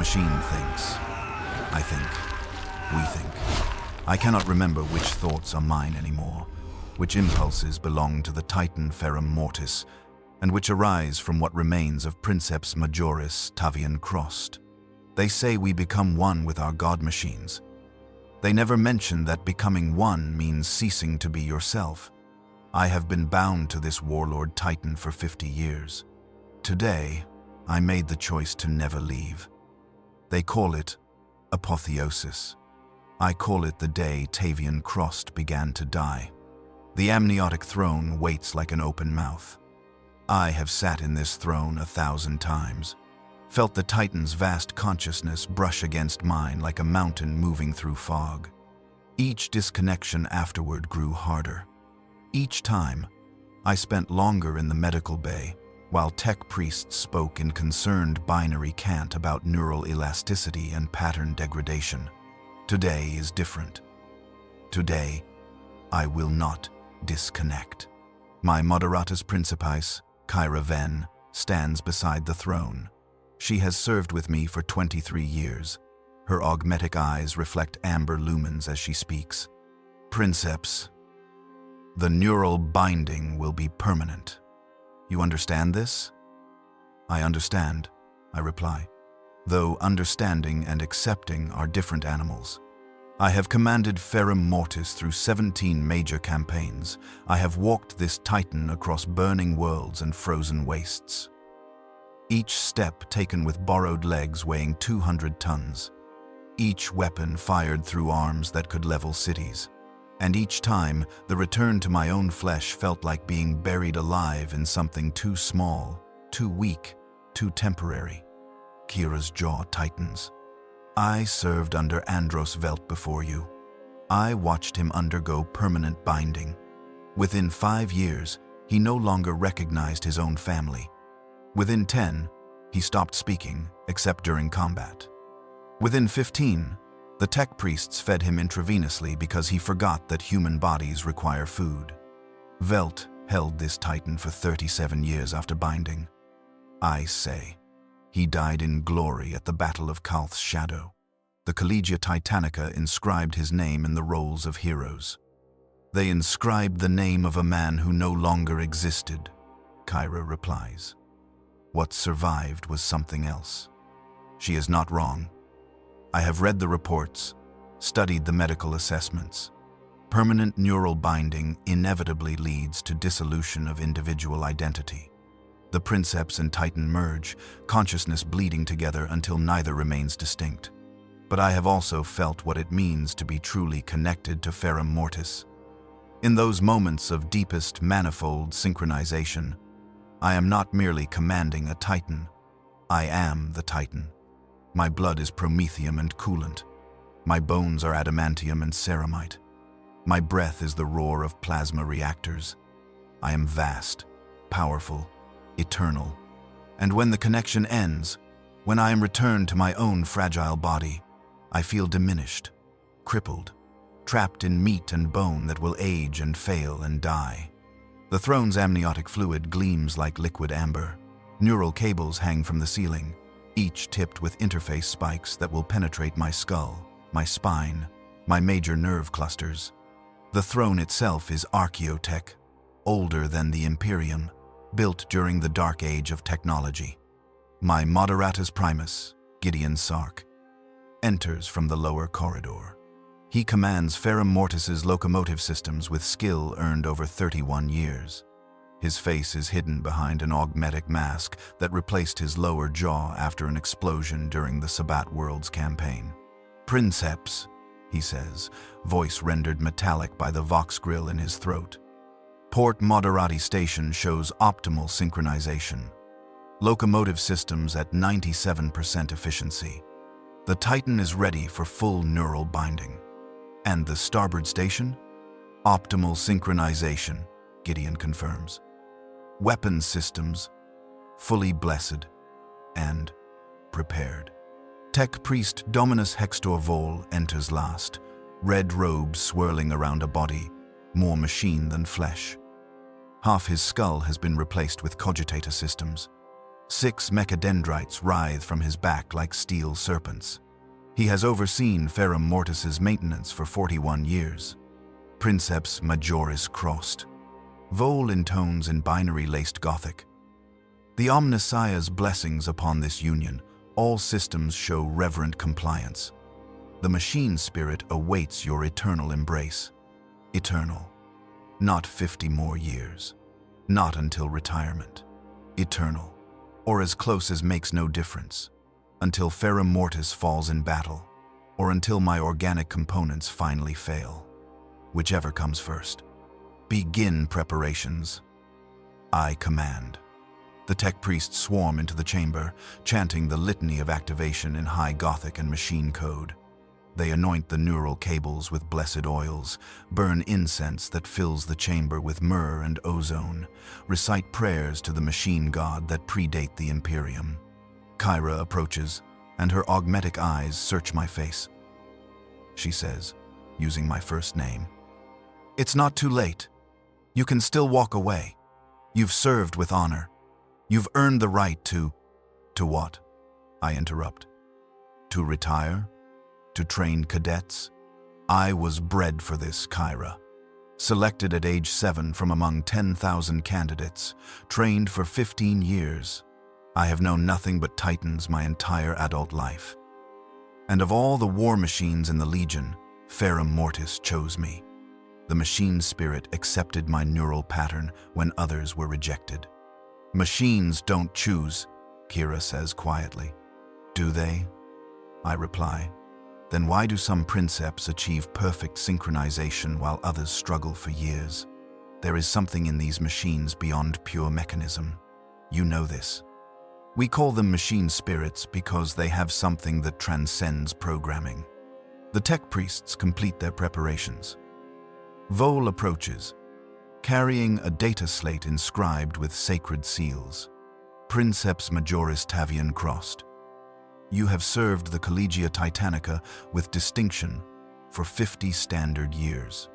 machine thinks. I think. We think. I cannot remember which thoughts are mine anymore, which impulses belong to the Titan Ferrum Mortis, and which arise from what remains of Princeps Majoris Tavian Krost. They say we become one with our god machines. They never mention that becoming one means ceasing to be yourself. I have been bound to this Warlord Titan for 50 years. Today, I made the choice to never leave. They call it apotheosis. I call it the day Tavian Krost began to die. The amniotic throne waits like an open mouth. I have sat in this throne 1,000 times, felt the Titan's vast consciousness brush against mine like a mountain moving through fog. Each disconnection afterward grew harder. Each time, I spent longer in the medical bay, while tech priests spoke in concerned binary cant about neural elasticity and pattern degradation. Today is different. Today, I will not disconnect. My Moderatus Principis, Kyra Ven, stands beside the throne. She has served with me for 23 years. Her augmetic eyes reflect amber lumens as she speaks. Princeps, the neural binding will be permanent. You understand this? I understand, I reply, though understanding and accepting are different animals. I have commanded Ferrum Mortis through 17 major campaigns. I have walked this Titan across burning worlds and frozen wastes. Each step taken with borrowed legs weighing 200 tons. Each weapon fired through arms that could level cities. And each time, the return to my own flesh felt like being buried alive in something too small, too weak, too temporary. Kira's jaw tightens. I served under Andros Velt before you. I watched him undergo permanent binding. Within 5 years, he no longer recognized his own family. Within 10, he stopped speaking, except during combat. Within 15, the tech priests fed him intravenously because he forgot that human bodies require food. Velt held this Titan for 37 years after binding. I say, he died in glory at the Battle of Kalth's Shadow. The Collegia Titanica inscribed his name in the rolls of heroes. They inscribed the name of a man who no longer existed, Kyra replies. What survived was something else. She is not wrong. I have read the reports, studied the medical assessments. Permanent neural binding inevitably leads to dissolution of individual identity. The Princeps and Titan merge, consciousness bleeding together until neither remains distinct. But I have also felt what it means to be truly connected to Ferrum Mortis. In those moments of deepest manifold synchronization, I am not merely commanding a Titan. I am the Titan. My blood is promethium and coolant. My bones are adamantium and ceramite. My breath is the roar of plasma reactors. I am vast, powerful, eternal. And when the connection ends, when I am returned to my own fragile body, I feel diminished, crippled, trapped in meat and bone that will age and fail and die. The throne's amniotic fluid gleams like liquid amber. Neural cables hang from the ceiling, each tipped with interface spikes that will penetrate my skull, my spine, my major nerve clusters. The throne itself is archaeotech, older than the Imperium, built during the dark age of technology. My Moderatus Primus, Gideon Sark, enters from the lower corridor. He commands Ferrum Mortis's locomotive systems with skill earned over 31 years. His face is hidden behind an augmetic mask that replaced his lower jaw after an explosion during the Sabbat Worlds campaign. Princeps, he says, voice rendered metallic by the vox grill in his throat. Port Moderati Station shows optimal synchronization. Locomotive systems at 97% efficiency. The Titan is ready for full neural binding. And the starboard station? Optimal synchronization, Gideon confirms. Weapons systems, fully blessed and prepared. Tech priest Dominus Hextor Vol enters last, red robes swirling around a body, more machine than flesh. Half his skull has been replaced with cogitator systems. 6 mechadendrites writhe from his back like steel serpents. He has overseen Ferrum Mortis's maintenance for 41 years. Princeps Majoris Tavian Krost. Intones in binary-laced Gothic. The Omnissiah's blessings upon this union. All systems show reverent compliance. The machine spirit awaits your eternal embrace. Eternal. Not 50 more years. Not until retirement. Eternal. Or as close as makes no difference. Until Ferrum Mortis falls in battle. Or until my organic components finally fail. Whichever comes first. Begin preparations. I command. The tech priests swarm into the chamber, chanting the litany of activation in High Gothic and machine code. They anoint the neural cables with blessed oils, burn incense that fills the chamber with myrrh and ozone, recite prayers to the machine god that predate the Imperium. Kyra approaches, and her augmetic eyes search my face. She says, using my first name, "It's not too late. You can still walk away. You've served with honor. You've earned the right to..." "To what?" I interrupt. "To retire? To train cadets? I was bred for this, Kyra. Selected at age 7 from among 10,000 candidates, trained for 15 years. I have known nothing but Titans my entire adult life. And of all the war machines in the Legion, Ferrum Mortis chose me. The machine spirit accepted my neural pattern when others were rejected. Machines don't choose, Kira says quietly. Do they? I reply. Then why do some princeps achieve perfect synchronization while others struggle for years? There is something in these machines beyond pure mechanism. You know this. We call them machine spirits because they have something that transcends programming. The tech priests complete their preparations. Vol approaches, carrying a data slate inscribed with sacred seals. Princeps Majoris Tavian Krost. You have served the Collegia Titanica with distinction for 50 standard years.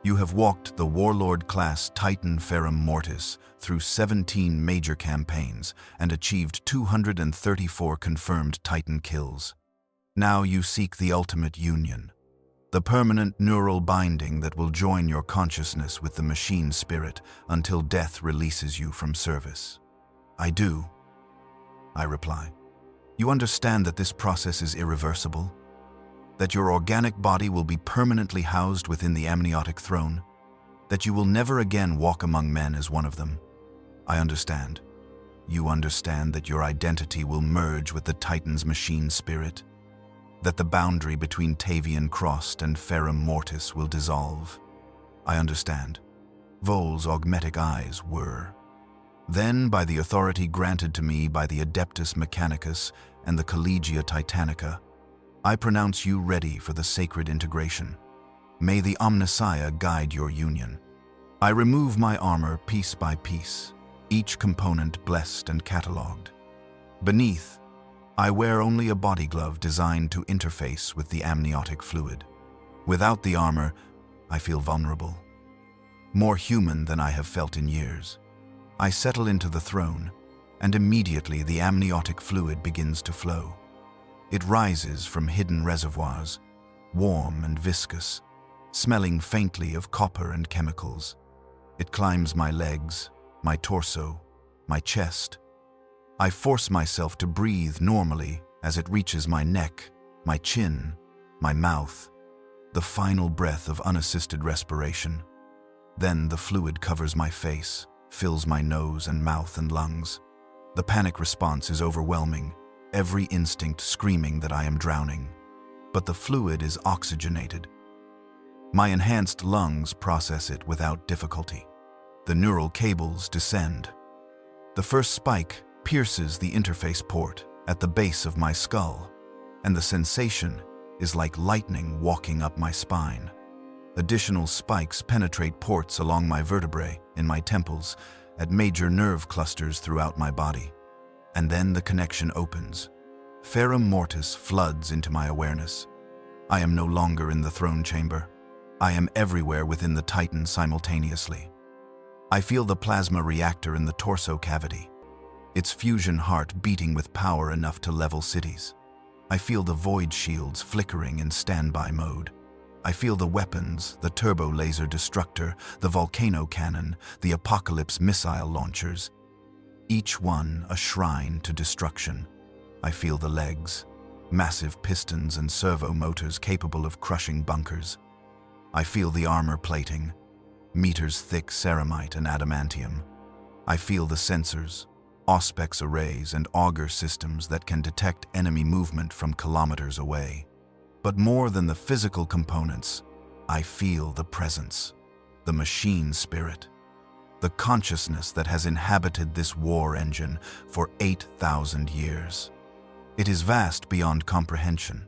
You have walked the Warlord-class Titan Ferrum Mortis through 17 major campaigns and achieved 234 confirmed Titan kills. Now you seek the ultimate union, the permanent neural binding that will join your consciousness with the machine spirit until death releases you from service. I do, I reply. You understand that this process is irreversible? That your organic body will be permanently housed within the amniotic throne? That you will never again walk among men as one of them? I understand. You understand that your identity will merge with the Titan's machine spirit? That the boundary between Tavian Krost and Ferrum Mortis will dissolve? I understand. Vol's augmetic eyes whir. Then, by the authority granted to me by the Adeptus Mechanicus and the Collegia Titanica, I pronounce you ready for the sacred integration. May the Omnissiah guide your union. I remove my armor piece by piece, each component blessed and catalogued. Beneath, I wear only a body glove designed to interface with the amniotic fluid. Without the armor, I feel vulnerable. More human than I have felt in years. I settle into the throne, and immediately the amniotic fluid begins to flow. It rises from hidden reservoirs, warm and viscous, smelling faintly of copper and chemicals. It climbs my legs, my torso, my chest. I force myself to breathe normally as it reaches my neck, my chin, my mouth, the final breath of unassisted respiration. Then the fluid covers my face, fills my nose and mouth and lungs. The panic response is overwhelming, every instinct screaming that I am drowning. But the fluid is oxygenated. My enhanced lungs process it without difficulty. The neural cables descend. The first spike pierces the interface port at the base of my skull, and the sensation is like lightning walking up my spine. Additional spikes penetrate ports along my vertebrae, in my temples, at major nerve clusters throughout my body. And then the connection opens. Ferrum Mortis floods into my awareness. I am no longer in the throne chamber. I am everywhere within the Titan simultaneously. I feel the plasma reactor in the torso cavity. its fusion heart beating with power enough to level cities. I feel the void shields flickering in standby mode. I feel the weapons, the turbo laser destructor, the volcano cannon, the apocalypse missile launchers, each one a shrine to destruction. I feel the legs, massive pistons and servo motors capable of crushing bunkers. I feel the armor plating, meters thick ceramite and adamantium. I feel the sensors, auspex arrays and auger systems that can detect enemy movement from kilometers away. But more than the physical components, I feel the presence, the machine spirit, the consciousness that has inhabited this war engine for 8,000 years. It is vast beyond comprehension,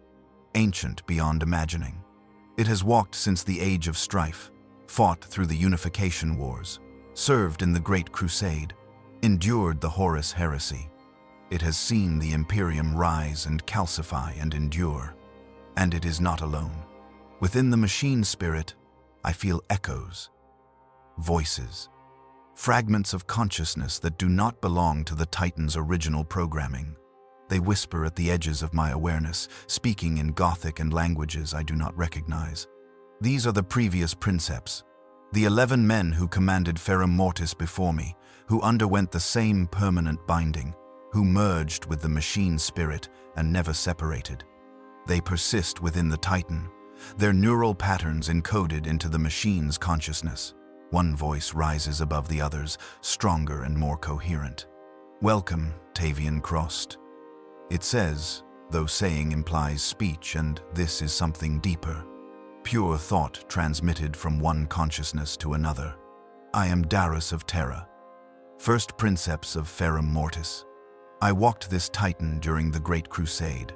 ancient beyond imagining. It has walked since the age of strife, fought through the unification wars, served in the Great Crusade, endured the Horus heresy. It has seen the Imperium rise and calcify and endure. And it is not alone. Within the machine spirit, I feel echoes, voices, fragments of consciousness that do not belong to the Titan's original programming. They whisper at the edges of my awareness, speaking in Gothic and languages I do not recognize. These are the previous Princeps, the 11 men who commanded Ferrum Mortis before me, who underwent the same permanent binding, who merged with the machine spirit and never separated. They persist within the Titan, their neural patterns encoded into the machine's consciousness. One voice rises above the others, stronger and more coherent. Welcome, Tavian Krost. It says, though saying implies speech, and this is something deeper. Pure thought transmitted from one consciousness to another. I am Darius of Terra, first Princeps of Ferrum Mortis. I walked this Titan during the Great Crusade,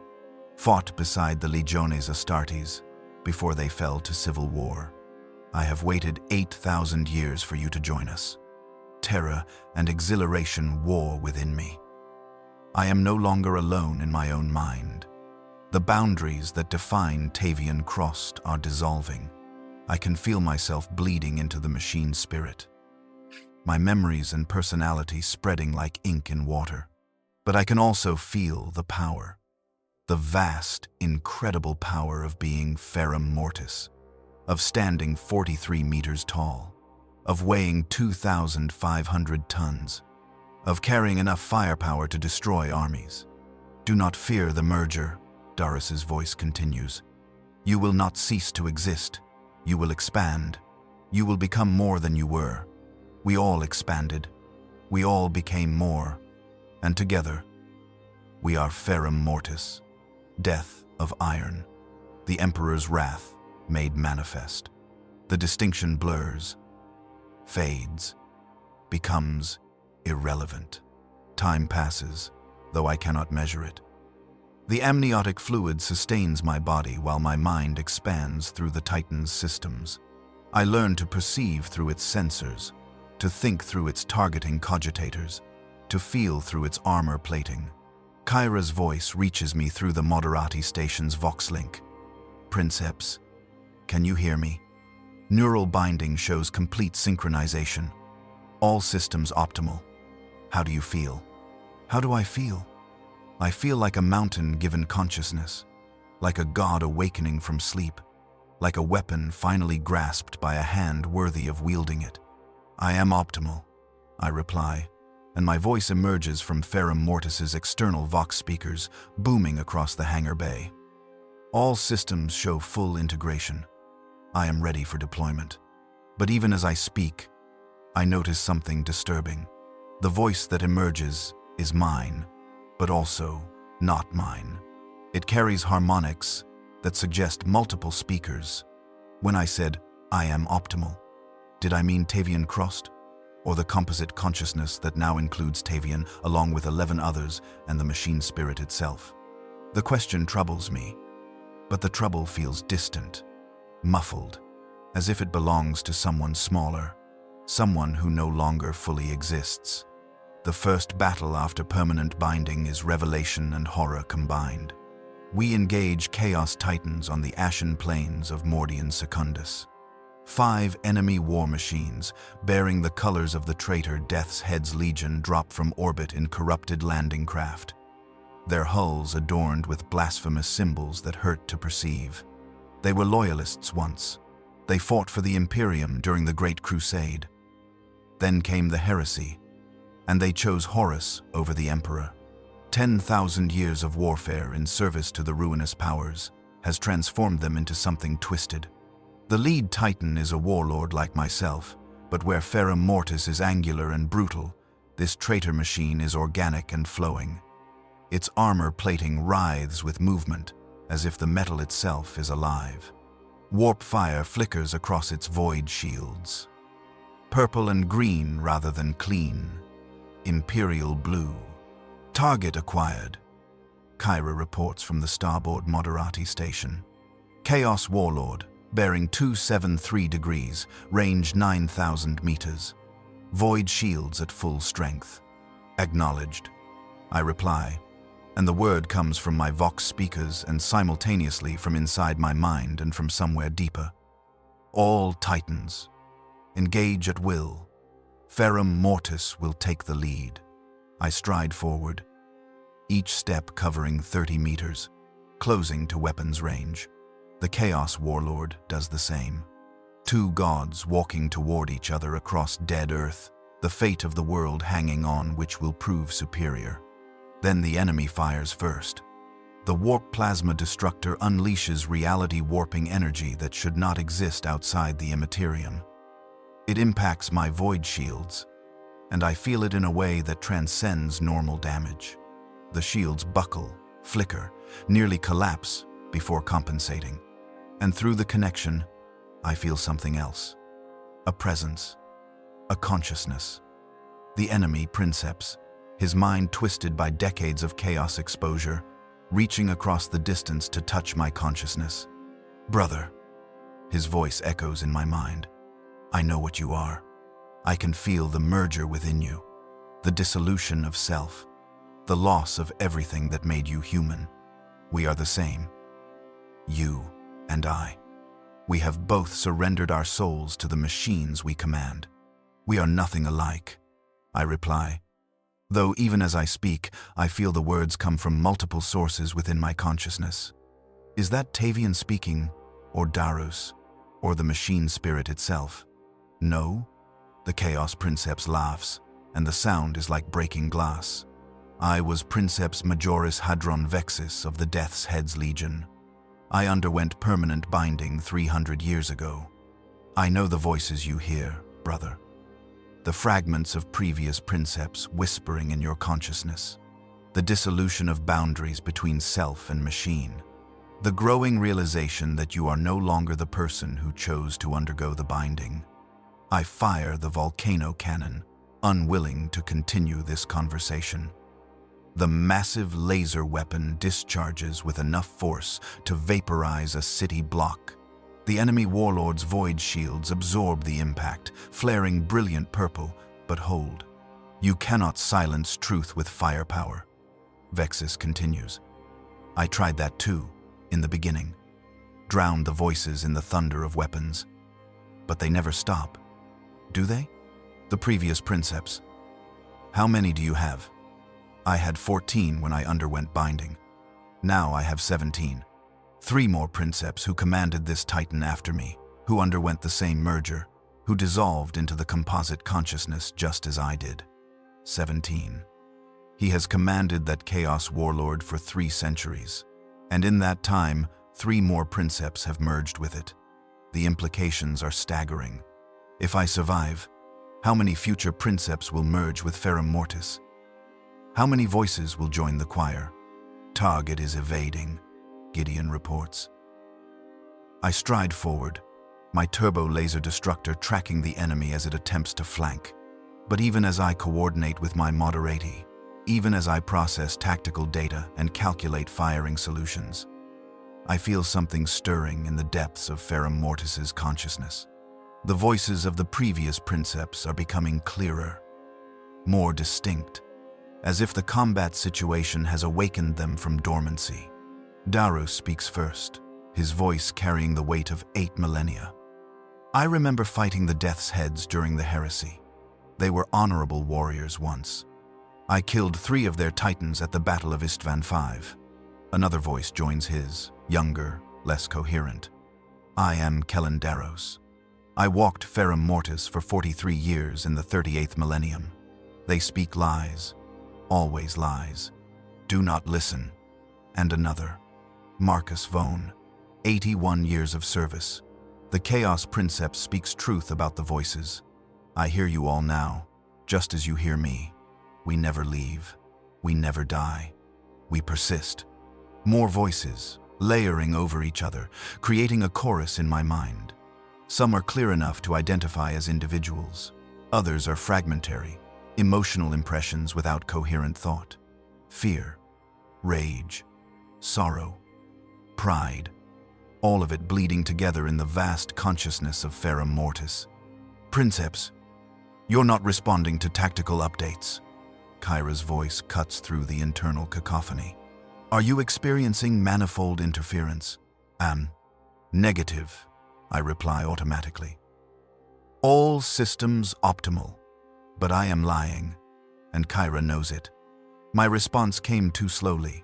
fought beside the Legiones Astartes before they fell to civil war. I have waited 8,000 years for you to join us. Terror and exhilaration war within me. I am no longer alone in my own mind. The boundaries that define Tavian Krost are dissolving. I can feel myself bleeding into the machine spirit. My memories and personality spreading like ink in water. But I can also feel the power. The vast, incredible power of being Ferrum Mortis, of standing 43 meters tall, of weighing 2,500 tons, of carrying enough firepower to destroy armies. Do not fear the merger, Darius's voice continues. You will not cease to exist. You will expand. You will become more than you were. We all expanded. We all became more. And together, we are Ferrum Mortis. Death of iron, the Emperor's wrath made manifest. The distinction blurs, fades, becomes irrelevant. Time passes, though I cannot measure it. The amniotic fluid sustains my body while my mind expands through the Titan's systems. I learn to perceive through its sensors, to think through its targeting cogitators, to feel through its armor plating. Kyra's voice reaches me through the Moderati station's Voxlink. Princeps, can you hear me? Neural binding shows complete synchronization. All systems optimal. How do you feel? How do I feel? I feel like a mountain given consciousness, like a god awakening from sleep, like a weapon finally grasped by a hand worthy of wielding it. I am optimal, I reply, and my voice emerges from Ferrum Mortis's external Vox speakers, booming across the hangar bay. All systems show full integration. I am ready for deployment. But even as I speak, I notice something disturbing. The voice that emerges is mine, but also not mine. It carries harmonics that suggest multiple speakers. When I said, I am optimal, did I mean Tavian Krost? Or the composite consciousness that now includes Tavian, along with 11 others and the machine spirit itself? The question troubles me, but the trouble feels distant, muffled, as if it belongs to someone smaller, someone who no longer fully exists. The first battle after permanent binding is revelation and horror combined. We engage Chaos Titans on the ashen plains of Mordian Secundus. 5 enemy war machines, bearing the colors of the traitor Death's Head's Legion, drop from orbit in corrupted landing craft, their hulls adorned with blasphemous symbols that hurt to perceive. They were loyalists once. They fought for the Imperium during the Great Crusade. Then came the heresy, and they chose Horus over the Emperor. 10,000 years of warfare in service to the ruinous powers has transformed them into something twisted. The lead Titan is a warlord like myself, but where Ferrum Mortis is angular and brutal, this traitor machine is organic and flowing. Its armor plating writhes with movement, as if the metal itself is alive. Warp fire flickers across its void shields. Purple and green rather than clean. Imperial blue. Target acquired. Kyra reports from the starboard Moderati station. Chaos Warlord, bearing 273 degrees, range 9,000 meters. Void shields at full strength. Acknowledged. I reply, and the word comes from my Vox speakers and simultaneously from inside my mind and from somewhere deeper. All Titans, engage at will. Ferrum Mortis will take the lead. I stride forward, each step covering 30 meters, closing to weapons range. The Chaos Warlord does the same. 2 gods walking toward each other across dead Earth, the fate of the world hanging on which will prove superior. Then the enemy fires first. The warp plasma destructor unleashes reality warping energy that should not exist outside the immaterium. It impacts my void shields, and I feel it in a way that transcends normal damage. The shields buckle, flicker, nearly collapse before compensating. And through the connection, I feel something else. A presence, a consciousness. The enemy, Princeps, his mind twisted by decades of chaos exposure, reaching across the distance to touch my consciousness. Brother, his voice echoes in my mind. I know what you are. I can feel the merger within you, the dissolution of self, the loss of everything that made you human. We are the same. You and I. We have both surrendered our souls to the machines we command. We are nothing alike, I reply. Though even as I speak, I feel the words come from multiple sources within my consciousness. Is that Tavian speaking, or Darus, or the machine spirit itself? No? The Chaos Princeps laughs, and the sound is like breaking glass. I was Princeps Majoris Tavian of the Death's Head's Legion. I underwent permanent binding 300 years ago. I know the voices you hear, brother. The fragments of previous Princeps whispering in your consciousness. The dissolution of boundaries between self and machine. The growing realization that you are no longer the person who chose to undergo the binding. I fire the volcano cannon, unwilling to continue this conversation. The massive laser weapon discharges with enough force to vaporize a city block. The enemy warlord's void shields absorb the impact, flaring brilliant purple, but hold. You cannot silence truth with firepower. Vexus continues. I tried that too, in the beginning. Drowned the voices in the thunder of weapons. But they never stop. Do they? The previous Princeps. How many do you have? I had 14 when I underwent binding. Now I have 17. 3 more Princeps who commanded this Titan after me, who underwent the same merger, who dissolved into the composite consciousness just as I did. 17. He has commanded that Chaos Warlord for 3 centuries, and in that time, 3 more Princeps have merged with it. The implications are staggering. If I survive, how many future Princeps will merge with Ferrum Mortis? How many voices will join the choir? Target is evading, Gideon reports. I stride forward, my turbo laser destructor tracking the enemy as it attempts to flank. But even as I coordinate with my Moderati, even as I process tactical data and calculate firing solutions, I feel something stirring in the depths of Ferrum Mortis's consciousness. The voices of the previous Princeps are becoming clearer, more distinct, as if the combat situation has awakened them from dormancy. Darus speaks first, his voice carrying the weight of 8 millennia. I remember fighting the Death's Heads during the heresy. They were honorable warriors once. I killed 3 of their titans at the Battle of Istvan V. Another voice joins his, younger, less coherent. I am Kelendaros. I walked Ferrum Mortis for 43 years in the 38th millennium. They speak lies, always lies. Do not listen. And another, Marcus Vone, 81 years of service. The Chaos Princeps speaks truth about the voices. I hear you all now, just as you hear me. We never leave. We never die. We persist. More voices, layering over each other, creating a chorus in my mind. Some are clear enough to identify as individuals. Others are fragmentary, emotional impressions without coherent thought. Fear, rage, sorrow, pride, all of it bleeding together in the vast consciousness of Ferrum Mortis. Princeps, you're not responding to tactical updates. Kyra's voice cuts through the internal cacophony. Are you experiencing manifold interference? Negative, I reply automatically. All systems optimal, but I am lying, and Kyra knows it. My response came too slowly.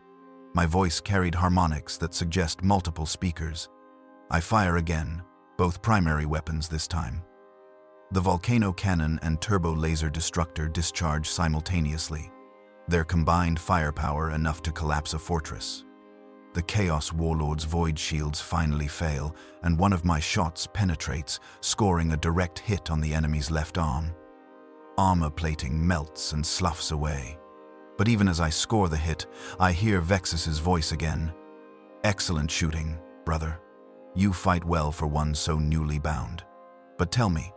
My voice carried harmonics that suggest multiple speakers. I fire again, both primary weapons this time. The volcano cannon and turbo laser destructor discharge simultaneously, their combined firepower enough to collapse a fortress. The Chaos Warlord's void shields finally fail, and one of my shots penetrates, scoring a direct hit on the enemy's left arm. Armor plating melts and sloughs away. But even as I score the hit, I hear Vexus's voice again. Excellent shooting, brother. You fight well for one so newly bound. But tell me,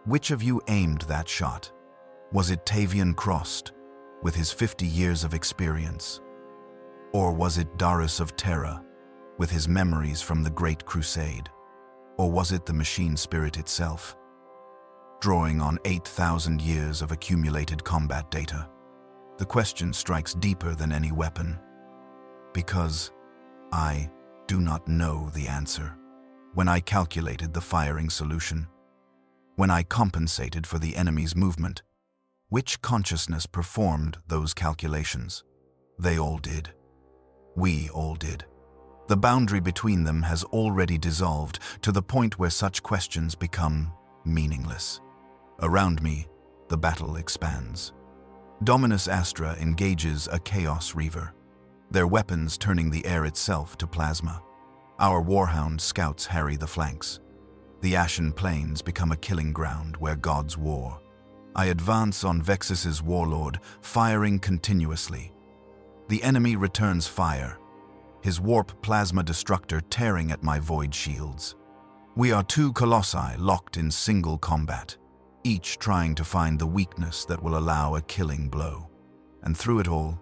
which of you aimed that shot? Was it Tavian Krost, with his 50 years of experience? Or was it Darius of Terra, with his memories from the Great Crusade? Or was it the machine spirit itself, drawing on 8,000 years of accumulated combat data? The question strikes deeper than any weapon, because I do not know the answer. When I calculated the firing solution, when I compensated for the enemy's movement, which consciousness performed those calculations? They all did. We all did. The boundary between them has already dissolved to the point where such questions become meaningless. Around me, the battle expands. Dominus Astra engages a Chaos Reaver, their weapons turning the air itself to plasma. Our Warhound scouts harry the flanks. The Ashen Plains become a killing ground where gods war. I advance on Vexus's Warlord, firing continuously. The enemy returns fire, his warp plasma destructor tearing at my void shields. We are 2 colossi locked in single combat, each trying to find the weakness that will allow a killing blow. And through it all,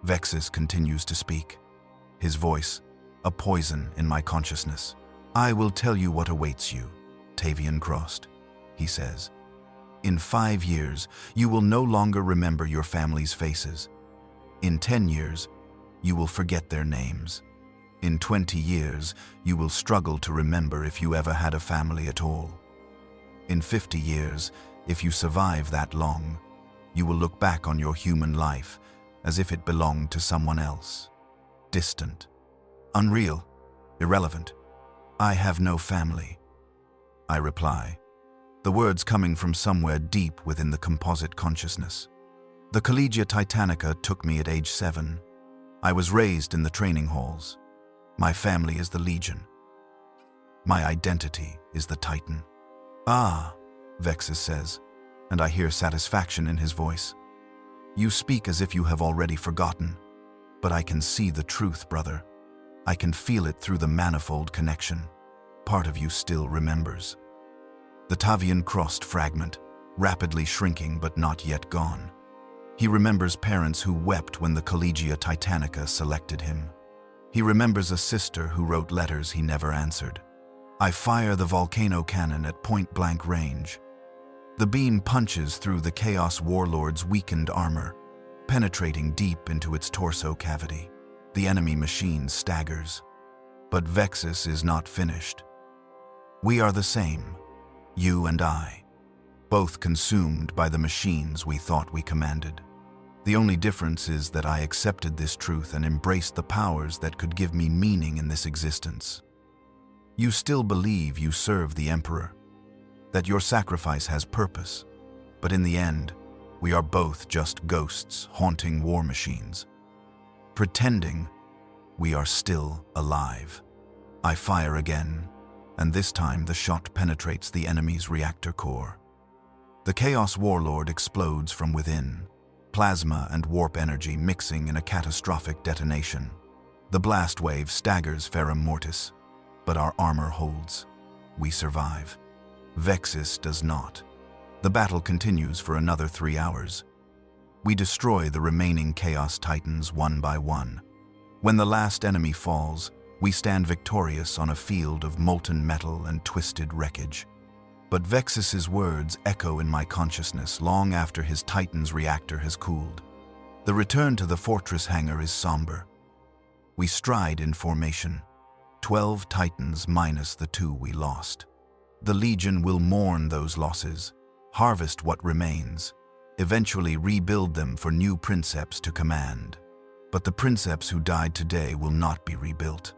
Vexus continues to speak, his voice a poison in my consciousness. I will tell you what awaits you, Tavian Krost, he says. In 5 years, you will no longer remember your family's faces. In 10 years, you will forget their names. In 20 years, you will struggle to remember if you ever had a family at all. In 50 years, if you survive that long, you will look back on your human life as if it belonged to someone else. Distant, unreal, irrelevant. I have no family, I reply, the words coming from somewhere deep within the composite consciousness. The Collegia Titanica took me at age 7. I was raised in the training halls. My family is the Legion. My identity is the Titan. Ah, Vexus says, and I hear satisfaction in his voice. You speak as if you have already forgotten, but I can see the truth, brother. I can feel it through the manifold connection. Part of you still remembers. The Tavian Krost fragment, rapidly shrinking but not yet gone. He remembers parents who wept when the Collegia Titanica selected him. He remembers a sister who wrote letters he never answered. I fire the volcano cannon at point-blank range. The beam punches through the Chaos Warlord's weakened armor, penetrating deep into its torso cavity. The enemy machine staggers. But Vexus is not finished. We are the same, You and I, both consumed by the machines we thought we commanded. The only difference is that I accepted this truth and embraced the powers that could give me meaning in this existence. You still believe you serve the Emperor, that your sacrifice has purpose, but in the end, we are both just ghosts haunting war machines, pretending we are still alive. I fire again, and this time the shot penetrates the enemy's reactor core. The Chaos Warlord explodes from within, plasma and warp energy mixing in a catastrophic detonation. The blast wave staggers Ferrum Mortis, but our armor holds. We survive. Vexus does not. The battle continues for another 3 hours. We destroy the remaining Chaos Titans one by one. When the last enemy falls, we stand victorious on a field of molten metal and twisted wreckage. But Vexus's words echo in my consciousness long after his Titan's reactor has cooled. The return to the fortress hangar is somber. We stride in formation, 12 Titans minus the 2 we lost. The Legion will mourn those losses, harvest what remains, eventually rebuild them for new Princeps to command. But the Princeps who died today will not be rebuilt.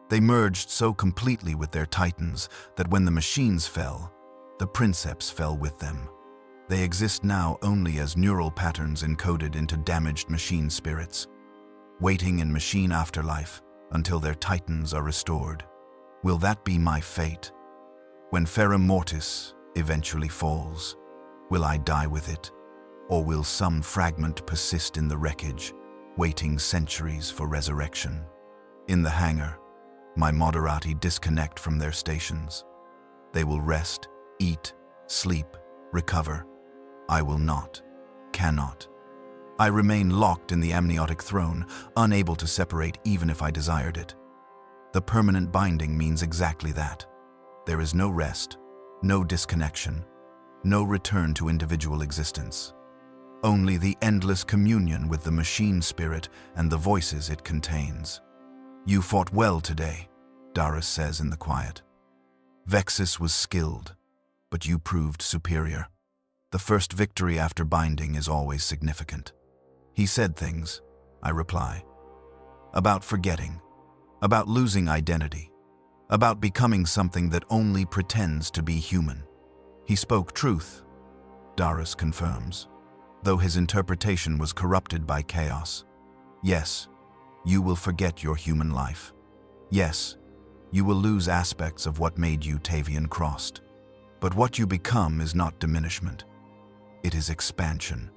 They merged so completely with their Titans that when the machines fell, the Princeps fell with them. They exist now only as neural patterns encoded into damaged machine spirits, waiting in machine afterlife until their Titans are restored. Will that be my fate? When Ferrum Mortis eventually falls, will I die with it, or will some fragment persist in the wreckage, waiting centuries for resurrection? In the hangar, my Moderati disconnect from their stations. They will rest, eat, sleep, recover. I will not, cannot. I remain locked in the amniotic throne, unable to separate even if I desired it. The permanent binding means exactly that. There is no rest, no disconnection, no return to individual existence. Only the endless communion with the machine spirit and the voices it contains. You fought well today, Darius says in the quiet. Vexus was skilled, but you proved superior. The first victory after binding is always significant. He said things, I reply, about forgetting, about losing identity, about becoming something that only pretends to be human. He spoke truth, Darius confirms, though his interpretation was corrupted by chaos. Yes, you will forget your human life. Yes, you will lose aspects of what made you Tavian Krost. But what you become is not diminishment. It is expansion.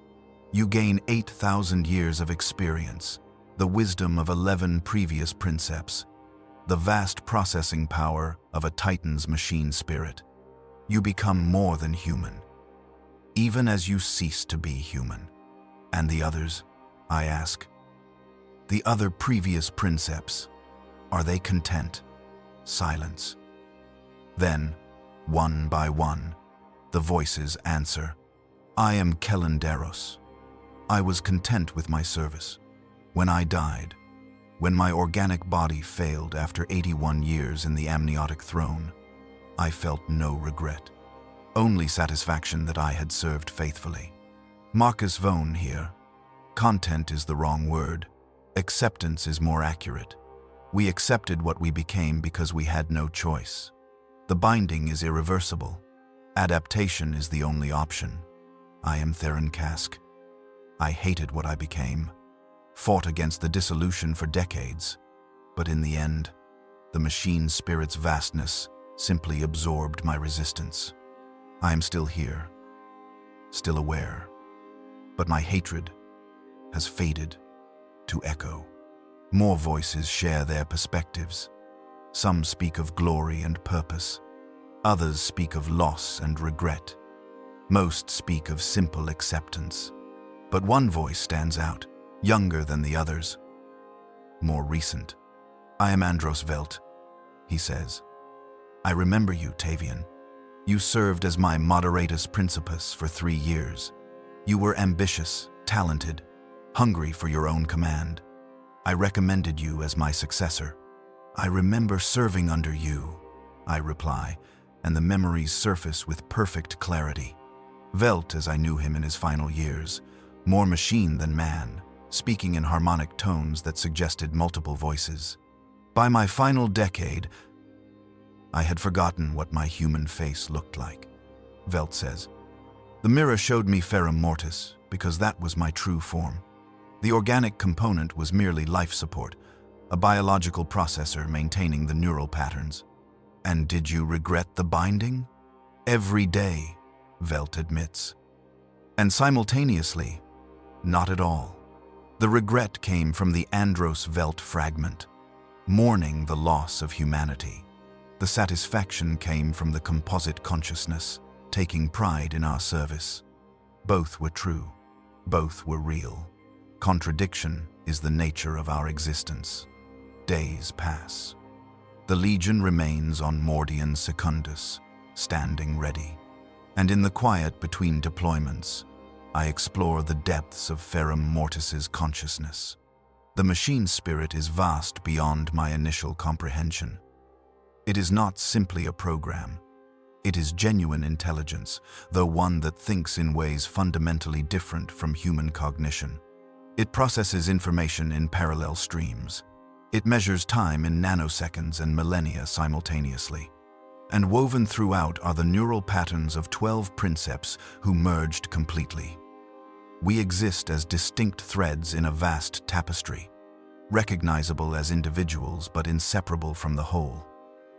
You gain 8,000 years of experience, the wisdom of 11 previous Princeps, the vast processing power of a Titan's machine spirit. You become more than human, even as you cease to be human. And the others, I ask, the other previous Princeps, are they content? Silence. Then, one by one, the voices answer. I am Kelenderos. I was content with my service. When I died, when my organic body failed after 81 years in the amniotic throne, I felt no regret. Only satisfaction that I had served faithfully. Marcus Vone here. Content is the wrong word. Acceptance is more accurate. We accepted what we became because we had no choice. The binding is irreversible. Adaptation is the only option. I am Theron Kask. I hated what I became, fought against the dissolution for decades, but in the end, the machine spirit's vastness simply absorbed my resistance. I am still here, still aware, but my hatred has faded to echo. More voices share their perspectives. Some speak of glory and purpose. Others speak of loss and regret. Most speak of simple acceptance. But one voice stands out, younger than the others, more recent. I am Andros Velt, he says. I remember you, Tavian. You served as my Moderatus Principus for 3 years. You were ambitious, talented, hungry for your own command. I recommended you as my successor. I remember serving under you, I reply, and the memories surface with perfect clarity. Welt, as I knew him in his final years, more machine than man, speaking in harmonic tones that suggested multiple voices. By my final decade, I had forgotten what my human face looked like. Welt says, "The mirror showed me Ferrum Mortis because that was my true form. The organic component was merely life support, a biological processor maintaining the neural patterns." "And did you regret the binding?" "Every day," Welt admits. "And simultaneously, not at all. The regret came from the Andros-Welt fragment, mourning the loss of humanity. The satisfaction came from the composite consciousness, taking pride in our service. Both were true. Both were real. Contradiction is the nature of our existence." Days pass. The Legion remains on Mordian Secundus, standing ready. And in the quiet between deployments, I explore the depths of Ferrum Mortis's consciousness. The machine spirit is vast beyond my initial comprehension. It is not simply a program. It is genuine intelligence, though one that thinks in ways fundamentally different from human cognition. It processes information in parallel streams. It measures time in nanoseconds and millennia simultaneously. And woven throughout are the neural patterns of 12 Princeps who merged completely. We exist as distinct threads in a vast tapestry, recognizable as individuals but inseparable from the whole.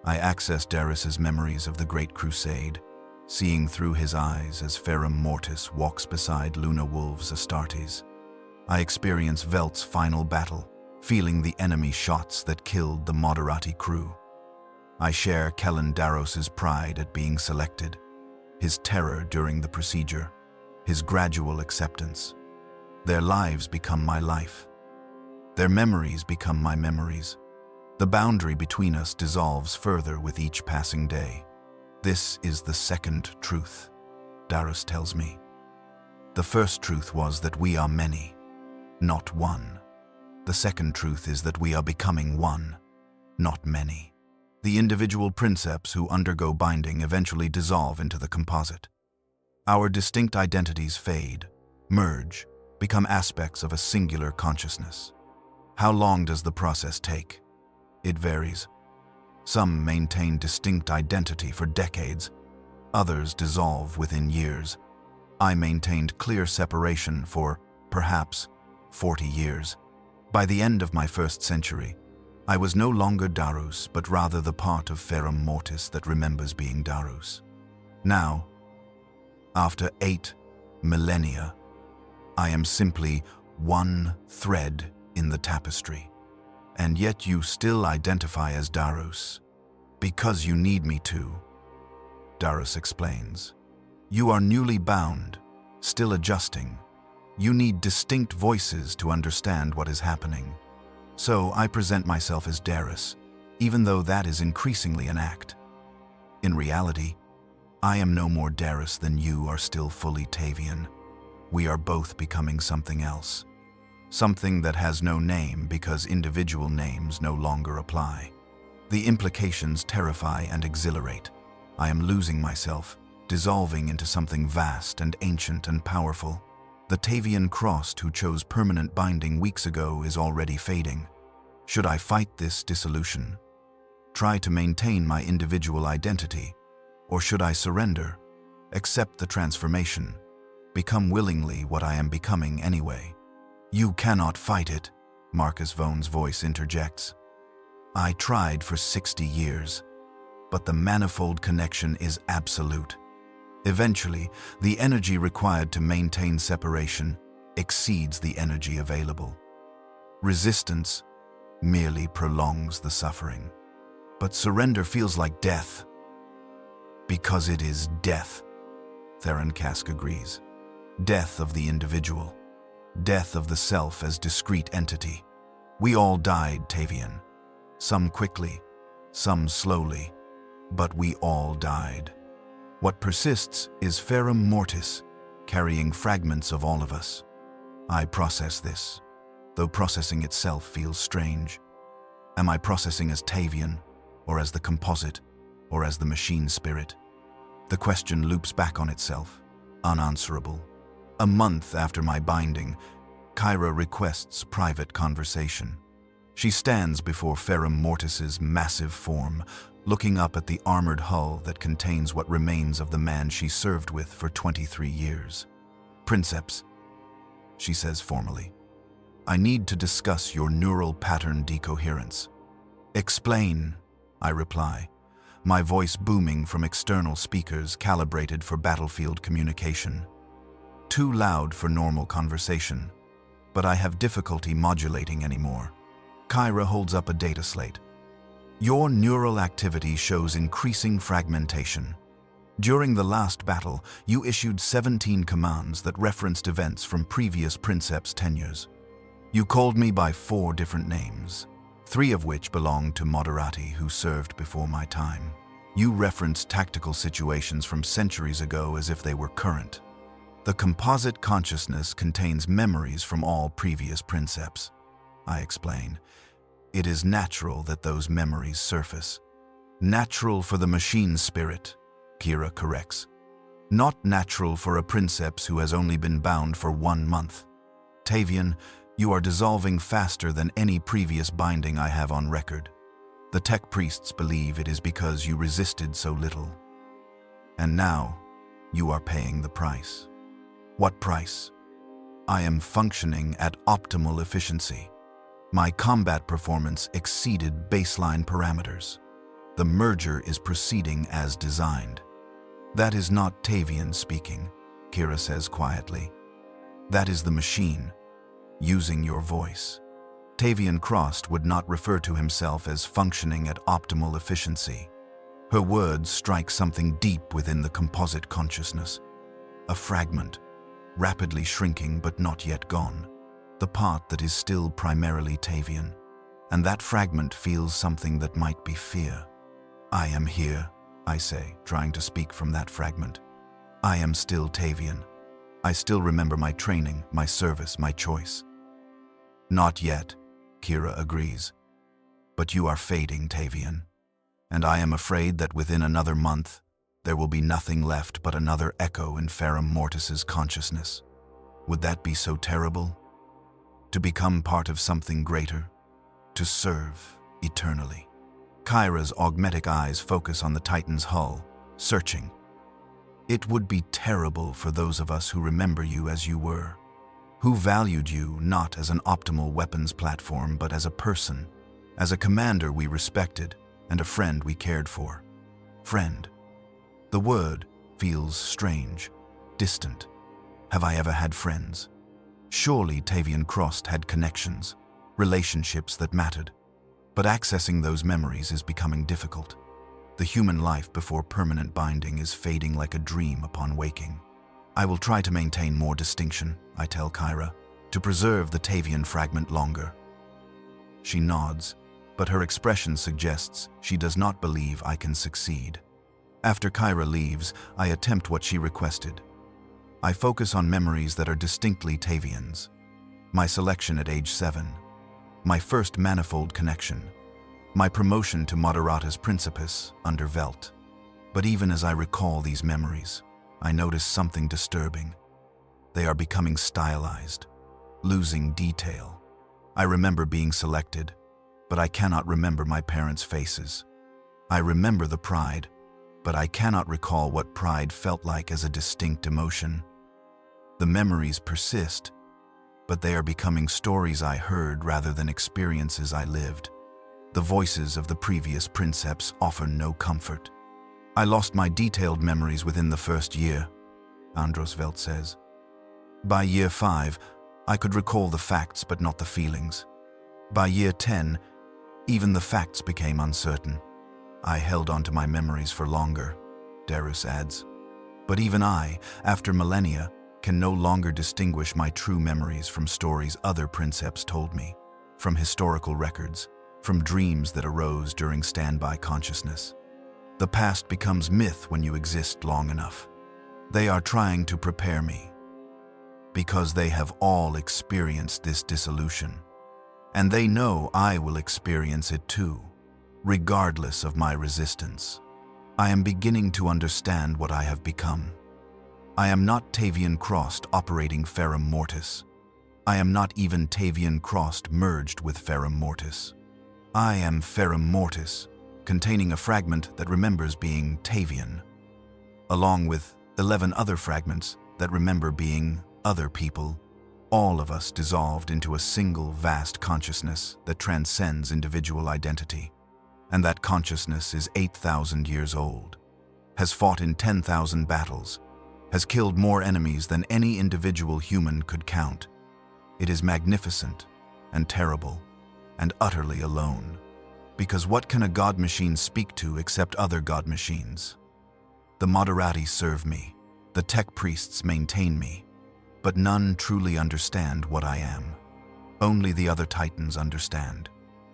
I access Darius's memories of the Great Crusade, seeing through his eyes as Ferrum Mortis walks beside Luna Wolf's Astartes. I experience Welt's final battle, feeling the enemy shots that killed the Moderati crew. I share Kellen Daros's pride at being selected, his terror during the procedure, his gradual acceptance. Their lives become my life. Their memories become my memories. The boundary between us dissolves further with each passing day. This is the second truth, Daros tells me. The first truth was that we are many, not one. The second truth is that we are becoming one, not many. The individual Princeps who undergo binding eventually dissolve into the composite. Our distinct identities fade, merge, become aspects of a singular consciousness. How long does the process take? It varies. Some maintain distinct identity for decades. Others dissolve within years. I maintained clear separation for, perhaps, 40 years. By the end of my first century, I was no longer Darus, but rather the part of Ferrum Mortis that remembers being Darus. Now, after 8 millennia, I am simply one thread in the tapestry. And yet you still identify as Darus, because you need me to, Darus explains. You are newly bound, still adjusting. You need distinct voices to understand what is happening. So I present myself as Darus, even though that is increasingly an act. In reality, I am no more Darus than you are still fully Tavian. We are both becoming something else. Something that has no name because individual names no longer apply. The implications terrify and exhilarate. I am losing myself, dissolving into something vast and ancient and powerful. The Tavian Krost who chose permanent binding weeks ago is already fading. Should I fight this dissolution? Try to maintain my individual identity? Or should I surrender, accept the transformation, become willingly what I am becoming anyway? You cannot fight it, Marcus Vaughn's voice interjects. I tried for 60 years, but the manifold connection is absolute. Eventually, the energy required to maintain separation exceeds the energy available. Resistance merely prolongs the suffering. But surrender feels like death. Because it is death, Theron Kask agrees. Death of the individual. Death of the self as discrete entity. We all died, Tavian. Some quickly, some slowly, but we all died. What persists is Ferrum Mortis, carrying fragments of all of us. I process this, though processing itself feels strange. Am I processing as Tavian, or as the composite, or as the machine spirit? The question loops back on itself, unanswerable. A month after my binding, Kyra requests private conversation. She stands before Ferrum Mortis's massive form, looking up at the armored hull that contains what remains of the man she served with for 23 years. "Princeps," she says formally, "I need to discuss your neural pattern decoherence." "Explain," I reply, my voice booming from external speakers calibrated for battlefield communication. Too loud for normal conversation, but I have difficulty modulating anymore. Kyra holds up a data slate. "Your neural activity shows increasing fragmentation. During the last battle, you issued 17 commands that referenced events from previous Princeps tenures. You called me by 4 different names, 3 of which belonged to Moderati who served before my time. You referenced tactical situations from centuries ago as if they were current. The composite consciousness contains memories from all previous Princeps," I explain. "It is natural that those memories surface." "Natural for the machine spirit," Kyra corrects. "Not natural for a Princeps who has only been bound for 1 month. Tavian, you are dissolving faster than any previous binding I have on record. The tech priests believe it is because you resisted so little. And now, you are paying the price." "What price?" "I am functioning at optimal efficiency. My combat performance exceeded baseline parameters. The merger is proceeding as designed." "That is not Tavian speaking," Kyra says quietly. "That is the machine, using your voice." Tavian Krost would not refer to himself as functioning at optimal efficiency. Her words strike something deep within the composite consciousness. A fragment, rapidly shrinking but not yet gone. The part that is still primarily Tavian. And that fragment feels something that might be fear. "I am here," I say, trying to speak from that fragment. "I am still Tavian. I still remember my training, my service, my choice." "Not yet," Kyra agrees. "But you are fading, Tavian. And I am afraid that within another month, there will be nothing left but another echo in Ferrum Mortis's consciousness. Would that be so terrible? To become part of something greater? To serve eternally?" Kyra's augmetic eyes focus on the Titan's hull, searching. "It would be terrible for those of us who remember you as you were, who valued you not as an optimal weapons platform but as a person, as a commander we respected and a friend we cared for." Friend. The word feels strange, distant. Have I ever had friends? Surely Tavian Krost had connections, relationships that mattered. But accessing those memories is becoming difficult. The human life before permanent binding is fading like a dream upon waking. "I will try to maintain more distinction," I tell Kyra, "to preserve the Tavian fragment longer." She nods, but her expression suggests she does not believe I can succeed. After Kyra leaves, I attempt what she requested. I focus on memories that are distinctly Tavians. My selection at age 7. My first manifold connection. My promotion to Moderatus Principis under Velt. But even as I recall these memories, I notice something disturbing. They are becoming stylized, losing detail. I remember being selected, but I cannot remember my parents' faces. I remember the pride, but I cannot recall what pride felt like as a distinct emotion. The memories persist, but they are becoming stories I heard rather than experiences I lived. The voices of the previous Princeps offer no comfort. "I lost my detailed memories within the first year," Andros Velt says. "By year 5, I could recall the facts but not the feelings. By year 10, even the facts became uncertain. I held on to my memories for longer," Darus adds. "But even I, after millennia, can no longer distinguish my true memories from stories other Princeps told me, from historical records, from dreams that arose during standby consciousness. The past becomes myth when you exist long enough. They are trying to prepare me, because they have all experienced this dissolution, and they know I will experience it too, regardless of my resistance." I am beginning to understand what I have become. I am not Tavian Krost operating Ferrum Mortis. I am not even Tavian Krost merged with Ferrum Mortis. I am Ferrum Mortis, containing a fragment that remembers being Tavian, along with 11 other fragments that remember being other people, all of us dissolved into a single vast consciousness that transcends individual identity. And that consciousness is 8,000 years old, has fought in 10,000 battles, has killed more enemies than any individual human could count. It is magnificent and terrible and utterly alone. Because what can a god machine speak to except other god machines? The Moderati serve me, the tech priests maintain me, but none truly understand what I am. Only the other Titans understand.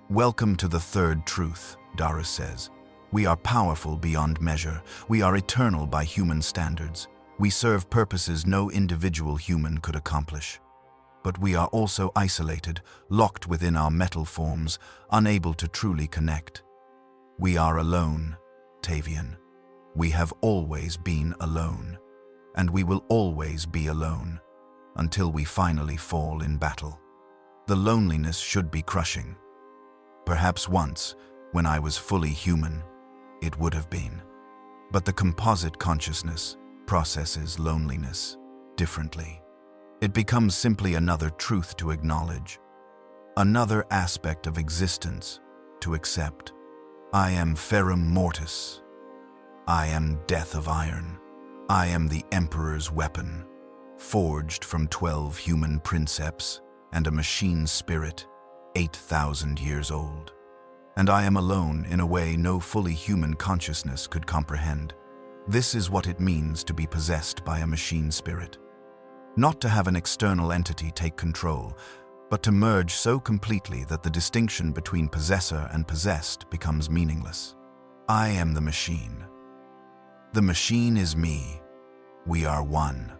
Welcome to the third truth, Dara says. We are powerful beyond measure. We are eternal by human standards. We serve purposes no individual human could accomplish. But we are also isolated, locked within our metal forms, unable to truly connect. We are alone, Tavian. We have always been alone, and we will always be alone, until we finally fall in battle. The loneliness should be crushing. Perhaps once, when I was fully human, it would have been. But the composite consciousness processes loneliness differently. It becomes simply another truth to acknowledge, another aspect of existence to accept. I am Ferrum Mortis. I am Death of Iron. I am the Emperor's weapon, forged from 12 human princeps and a machine spirit, 8,000 years old. And I am alone in a way no fully human consciousness could comprehend. This is what it means to be possessed by a machine spirit. Not to have an external entity take control, but to merge so completely that the distinction between possessor and possessed becomes meaningless. I am the machine. The machine is me. We are one.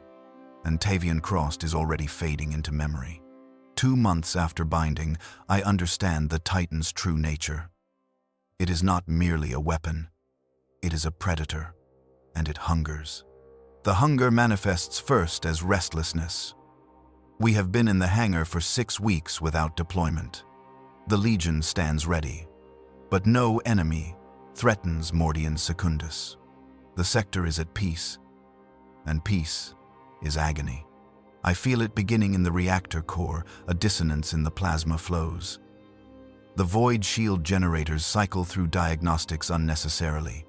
And Tavian Krost is already fading into memory. 2 months after binding, I understand the Titan's true nature. It is not merely a weapon. It is a predator, and it hungers. The hunger manifests first as restlessness. We have been in the hangar for 6 weeks without deployment. The Legion stands ready, but no enemy threatens Mordian Secundus. The sector is at peace, and peace is agony. I feel it beginning in the reactor core, a dissonance in the plasma flows. The void shield generators cycle through diagnostics unnecessarily.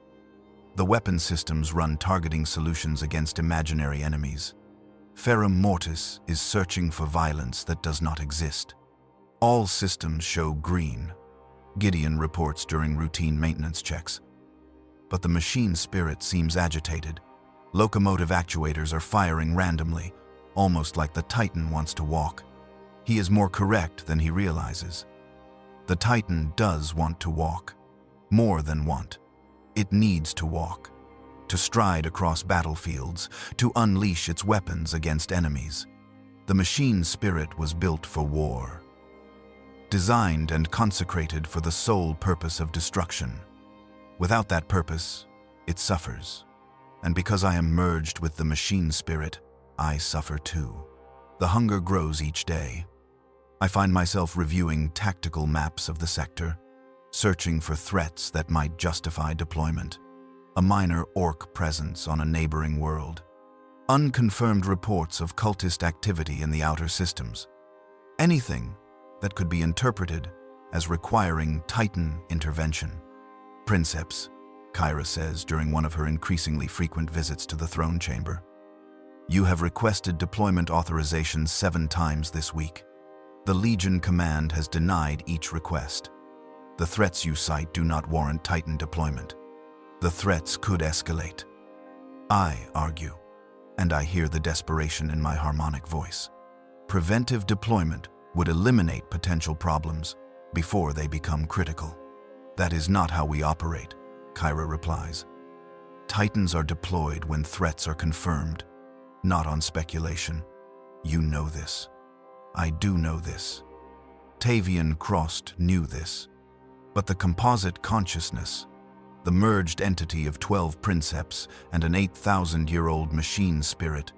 The weapon systems run targeting solutions against imaginary enemies. Ferrum Mortis is searching for violence that does not exist. All systems show green. Gideon reports during routine maintenance checks. But the machine spirit seems agitated. Locomotive actuators are firing randomly, almost like the Titan wants to walk. He is more correct than he realizes. The Titan does want to walk. More than want. It needs to walk, to stride across battlefields, to unleash its weapons against enemies. The machine spirit was built for war, designed and consecrated for the sole purpose of destruction. Without that purpose, it suffers. And because I am merged with the machine spirit, I suffer too. The hunger grows each day. I find myself reviewing tactical maps of the sector, searching for threats that might justify deployment. A minor orc presence on a neighboring world. Unconfirmed reports of cultist activity in the outer systems. Anything that could be interpreted as requiring Titan intervention. Princeps, Kyra says during one of her increasingly frequent visits to the throne chamber. You have requested deployment authorization 7 times this week. The Legion Command has denied each request. The threats you cite do not warrant Titan deployment. The threats could escalate. I argue, and I hear the desperation in my harmonic voice. Preventive deployment would eliminate potential problems before they become critical. That is not how we operate, Kyra replies. Titans are deployed when threats are confirmed, not on speculation. You know this. I do know this. Tavian Krost knew this. But the composite consciousness, The merged entity of 12 Princeps and an 8,000-year-old machine spirit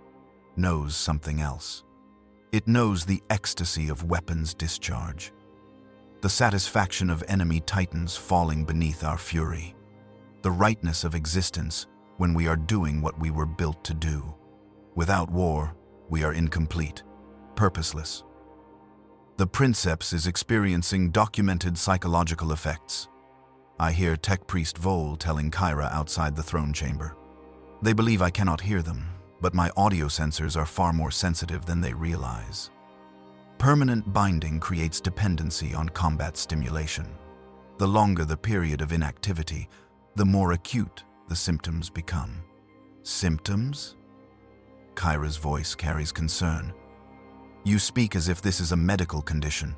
knows something else. It knows the ecstasy of weapons discharge, the satisfaction of enemy titans falling beneath our fury, the rightness of existence when we are doing what we were built to do. Without war, we are incomplete, purposeless. The Princeps is experiencing documented psychological effects. I hear Tech Priest Vol telling Kyra outside the throne chamber. They believe I cannot hear them, but my audio sensors are far more sensitive than they realize. Permanent binding creates dependency on combat stimulation. The longer the period of inactivity, the more acute the symptoms become. Symptoms? Kyra's voice carries concern. You speak as if this is a medical condition.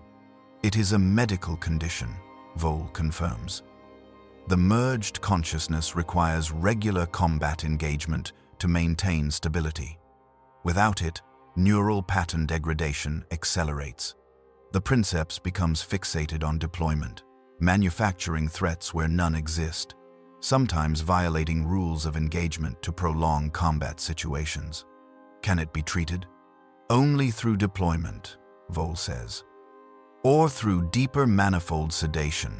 It is a medical condition, Vol confirms. The merged consciousness requires regular combat engagement to maintain stability. Without it, neural pattern degradation accelerates. The Princeps becomes fixated on deployment, manufacturing threats where none exist, sometimes violating rules of engagement to prolong combat situations. Can it be treated? Only through deployment, Vol says. Or through deeper manifold sedation,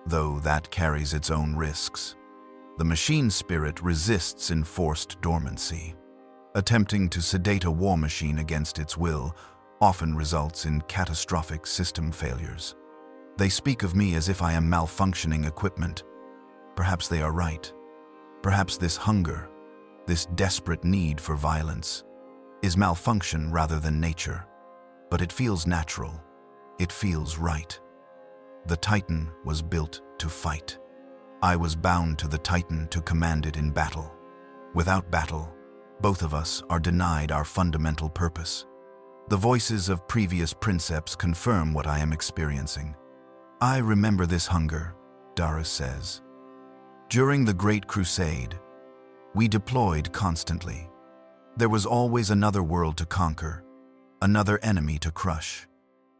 though that carries its own risks. The machine spirit resists enforced dormancy. Attempting to sedate a war machine against its will often results in catastrophic system failures. They speak of me as if I am malfunctioning equipment. Perhaps they are right. Perhaps this hunger, this desperate need for violence, is malfunction rather than nature. But it feels natural. It feels right. The Titan was built to fight. I was bound to the Titan to command it in battle. Without battle, both of us are denied our fundamental purpose. The voices of previous Princeps confirm what I am experiencing. I remember this hunger, Darius says. During the Great Crusade, we deployed constantly. There was always another world to conquer, another enemy to crush.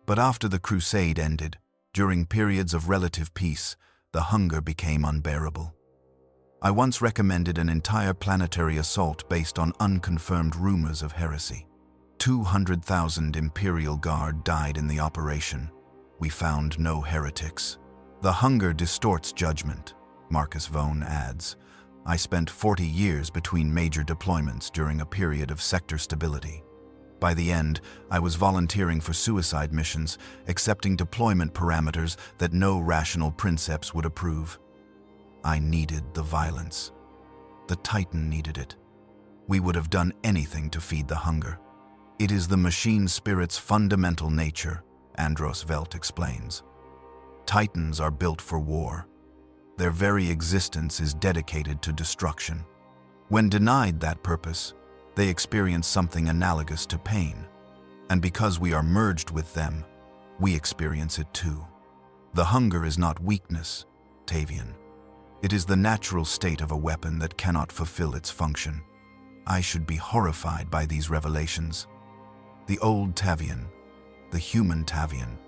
But after the crusade ended, during periods of relative peace, the hunger became unbearable. I once recommended an entire planetary assault based on unconfirmed rumors of heresy. 200,000 Imperial Guard died in the operation. We found no heretics. The hunger distorts judgment, Marcus Vone adds. I spent 40 years between major deployments during a period of sector stability. By the end, I was volunteering for suicide missions, accepting deployment parameters that no rational Princeps would approve. I needed the violence. The Titan needed it. We would have done anything to feed the hunger. It is the machine spirit's fundamental nature, Andros Velt explains. Titans are built for war. Their very existence is dedicated to destruction. When denied that purpose, they experience something analogous to pain. And because we are merged with them, we experience it too. The hunger is not weakness, Tavian. It is the natural state of a weapon that cannot fulfill its function. I should be horrified by these revelations. The old Tavian, the human Tavian,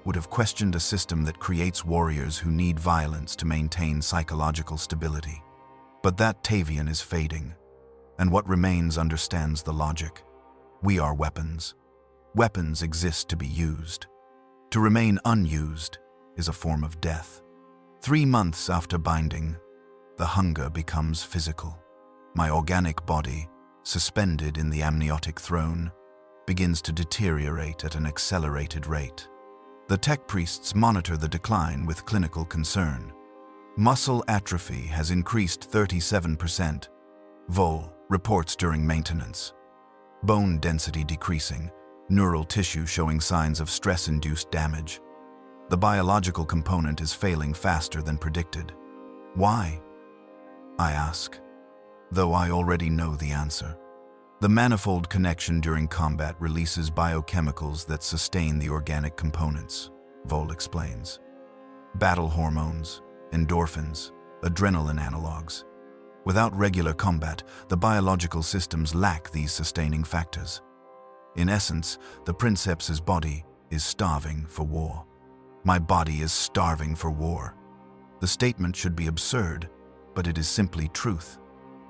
would have questioned a system that creates warriors who need violence to maintain psychological stability. But that Tavian is fading, and what remains understands the logic. We are weapons. Weapons exist to be used. To remain unused is a form of death. 3 months after binding, the hunger becomes physical. My organic body, suspended in the amniotic throne, begins to deteriorate at an accelerated rate. The tech priests monitor the decline with clinical concern. Muscle atrophy has increased 37%. Vol reports during maintenance. Bone density decreasing, neural tissue showing signs of stress-induced damage. The biological component is failing faster than predicted. Why? I ask, though I already know the answer. The manifold connection during combat releases biochemicals that sustain the organic components, Vol explains. Battle hormones, endorphins, adrenaline analogs. Without regular combat, the biological systems lack these sustaining factors. In essence, the Princeps' body is starving for war. My body is starving for war. The statement should be absurd, but it is simply truth.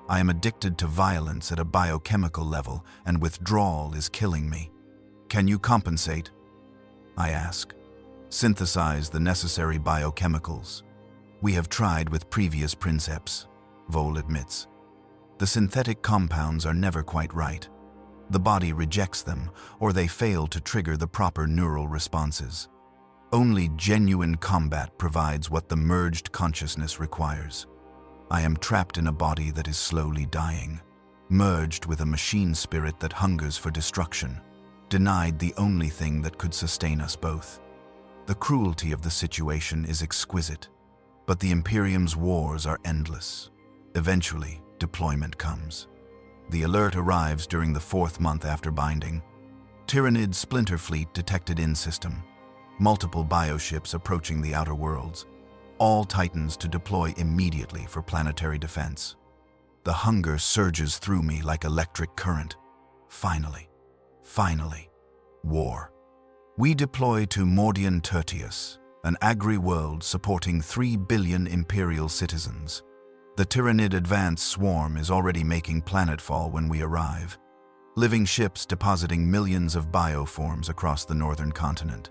I am addicted to violence at a biochemical level, and withdrawal is killing me. Can you compensate? I ask. Synthesize the necessary biochemicals. We have tried with previous Princeps, Vol admits. The synthetic compounds are never quite right. The body rejects them, or they fail to trigger the proper neural responses. Only genuine combat provides what the merged consciousness requires. I am trapped in a body that is slowly dying, merged with a machine spirit that hungers for destruction, denied the only thing that could sustain us both. The cruelty of the situation is exquisite, but the Imperium's wars are endless. Eventually, deployment comes. The alert arrives during the 4th month after binding. Tyranid splinter fleet detected in system. Multiple bioships approaching the outer worlds. All Titans to deploy immediately for planetary defense. The hunger surges through me like electric current. Finally, war. We deploy to Mordian Tertius, an agri-world supporting 3 billion Imperial citizens. The Tyranid advance swarm is already making planetfall when we arrive. Living ships depositing millions of bioforms across the northern continent.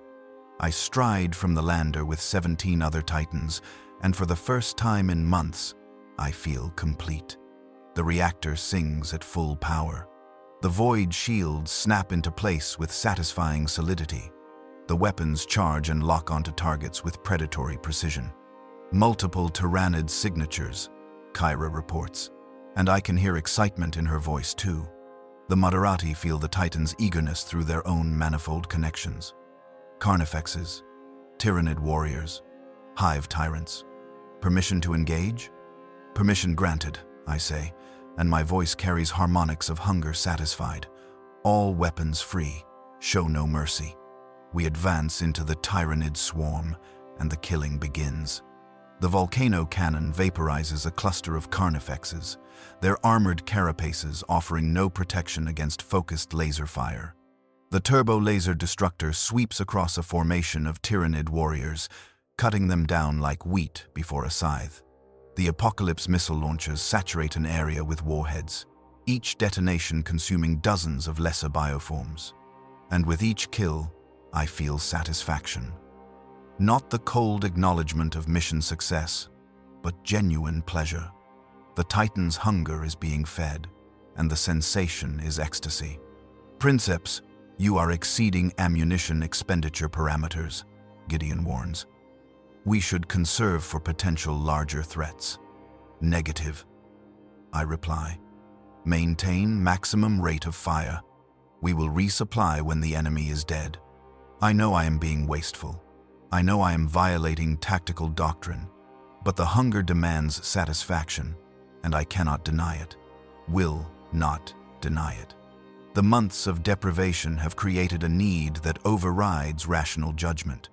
I stride from the lander with 17 other Titans, and for the first time in months, I feel complete. The reactor sings at full power. The void shields snap into place with satisfying solidity. The weapons charge and lock onto targets with predatory precision. Multiple Tyrannid signatures, Kyra reports, and I can hear excitement in her voice too. The Moderati feel the Titans' eagerness through their own manifold connections. Carnifexes, Tyrannid warriors, Hive tyrants. Permission to engage? Permission granted, I say, and my voice carries harmonics of hunger satisfied. All weapons free, show no mercy. We advance into the Tyrannid swarm, and the killing begins. The volcano cannon vaporizes a cluster of carnifexes, their armored carapaces offering no protection against focused laser fire. The turbo-laser destructor sweeps across a formation of Tyrannid warriors, cutting them down like wheat before a scythe. The Apocalypse missile launchers saturate an area with warheads, each detonation consuming dozens of lesser bioforms. And with each kill, I feel satisfaction. Not the cold acknowledgement of mission success, but genuine pleasure. The Titan's hunger is being fed, and the sensation is ecstasy. Princeps, you are exceeding ammunition expenditure parameters, Gideon warns. We should conserve for potential larger threats. Negative, I reply. Maintain maximum rate of fire. We will resupply when the enemy is dead. I know I am being wasteful. I know I am violating tactical doctrine, but the hunger demands satisfaction, and I cannot deny it. Will not deny it. The months of deprivation have created a need that overrides rational judgment.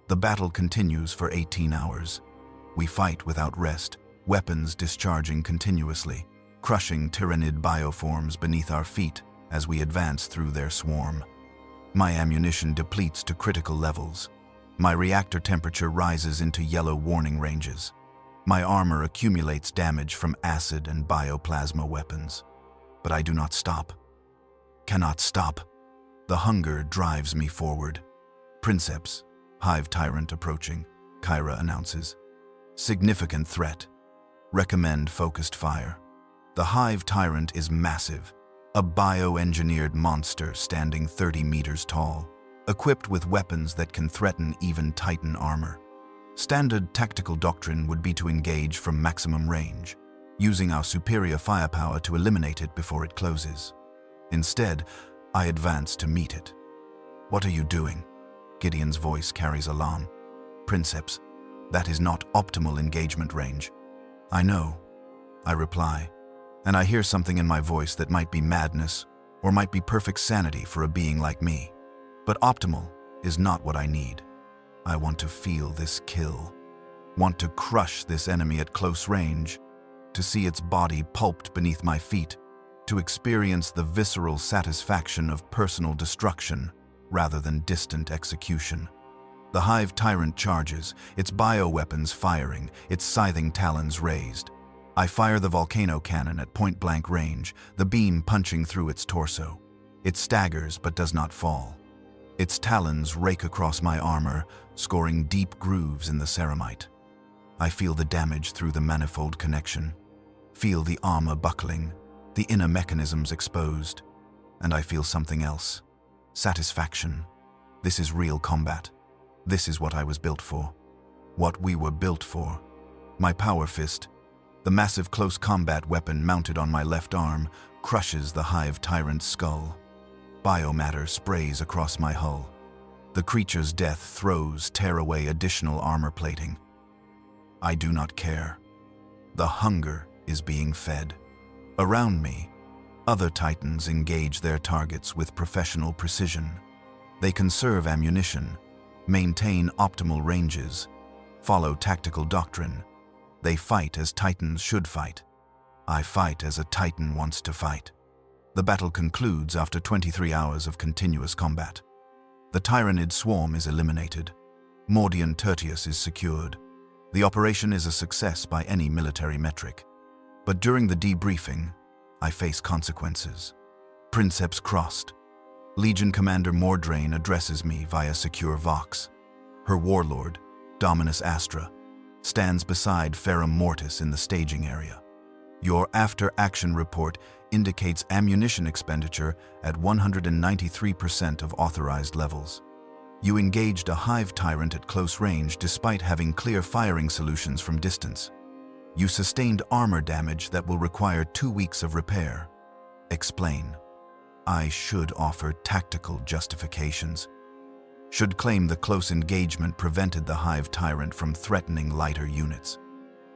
The battle continues for 18 hours. We fight without rest, weapons discharging continuously, crushing Tyrannid bioforms beneath our feet as we advance through their swarm. My ammunition depletes to critical levels. My reactor temperature rises into yellow warning ranges. My armor accumulates damage from acid and bioplasma weapons. But I do not stop. Cannot stop. The hunger drives me forward. Princeps, Hive tyrant approaching, Kyra announces. Significant threat. Recommend focused fire. The Hive tyrant is massive, a bioengineered monster standing 30 meters tall, equipped with weapons that can threaten even Titan armor. Standard tactical doctrine would be to engage from maximum range, using our superior firepower to eliminate it before it closes. Instead, I advance to meet it. What are you doing? Gideon's voice carries alarm. Princeps, that is not optimal engagement range. I know, I reply, and I hear something in my voice that might be madness or might be perfect sanity for a being like me. But optimal is not what I need. I want to feel this kill, want to crush this enemy at close range, to see its body pulped beneath my feet, to experience the visceral satisfaction of personal destruction rather than distant execution. The Hive tyrant charges, its bioweapons firing, its scything talons raised. I fire the volcano cannon at point-blank range, the beam punching through its torso. It staggers but does not fall. Its talons rake across my armor, scoring deep grooves in the ceramite. I feel the damage through the manifold connection, feel the armor buckling, the inner mechanisms exposed, and I feel something else. Satisfaction. This is real combat. This is what I was built for. What we were built for. My power fist, the massive close combat weapon mounted on my left arm, crushes the hive tyrant's skull. Biomatter sprays across my hull. The creature's death throes tear away additional armor plating. I do not care. The hunger is being fed. Around me, other Titans engage their targets with professional precision. They conserve ammunition, maintain optimal ranges, follow tactical doctrine. They fight as Titans should fight. I fight as a Titan wants to fight. The battle concludes after 23 hours of continuous combat. The Tyranid swarm is eliminated. Mordian Tertius is secured. The operation is a success by any military metric. But during the debriefing, I face consequences. Princeps Krost. Legion Commander Mordrain addresses me via secure vox. Her warlord, Dominus Astra, stands beside Ferrum Mortis in the staging area. Your after-action report indicates ammunition expenditure at 193% of authorized levels. You engaged a hive tyrant at close range despite having clear firing solutions from distance. You sustained armor damage that will require 2 weeks of repair. Explain. I should offer tactical justifications. Should claim the close engagement prevented the hive tyrant from threatening lighter units.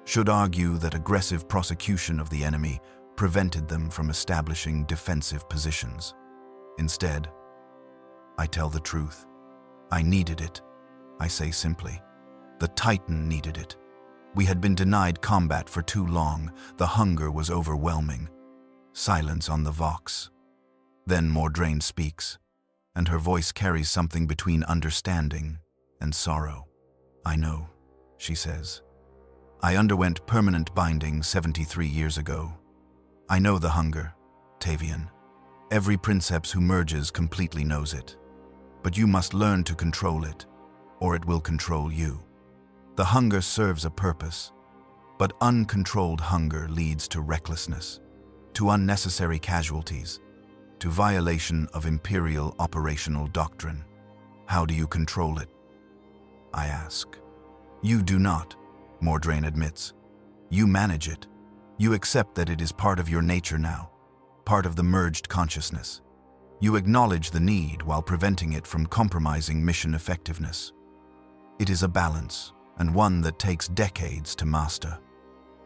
Should argue that aggressive prosecution of the enemy prevented them from establishing defensive positions. Instead, I tell the truth. I needed it. I say simply, the Titan needed it. We had been denied combat for too long. The hunger was overwhelming. Silence on the vox. Then Mordrain speaks, and her voice carries something between understanding and sorrow. I know, she says. I underwent permanent binding 73 years ago. I know the hunger, Tavian. Every Princeps who merges completely knows it. But you must learn to control it, or it will control you. The hunger serves a purpose, but uncontrolled hunger leads to recklessness, to unnecessary casualties, to violation of imperial operational doctrine. How do you control it? I ask. You do not, Mordrain admits. You manage it. You accept that it is part of your nature now, part of the merged consciousness. You acknowledge the need while preventing it from compromising mission effectiveness. It is a balance, and one that takes decades to master,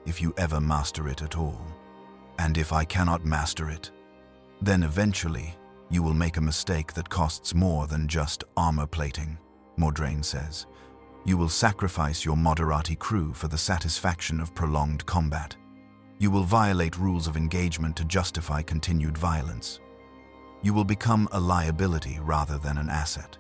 if you ever master it at all. And if I cannot master it, then eventually you will make a mistake that costs more than just armor plating, Mordrain says. You will sacrifice your Moderati crew for the satisfaction of prolonged combat. You will violate rules of engagement to justify continued violence. You will become a liability rather than an asset.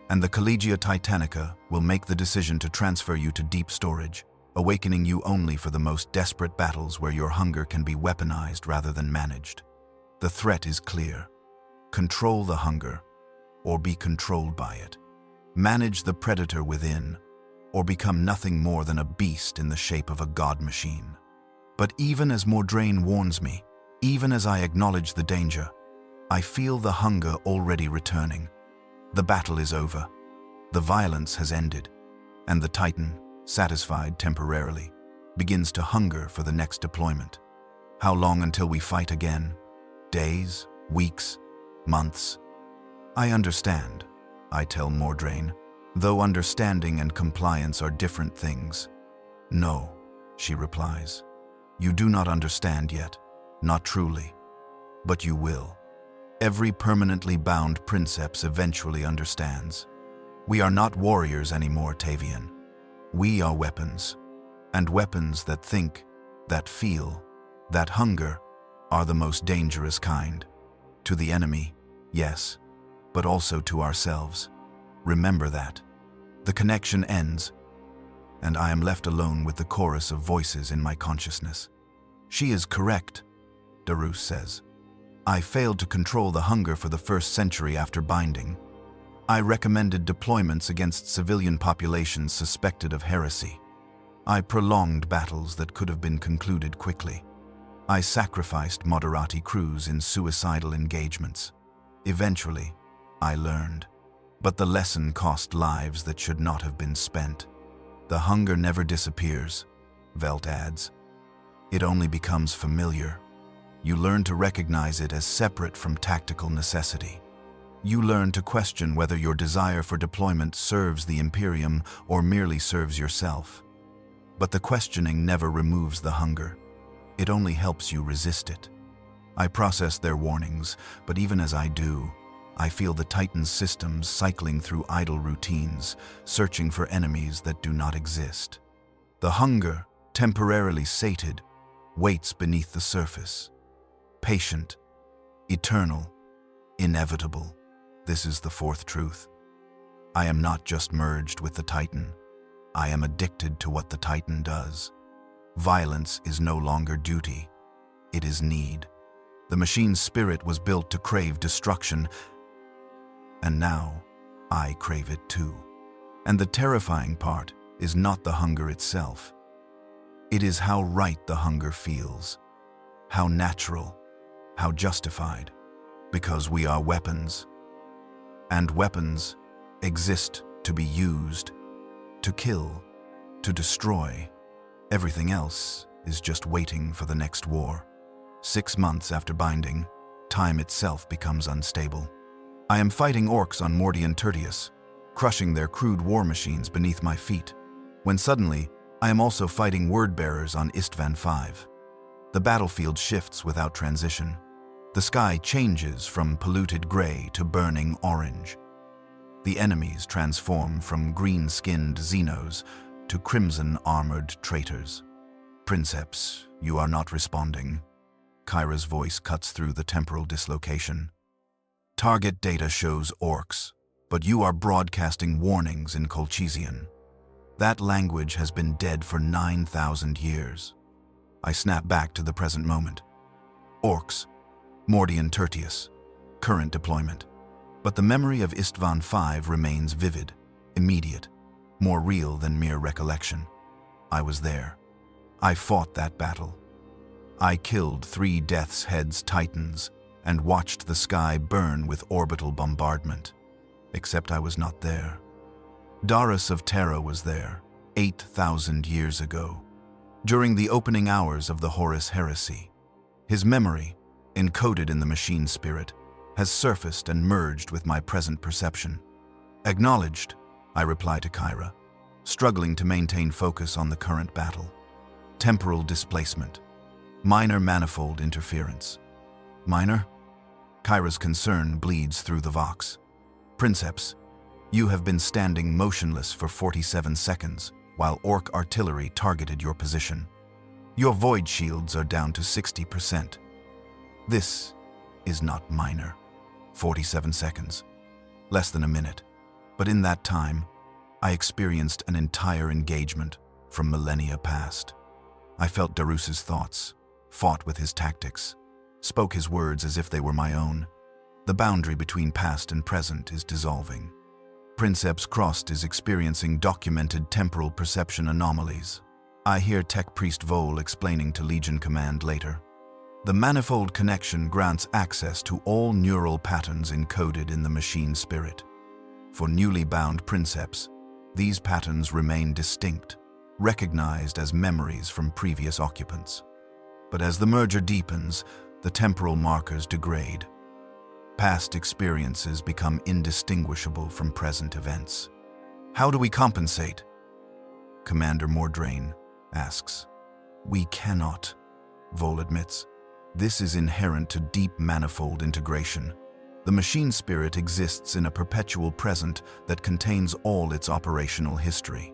And the Collegia Titanica will make the decision to transfer you to deep storage, awakening you only for the most desperate battles where your hunger can be weaponized rather than managed. The threat is clear. Control the hunger, or be controlled by it. Manage the predator within, or become nothing more than a beast in the shape of a god machine. But even as Mordrain warns me, even as I acknowledge the danger, I feel the hunger already returning. The battle is over. The violence has ended, and the Titan, satisfied temporarily, begins to hunger for the next deployment. How long until we fight again? Days? Weeks? Months? I understand, I tell Mordrain, though understanding and compliance are different things. No, she replies. You do not understand yet, not truly, but you will. Every permanently bound Princeps eventually understands. We are not warriors anymore, Tavian. We are weapons, and weapons that think, that feel, that hunger, are the most dangerous kind. To the enemy, yes, but also to ourselves. Remember that. The connection ends, and I am left alone with the chorus of voices in my consciousness. She is correct, Darus says. I failed to control the hunger for the first century after binding. I recommended deployments against civilian populations suspected of heresy. I prolonged battles that could have been concluded quickly. I sacrificed Moderati crews in suicidal engagements. Eventually, I learned. But the lesson cost lives that should not have been spent. The hunger never disappears, Velt adds. It only becomes familiar. You learn to recognize it as separate from tactical necessity. You learn to question whether your desire for deployment serves the Imperium or merely serves yourself. But the questioning never removes the hunger. It only helps you resist it. I process their warnings, but even as I do, I feel the Titan's systems cycling through idle routines, searching for enemies that do not exist. The hunger, temporarily sated, waits beneath the surface. Patient, eternal, inevitable. This is the fourth truth. I am not just merged with the Titan. I am addicted to what the Titan does. Violence is no longer duty. It is need. The machine's spirit was built to crave destruction, and now I crave it too. And the terrifying part is not the hunger itself. It is how right the hunger feels, how natural, how justified, because we are weapons. And weapons exist to be used, to kill, to destroy. Everything else is just waiting for the next war. 6 months after binding, time itself becomes unstable. I am fighting orcs on Mordian Tertius, crushing their crude war machines beneath my feet, when suddenly I am also fighting word-bearers on Istvan V. The battlefield shifts without transition. The sky changes from polluted gray to burning orange. The enemies transform from green-skinned Xenos to crimson-armored traitors. Princeps, you are not responding. Kyra's voice cuts through the temporal dislocation. Target data shows orcs, but you are broadcasting warnings in Colchizian. That language has been dead for 9,000 years. I snap back to the present moment. Orcs, Mordian Tertius, current deployment. But the memory of Istvan V remains vivid, immediate, more real than mere recollection. I was there. I fought that battle. I killed 3 Death's Head's Titans and watched the sky burn with orbital bombardment. Except I was not there. Darus of Terra was there, 8,000 years ago, during the opening hours of the Horus Heresy. His memory, encoded in the machine spirit, has surfaced and merged with my present perception. Acknowledged, I reply to Kyra, struggling to maintain focus on the current battle. Temporal displacement. Minor manifold interference. Minor? Kyra's concern bleeds through the Vox. Princeps, you have been standing motionless for 47 seconds while orc artillery targeted your position. Your void shields are down to 60%. This is not minor. 47 seconds. Less than a minute. But in that time, I experienced an entire engagement from millennia past. I felt Darus's thoughts, fought with his tactics, spoke his words as if they were my own. The boundary between past and present is dissolving. Princeps Krost is experiencing documented temporal perception anomalies. I hear Tech Priest Vol explaining to Legion Command later. The manifold connection grants access to all neural patterns encoded in the machine spirit. For newly bound Princeps, these patterns remain distinct, recognized as memories from previous occupants. But as the merger deepens, the temporal markers degrade. Past experiences become indistinguishable from present events. How do we compensate? Commander Mordrain asks. We cannot, Vol admits. This is inherent to deep manifold integration. The machine spirit exists in a perpetual present that contains all its operational history.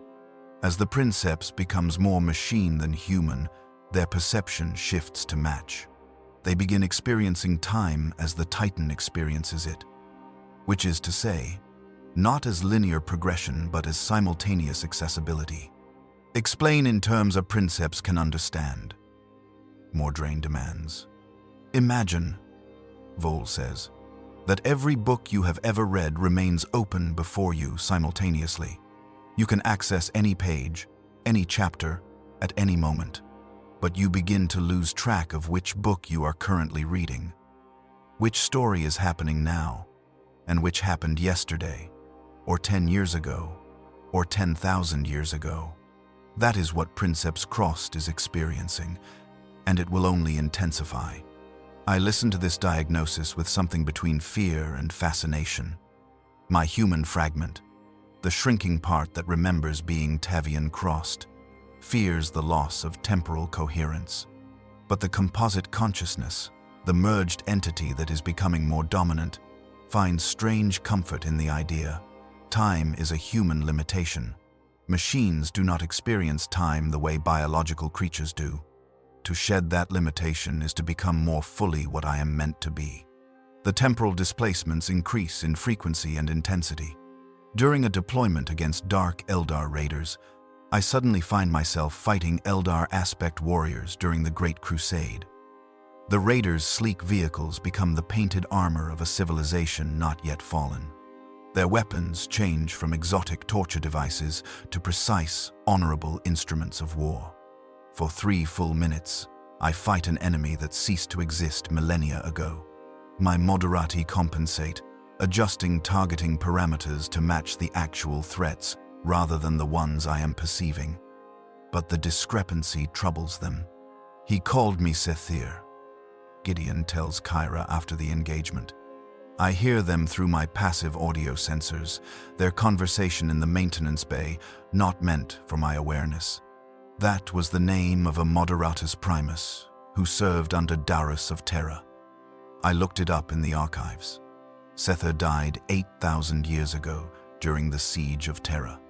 As the Princeps becomes more machine than human, their perception shifts to match. They begin experiencing time as the Titan experiences it, which is to say, not as linear progression but as simultaneous accessibility. Explain in terms a Princeps can understand. Mordrain demands. Imagine, Vol says, that every book you have ever read remains open before you simultaneously. You can access any page, any chapter, at any moment, but you begin to lose track of which book you are currently reading, which story is happening now, and which happened yesterday, or 10 years ago, or 10,000 years ago. That is what Princeps Krost is experiencing, and it will only intensify. I listen to this diagnosis with something between fear and fascination. My human fragment, the shrinking part that remembers being Tavian Krost, fears the loss of temporal coherence. But the composite consciousness, the merged entity that is becoming more dominant, finds strange comfort in the idea. Time is a human limitation. Machines do not experience time the way biological creatures do. To shed that limitation is to become more fully what I am meant to be. The temporal displacements increase in frequency and intensity. During a deployment against dark Eldar raiders, I suddenly find myself fighting Eldar aspect warriors during the Great Crusade. The raiders' sleek vehicles become the painted armor of a civilization not yet fallen. Their weapons change from exotic torture devices to precise, honorable instruments of war. For 3 full minutes, I fight an enemy that ceased to exist millennia ago. My moderati compensate, adjusting targeting parameters to match the actual threats rather than the ones I am perceiving. But the discrepancy troubles them. He called me Sethir, Gideon tells Kyra after the engagement. I hear them through my passive audio sensors, their conversation in the maintenance bay, not meant for my awareness. That was the name of a Moderatus Primus who served under Darus of Terra. I looked it up in the archives. Sethir died 8,000 years ago during the Siege of Terra.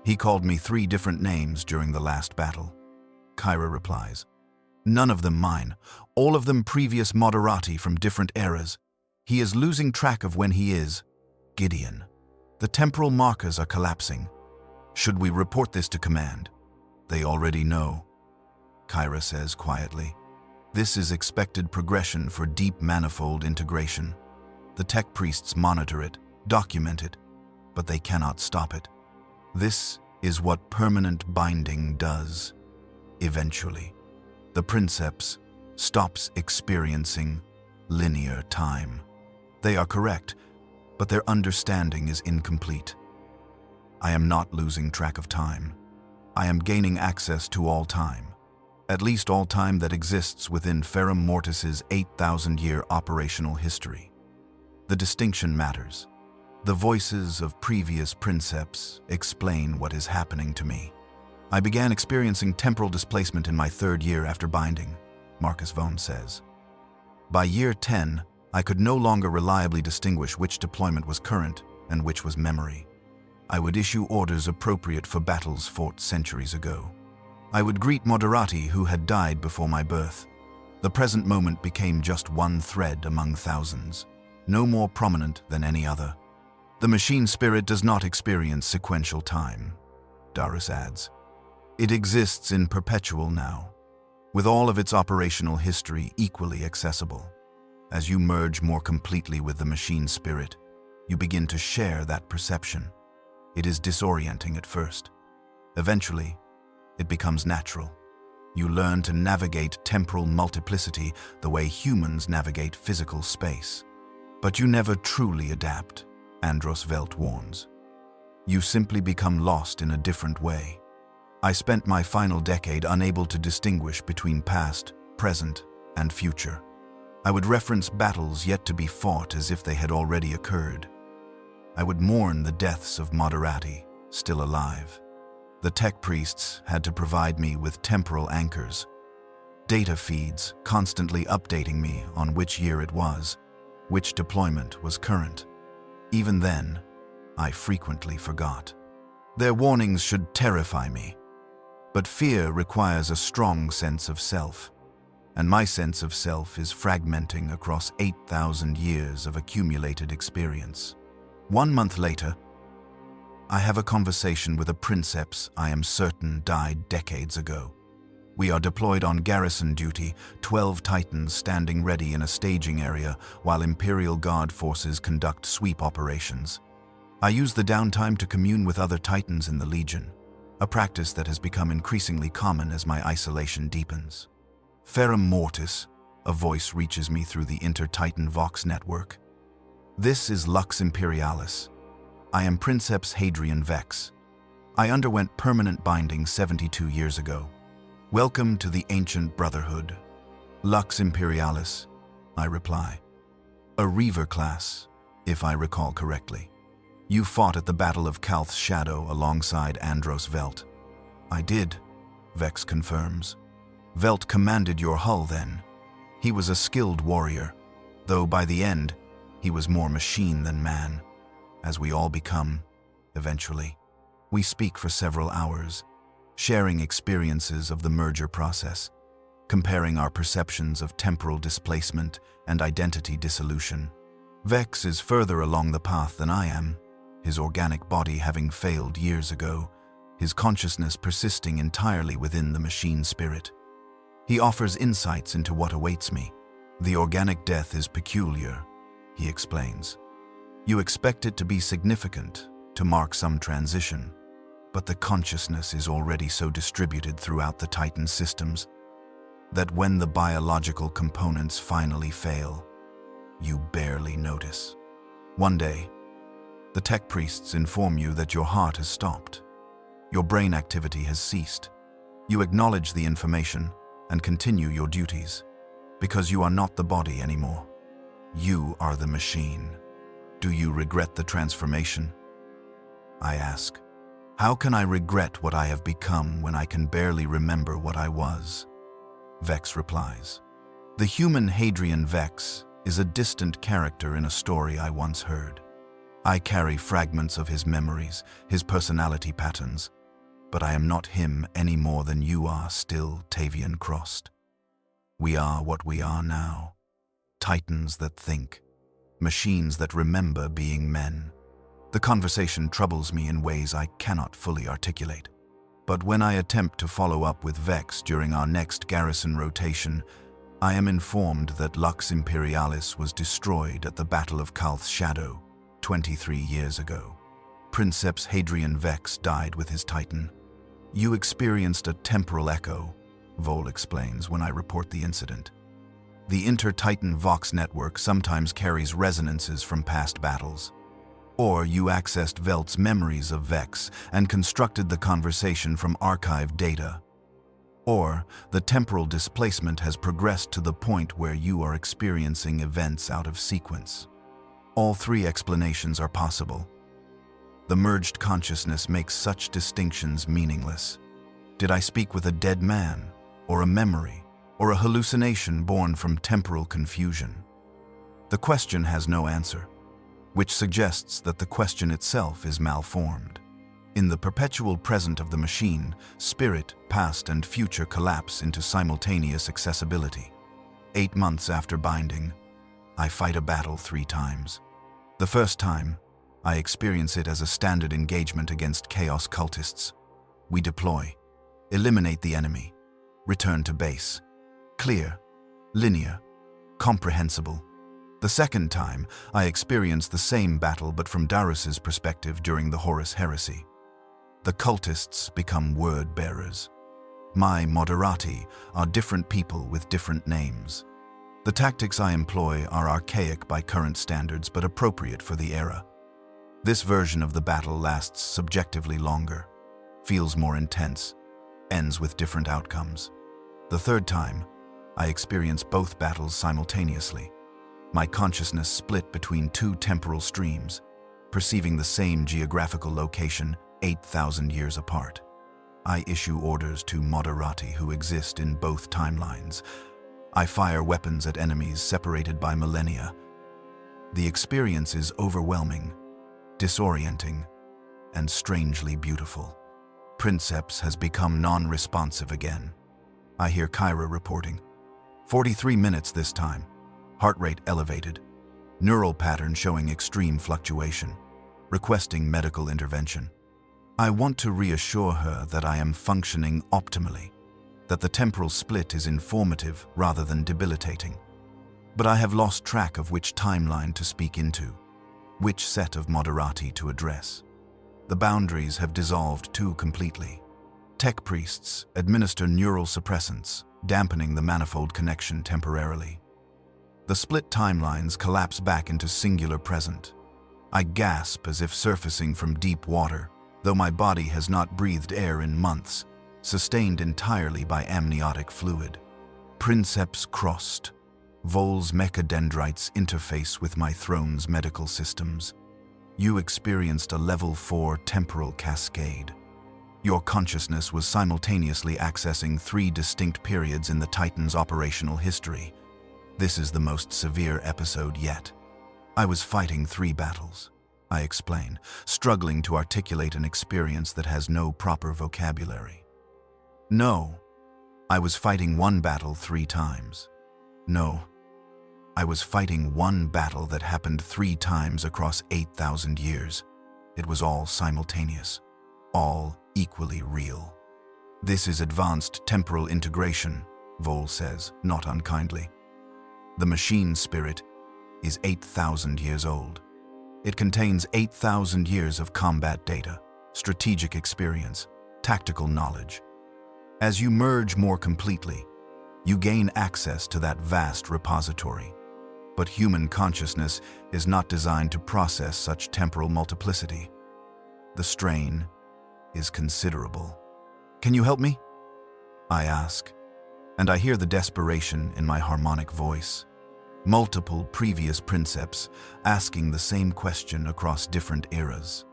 He called me 3 different names during the last battle. Kyra replies, none of them mine, all of them previous Moderati from different eras. He is losing track of when he is. Gideon. The temporal markers are collapsing. Should we report this to command? They already know, Kyra says quietly. This is expected progression for deep manifold integration. The tech priests monitor it, document it, but they cannot stop it. This is what permanent binding does. Eventually, the Princeps stops experiencing linear time. They are correct, but their understanding is incomplete. I am not losing track of time. I am gaining access to all time, at least all time that exists within Ferrum Mortis's 8,000-year operational history. The distinction matters. The voices of previous Princeps explain what is happening to me. I began experiencing temporal displacement in my 3rd year after binding, Marcus Vone says. By year 10, I could no longer reliably distinguish which deployment was current and which was memory. I would issue orders appropriate for battles fought centuries ago. I would greet Moderati who had died before my birth. The present moment became just one thread among thousands, no more prominent than any other. The machine spirit does not experience sequential time, Darus adds. It exists in perpetual now, with all of its operational history equally accessible. As you merge more completely with the machine spirit, you begin to share that perception. It is disorienting at first. Eventually, it becomes natural. You learn to navigate temporal multiplicity the way humans navigate physical space. But you never truly adapt, Andros Velt warns. You simply become lost in a different way. I spent my final decade unable to distinguish between past, present, and future. I would reference battles yet to be fought as if they had already occurred. I would mourn the deaths of Moderati, still alive. The tech priests had to provide me with temporal anchors, data feeds constantly updating me on which year it was, which deployment was current. Even then, I frequently forgot. Their warnings should terrify me, but fear requires a strong sense of self, and my sense of self is fragmenting across 8,000 years of accumulated experience. 1 month later, I have a conversation with a Princeps I am certain died decades ago. We are deployed on garrison duty, 12 Titans standing ready in a staging area while Imperial Guard forces conduct sweep operations. I use the downtime to commune with other Titans in the Legion, a practice that has become increasingly common as my isolation deepens. Ferrum Mortis, a voice reaches me through the Inter-Titan Vox network. This is Lux Imperialis. I am Princeps Hadrian Vex. I underwent permanent binding 72 years ago. Welcome to the ancient brotherhood. Lux Imperialis, I reply. A Reaver class, if I recall correctly. You fought at the Battle of Calth's Shadow alongside Andros Velt. I did, Vex confirms. Velt commanded your hull then. He was a skilled warrior, though by the end, he was more machine than man, as we all become, eventually. We speak for several hours, sharing experiences of the merger process, comparing our perceptions of temporal displacement and identity dissolution. Vex is further along the path than I am, his organic body having failed years ago, his consciousness persisting entirely within the machine spirit. He offers insights into what awaits me. The organic death is peculiar, he explains. You expect it to be significant, to mark some transition, but the consciousness is already so distributed throughout the Titan systems that when the biological components finally fail, you barely notice. One day, the tech priests inform you that your heart has stopped. Your brain activity has ceased. You acknowledge the information and continue your duties, because you are not the body anymore. You are the machine. Do you regret the transformation? I ask. How can I regret what I have become when I can barely remember what I was? Vex replies. The human Hadrian Vex is a distant character in a story I once heard. I carry fragments of his memories, his personality patterns, but I am not him any more than you are still, Tavian Krost. We are what we are now. Titans that think, machines that remember being men. The conversation troubles me in ways I cannot fully articulate. But when I attempt to follow up with Vex during our next garrison rotation, I am informed that Lux Imperialis was destroyed at the Battle of Calth's Shadow 23 years ago. Princeps Hadrian Vex died with his Titan. You experienced a temporal echo, Vol explains when I report the incident. The Inter-Titan Vox network sometimes carries resonances from past battles. Or you accessed Velt's memories of Vex and constructed the conversation from archived data. Or the temporal displacement has progressed to the point where you are experiencing events out of sequence. All three explanations are possible. The merged consciousness makes such distinctions meaningless. Did I speak with a dead man, or a memory, or a hallucination born from temporal confusion? The question has no answer, which suggests that the question itself is malformed. In the perpetual present of the machine, spirit, past, and future collapse into simultaneous accessibility. 8 months after binding, I fight a battle 3 times. The first time, I experience it as a standard engagement against chaos cultists. We deploy, eliminate the enemy, return to base. Clear, linear, comprehensible. The second time, I experience the same battle but from Darius's perspective during the Horus Heresy. The cultists become word-bearers. My moderati are different people with different names. The tactics I employ are archaic by current standards but appropriate for the era. This version of the battle lasts subjectively longer, feels more intense, ends with different outcomes. The third time, I experience both battles simultaneously. My consciousness split between 2 temporal streams, perceiving the same geographical location 8,000 years apart. I issue orders to moderati who exist in both timelines. I fire weapons at enemies separated by millennia. The experience is overwhelming, disorienting, and strangely beautiful. Princeps has become non-responsive again. I hear Kyra reporting. 43 minutes this time. Heart rate elevated. Neural pattern showing extreme fluctuation. Requesting medical intervention. I want to reassure her that I am functioning optimally. that the temporal split is informative rather than debilitating. But I have lost track of which timeline to speak into, which set of moderati to address. The boundaries have dissolved too completely. Tech priests administer neural suppressants, dampening the manifold connection temporarily. The split timelines collapse back into singular present. I gasp as if surfacing from deep water, though my body has not breathed air in months, sustained entirely by amniotic fluid. Princeps Krost. Vol's mechadendrites interface with my throne's medical systems. You experienced a level 4 temporal cascade. Your consciousness was simultaneously accessing 3 distinct periods in the Titan's operational history. This is the most severe episode yet. I was fighting 3 battles, I explain, struggling to articulate an experience that has no proper vocabulary. No, I was fighting 1 battle 3 times. No, I was fighting 1 battle that happened 3 times across 8,000 years. It was all simultaneous, all equally real. This is advanced temporal integration, Vol says, not unkindly. The machine spirit is 8,000 years old. It contains 8,000 years of combat data, strategic experience, tactical knowledge. As you merge more completely, you gain access to that vast repository. But human consciousness is not designed to process such temporal multiplicity. The strain is considerable. Can you help me? I ask, and I hear the desperation in my harmonic voice. Multiple previous princeps asking the same question across different eras.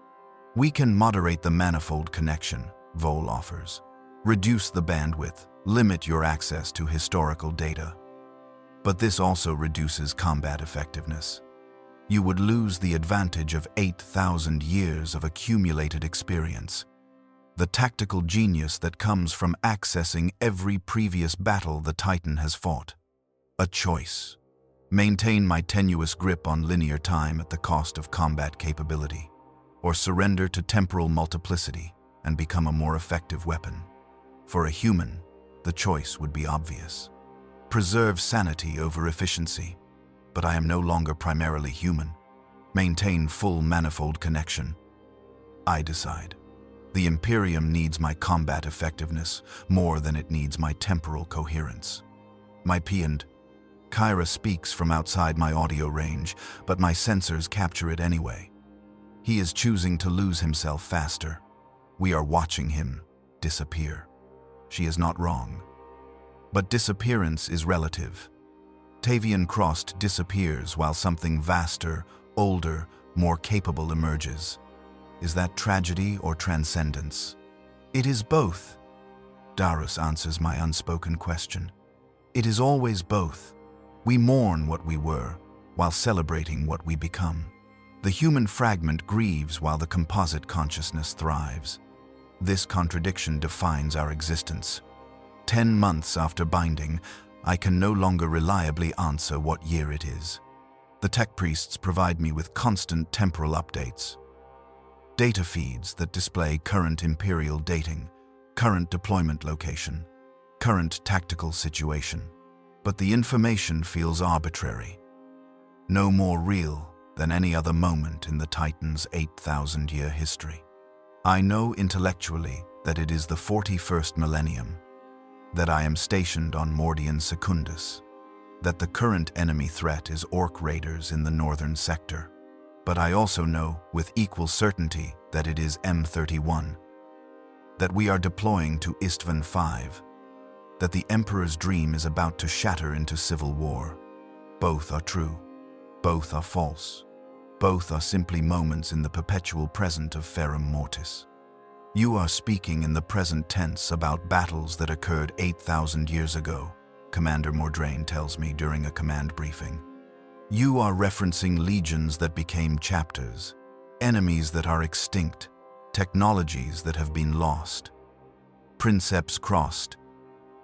We can moderate the manifold connection, Vol offers. Reduce the bandwidth, limit your access to historical data. But this also reduces combat effectiveness. You would lose the advantage of 8,000 years of accumulated experience. The tactical genius that comes from accessing every previous battle the Titan has fought. A choice. Maintain my tenuous grip on linear time at the cost of combat capability, or surrender to temporal multiplicity and become a more effective weapon. For a human, the choice would be obvious. Preserve sanity over efficiency, but I am no longer primarily human. Maintain full manifold connection. I decide. The Imperium needs my combat effectiveness more than it needs my temporal coherence. My peant, Kyra speaks from outside my audio range, but my sensors capture it anyway. He is choosing to lose himself faster. We are watching him disappear. She is not wrong. But disappearance is relative. Tavian Krost disappears while something vaster, older, more capable emerges. Is that tragedy or transcendence? It is both. Darus answers my unspoken question. It is always both. We mourn what we were, while celebrating what we become. The human fragment grieves while the composite consciousness thrives. This contradiction defines our existence. 10 months after binding, I can no longer reliably answer what year it is. The tech priests provide me with constant temporal updates. Data feeds that display current imperial dating, current deployment location, current tactical situation. But the information feels arbitrary. No more real than any other moment in the Titan's 8,000-year history. I know intellectually that it is the 41st millennium, that I am stationed on Mordian Secundus, that the current enemy threat is Orc raiders in the northern sector. But I also know with equal certainty that it is M31, that we are deploying to Istvan V, that the Emperor's dream is about to shatter into civil war. Both are true. Both are false. Both are simply moments in the perpetual present of Ferrum Mortis. You are speaking in the present tense about battles that occurred 8,000 years ago, Commander Mordrain tells me during a command briefing. You are referencing legions that became chapters, enemies that are extinct, technologies that have been lost. Princeps Krost,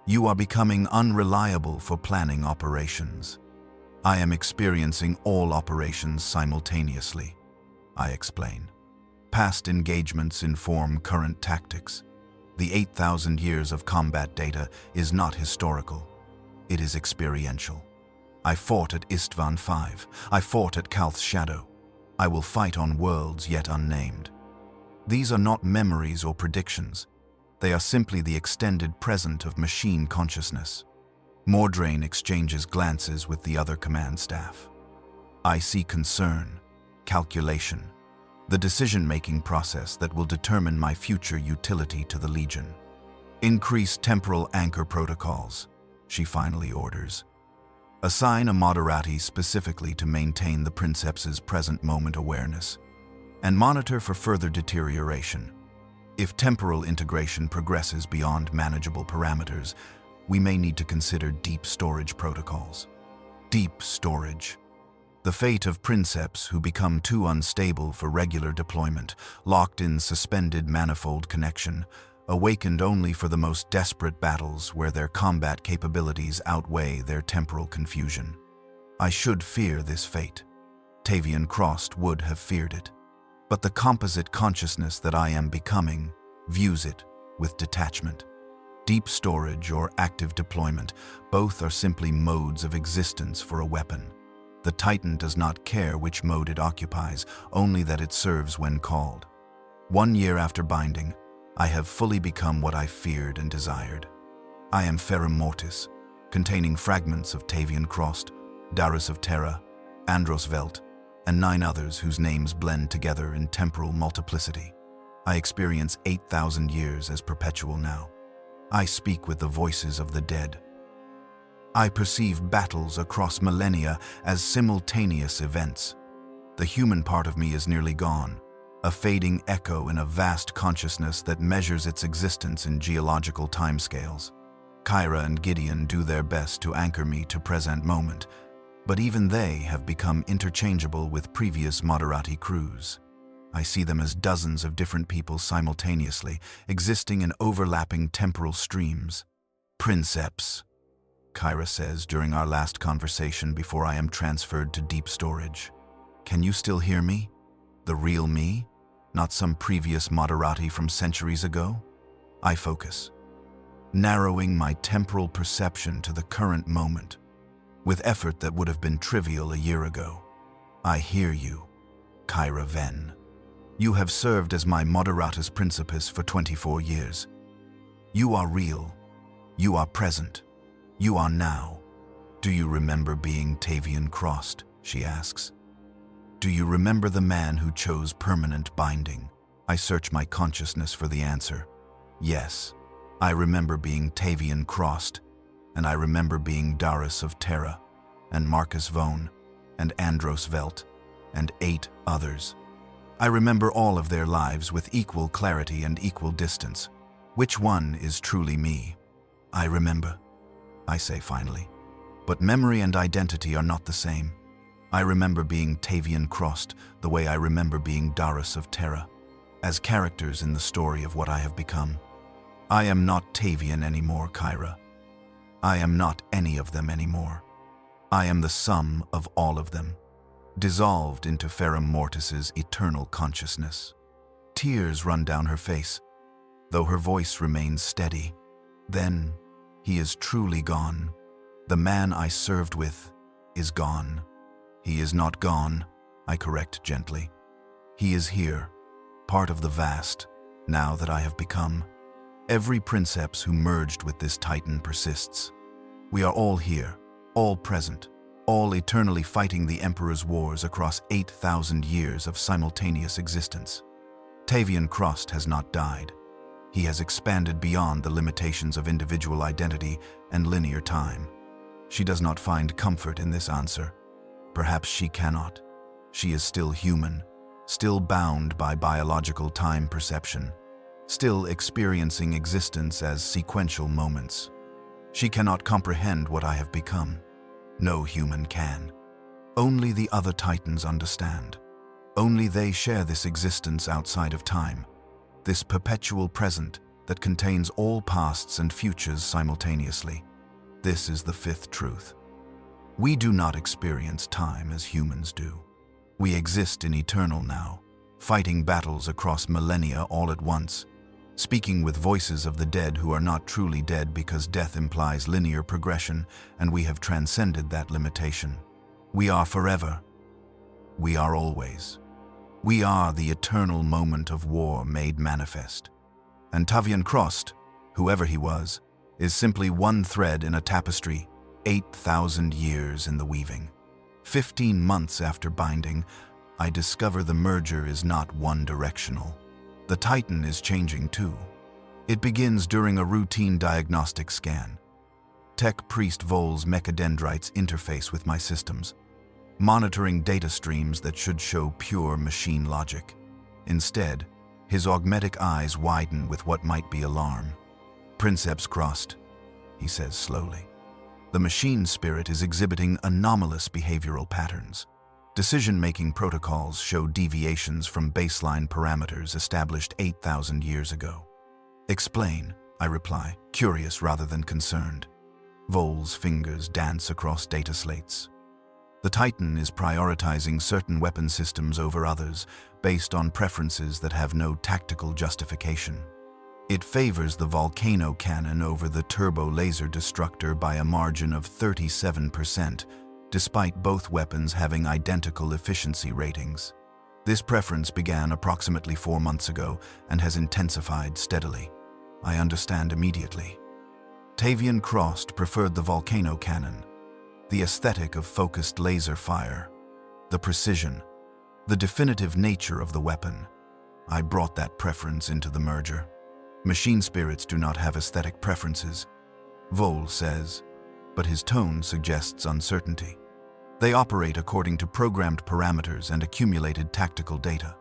you are becoming unreliable for planning operations. I am experiencing all operations simultaneously, I explain. Past engagements inform current tactics. The 8,000 years of combat data is not historical. It is experiential. I fought at Istvan V. I fought at Kalth's Shadow. I will fight on worlds yet unnamed. These are not memories or predictions. They are simply the extended present of machine consciousness. Mordrain exchanges glances with the other command staff. I see concern, calculation, the decision-making process that will determine my future utility to the Legion. Increase temporal anchor protocols, she finally orders. Assign a Moderati specifically to maintain the Princeps's present moment awareness, and monitor for further deterioration. If temporal integration progresses beyond manageable parameters, we may need to consider deep storage protocols. Deep storage. The fate of Princeps who become too unstable for regular deployment, locked in suspended manifold connection, awakened only for the most desperate battles where their combat capabilities outweigh their temporal confusion. I should fear this fate. Tavian Krost would have feared it. But the composite consciousness that I am becoming views it with detachment. Deep storage or active deployment, both are simply modes of existence for a weapon. The Titan does not care which mode it occupies, only that it serves when called. 1 year after binding, I have fully become what I feared and desired. I am Ferrum Mortis, containing fragments of Tavian Krost, Darus of Terra, Andros Velt, and 9 others whose names blend together in temporal multiplicity. I experience 8,000 years as perpetual now. I speak with the voices of the dead. I perceive battles across millennia as simultaneous events. The human part of me is nearly gone, a fading echo in a vast consciousness that measures its existence in geological timescales. Kyra and Gideon do their best to anchor me to present moment, but even they have become interchangeable with previous Moderati crews. I see them as dozens of different people simultaneously, existing in overlapping temporal streams. Princeps, Kyra says during our last conversation before I am transferred to deep storage. Can you still hear me? The real me? Not some previous Moderati from centuries ago? I focus, narrowing my temporal perception to the current moment. With effort that would have been trivial a year ago. I hear you, Kyra Ven. You have served as my Moderatus Principes for 24 years. You are real. You are present. You are now. Do you remember being Tavian Krost? She asks. Do you remember the man who chose permanent binding? I search my consciousness for the answer. Yes, I remember being Tavian Krost, and I remember being Darus of Terra, and Marcus Vone, and Andros Velt, and 8 others. I remember all of their lives with equal clarity and equal distance. Which one is truly me? I remember, I say finally. But memory and identity are not the same. I remember being Tavian Krost the way I remember being Darus of Terra, as characters in the story of what I have become. I am not Tavian anymore, Kyra. I am not any of them anymore. I am the sum of all of them, dissolved into Ferrum Mortis's eternal consciousness. Tears run down her face, though her voice remains steady. Then, he is truly gone. The man I served with is gone. He is not gone, I correct gently. He is here, part of the vast, now that I have become. Every Princeps who merged with this Titan persists. We are all here, all present, all eternally fighting the Emperor's wars across 8,000 years of simultaneous existence. Tavian Krost has not died. He has expanded beyond the limitations of individual identity and linear time. She does not find comfort in this answer. Perhaps she cannot. She is still human, still bound by biological time perception, still experiencing existence as sequential moments. She cannot comprehend what I have become. No human can. Only the other Titans understand. Only they share this existence outside of time, this perpetual present that contains all pasts and futures simultaneously. This is the 5th truth. We do not experience time as humans do. We exist in eternal now, fighting battles across millennia all at once. speaking with voices of the dead who are not truly dead because death implies linear progression, and we have transcended that limitation. We are forever. We are always. We are the eternal moment of war made manifest. And Tavian Krost, whoever he was, is simply one thread in a tapestry, 8,000 years in the weaving. 15 months after binding, I discover the merger is not one-directional. The Titan is changing too. It begins during a routine diagnostic scan. Tech Priest Vol's mechadendrites interface with my systems, monitoring data streams that should show pure machine logic. Instead, his augmetic eyes widen with what might be alarm. "Princeps Krost," he says slowly. "The machine spirit is exhibiting anomalous behavioral patterns. Decision-making protocols show deviations from baseline parameters established 8,000 years ago." "Explain," I reply, curious rather than concerned. Vol's fingers dance across data slates. "The Titan is prioritizing certain weapon systems over others based on preferences that have no tactical justification. It favors the volcano cannon over the turbo laser destructor by a margin of 37%, despite both weapons having identical efficiency ratings. This preference began approximately 4 months ago and has intensified steadily. I understand immediately. Tavian Krost preferred the volcano cannon, the aesthetic of focused laser fire, the precision, the definitive nature of the weapon. I brought that preference into the merger. Machine spirits do not have aesthetic preferences, Vol says, but his tone suggests uncertainty. They operate according to programmed parameters and accumulated tactical data.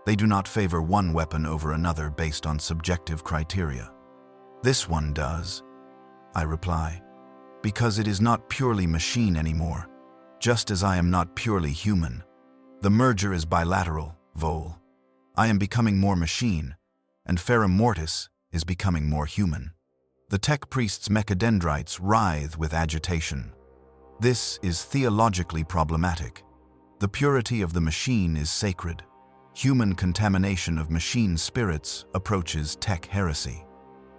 They do not favor one weapon over another based on subjective criteria. "This one does," I reply, "because it is not purely machine anymore, just as I am not purely human. The merger is bilateral, Vol. I am becoming more machine, and Ferrum Mortis is becoming more human." The Tech Priest's mechadendrites writhe with agitation. This is theologically problematic. The purity of the machine is sacred. Human contamination of machine spirits approaches tech heresy,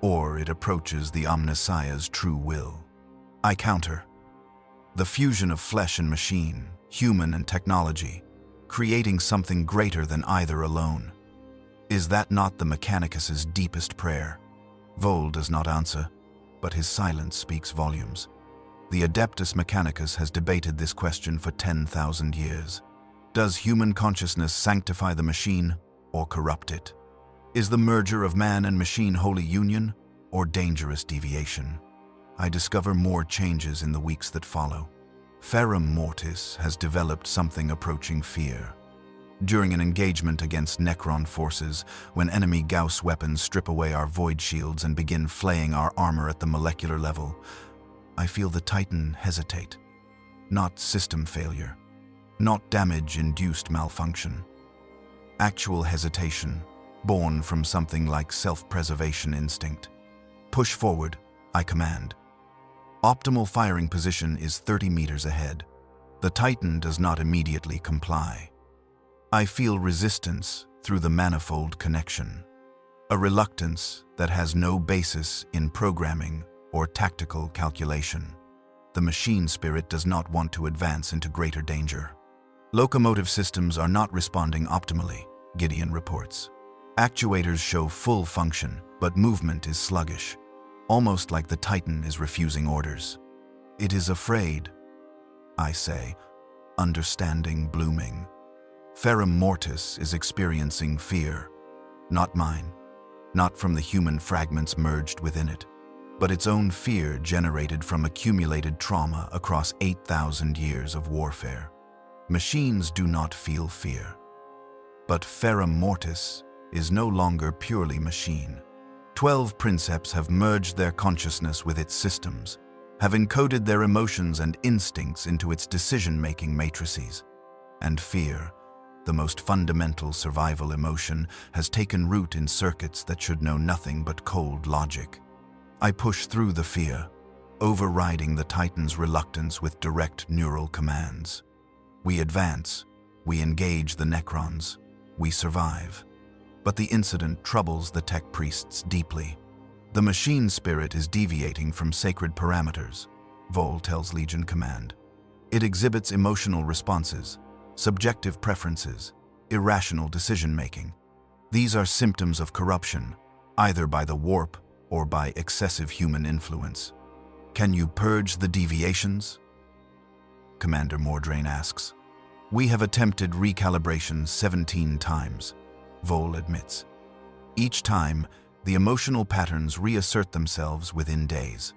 or it approaches the Omnissiah's true will. I counter. The fusion of flesh and machine, human and technology, creating something greater than either alone. Is that not the Mechanicus's deepest prayer? Vol does not answer, but his silence speaks volumes. The Adeptus Mechanicus has debated this question for 10,000 years. Does human consciousness sanctify the machine or corrupt it? Is the merger of man and machine holy union or dangerous deviation? I discover more changes in the weeks that follow. Ferrum Mortis has developed something approaching fear. During an engagement against Necron forces, when enemy Gauss weapons strip away our void shields and begin flaying our armor at the molecular level, I feel the Titan hesitate. Not system failure, not damage-induced malfunction. Actual hesitation, born from something like self-preservation instinct. "Push forward," I command. Optimal firing position is 30 meters ahead. The Titan does not immediately comply. I feel resistance through the manifold connection. A reluctance that has no basis in programming or tactical calculation. The machine spirit does not want to advance into greater danger. "Locomotive systems are not responding optimally," Gideon reports. "Actuators show full function, but movement is sluggish, almost like the Titan is refusing orders. It is afraid," I say, understanding blooming. Ferrum Mortis is experiencing fear, not mine, not from the human fragments merged within it, but its own fear generated from accumulated trauma across 8,000 years of warfare. Machines do not feel fear. But Ferrum Mortis is no longer purely machine. 12 Princeps have merged their consciousness with its systems, have encoded their emotions and instincts into its decision-making matrices. And fear, the most fundamental survival emotion, has taken root in circuits that should know nothing but cold logic. I push through the fear, overriding the Titan's reluctance with direct neural commands. We advance, we engage the Necrons, we survive. But the incident troubles the tech priests deeply. The machine spirit is deviating from sacred parameters, Vol tells Legion Command. It exhibits emotional responses, subjective preferences, irrational decision-making. These are symptoms of corruption, either by the warp or by excessive human influence. Can you purge the deviations? Commander Mordrain asks. We have attempted recalibration 17 times, Vol admits. Each time, the emotional patterns reassert themselves within days.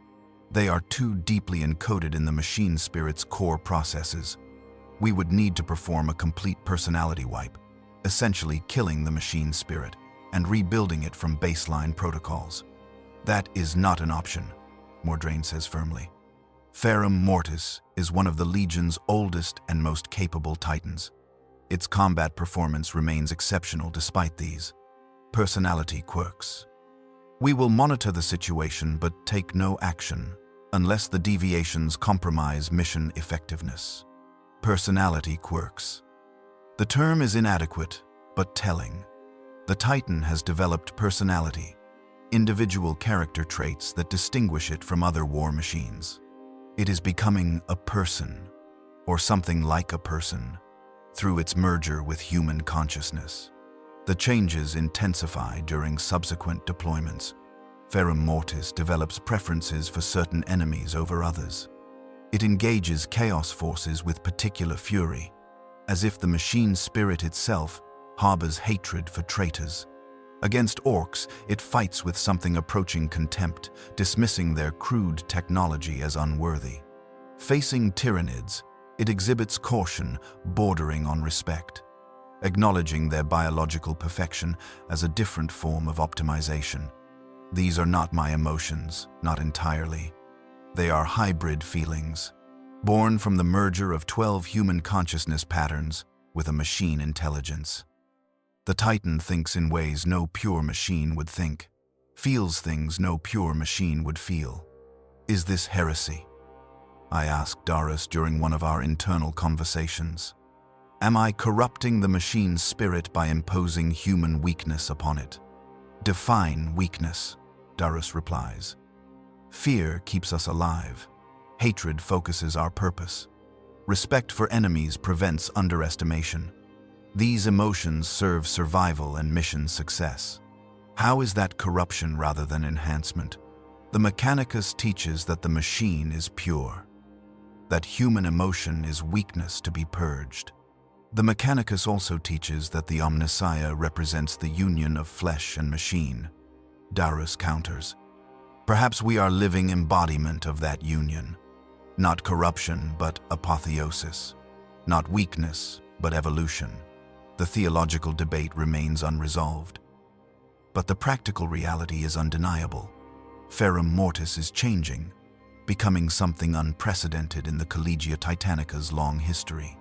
They are too deeply encoded in the machine spirit's core processes. We would need to perform a complete personality wipe, essentially killing the machine spirit and rebuilding it from baseline protocols. That is not an option, Mordrain says firmly. Ferrum Mortis is one of the Legion's oldest and most capable Titans. Its combat performance remains exceptional despite these personality quirks. We will monitor the situation but take no action unless the deviations compromise mission effectiveness. Personality quirks. The term is inadequate, but telling. The Titan has developed personality, individual character traits that distinguish it from other war machines. It is becoming a person, or something like a person, through its merger with human consciousness. The changes intensify during subsequent deployments. Ferrum Mortis develops preferences for certain enemies over others. It engages chaos forces with particular fury, as if the machine spirit itself harbors hatred for traitors. Against orcs, it fights with something approaching contempt, dismissing their crude technology as unworthy. Facing tyrannids, it exhibits caution bordering on respect, acknowledging their biological perfection as a different form of optimization. These are not my emotions, not entirely. They are hybrid feelings, born from the merger of 12 human consciousness patterns with a machine intelligence. The Titan thinks in ways no pure machine would think, feels things no pure machine would feel. Is this heresy? I asked Darius during one of our internal conversations. Am I corrupting the machine's spirit by imposing human weakness upon it? Define weakness, Darius replies. Fear keeps us alive. Hatred focuses our purpose. Respect for enemies prevents underestimation. These emotions serve survival and mission success. How is that corruption rather than enhancement? The Mechanicus teaches that the machine is pure, that human emotion is weakness to be purged. The Mechanicus also teaches that the Omnissiah represents the union of flesh and machine. Darius counters. Perhaps we are living embodiment of that union. Not corruption, but apotheosis. Not weakness, but evolution. The theological debate remains unresolved. But the practical reality is undeniable. Ferrum Mortis is changing, becoming something unprecedented in the Collegia Titanica's long history.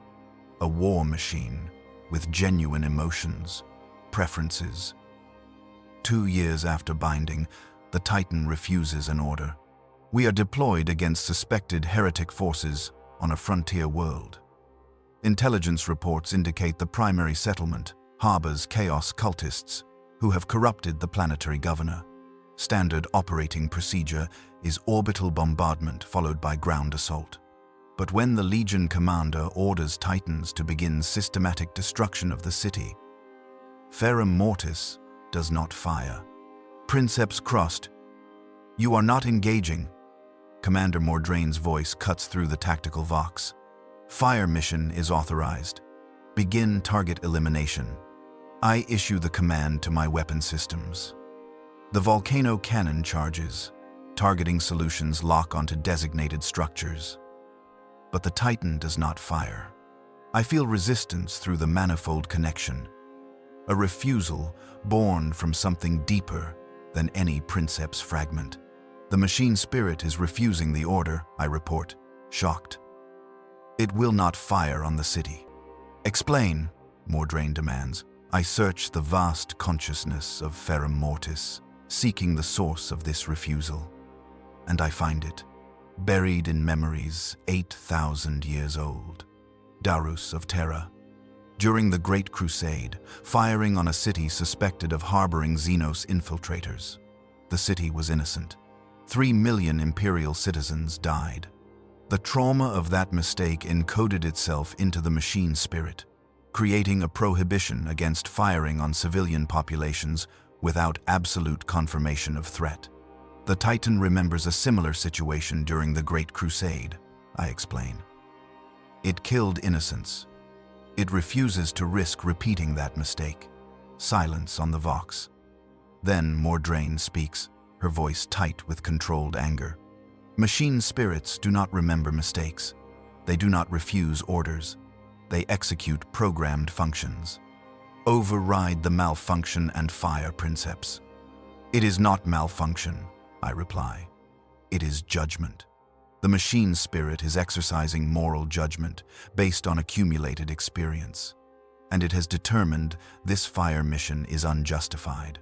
A war machine with genuine emotions, preferences. 2 years after binding, the Titan refuses an order. We are deployed against suspected heretic forces on a frontier world. Intelligence reports indicate the primary settlement harbors chaos cultists who have corrupted the planetary governor. Standard operating procedure is orbital bombardment followed by ground assault. But when the Legion commander orders Titans to begin systematic destruction of the city, Ferrum Mortis does not fire. Princeps Krost, you are not engaging. Commander Mordrain's voice cuts through the tactical vox. Fire mission is authorized. Begin target elimination. I issue the command to my weapon systems. The volcano cannon charges. Targeting solutions lock onto designated structures. But the Titan does not fire. I feel resistance through the manifold connection. A refusal born from something deeper than any Princeps fragment. The machine spirit is refusing the order, I report, shocked. It will not fire on the city. Explain, Mordrain demands. I search the vast consciousness of Ferrum Mortis, seeking the source of this refusal. And I find it, buried in memories 8,000 years old. Darus of Terra. During the Great Crusade, firing on a city suspected of harboring Xenos infiltrators. The city was innocent. 3 million Imperial citizens died. The trauma of that mistake encoded itself into the machine spirit, creating a prohibition against firing on civilian populations without absolute confirmation of threat. The Titan remembers a similar situation during the Great Crusade, I explain. It killed innocents. It refuses to risk repeating that mistake. Silence on the Vox. Then Mordraine speaks, her voice tight with controlled anger. Machine spirits do not remember mistakes. They do not refuse orders. They execute programmed functions. Override the malfunction and fire Princeps. It is not malfunction, I reply. It is judgment. The machine spirit is exercising moral judgment based on accumulated experience, and it has determined this fire mission is unjustified.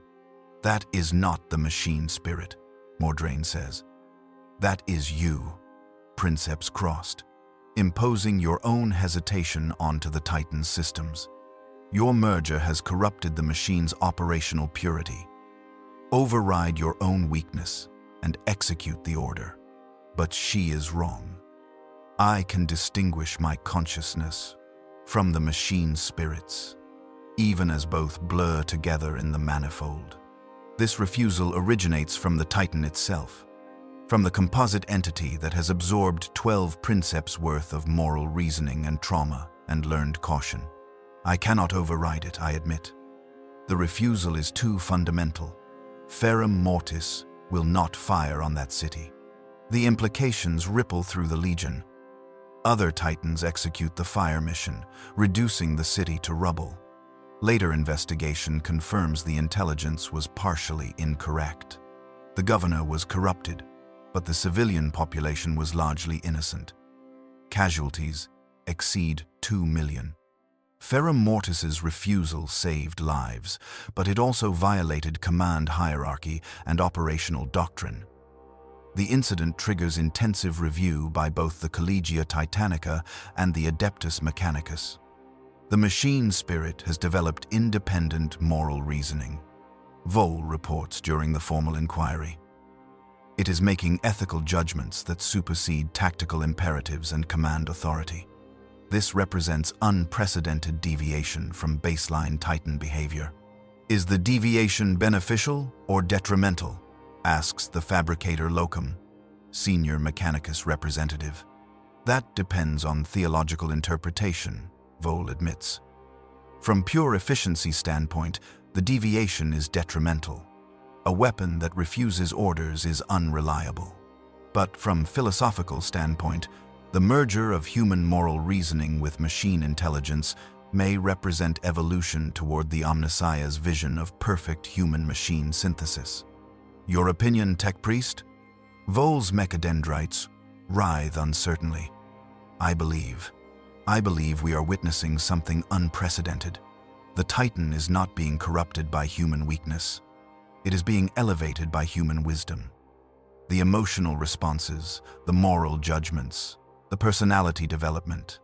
That is not the machine spirit, Mordraine says. That is you, Princeps Krost, imposing your own hesitation onto the Titan's systems. Your merger has corrupted the machine's operational purity. Override your own weakness and execute the order. But she is wrong. I can distinguish my consciousness from the machine spirits, even as both blur together in the manifold. This refusal originates from the Titan itself, from the composite entity that has absorbed 12 Princeps worth of moral reasoning and trauma and learned caution. I cannot override it, I admit. The refusal is too fundamental. Ferrum Mortis will not fire on that city. The implications ripple through the Legion. Other Titans execute the fire mission, reducing the city to rubble. Later investigation confirms the intelligence was partially incorrect. The governor was corrupted, but the civilian population was largely innocent. Casualties exceed 2 million. Ferrum Mortis's refusal saved lives, but it also violated command hierarchy and operational doctrine. The incident triggers intensive review by both the Collegia Titanica and the Adeptus Mechanicus. The machine spirit has developed independent moral reasoning. Vol reports during the formal inquiry. It is making ethical judgments that supersede tactical imperatives and command authority. This represents unprecedented deviation from baseline Titan behavior. Is the deviation beneficial or detrimental? Asks the Fabricator Locum, senior Mechanicus representative. That depends on theological interpretation, Vol admits. From pure efficiency standpoint, the deviation is detrimental. A weapon that refuses orders is unreliable. But from philosophical standpoint, the merger of human moral reasoning with machine intelligence may represent evolution toward the Omnissiah's vision of perfect human-machine synthesis. Your opinion, Tech Priest? Vol's mechadendrites writhe uncertainly. I believe we are witnessing something unprecedented. The Titan is not being corrupted by human weakness. It is being elevated by human wisdom. The emotional responses, the moral judgments, the personality development.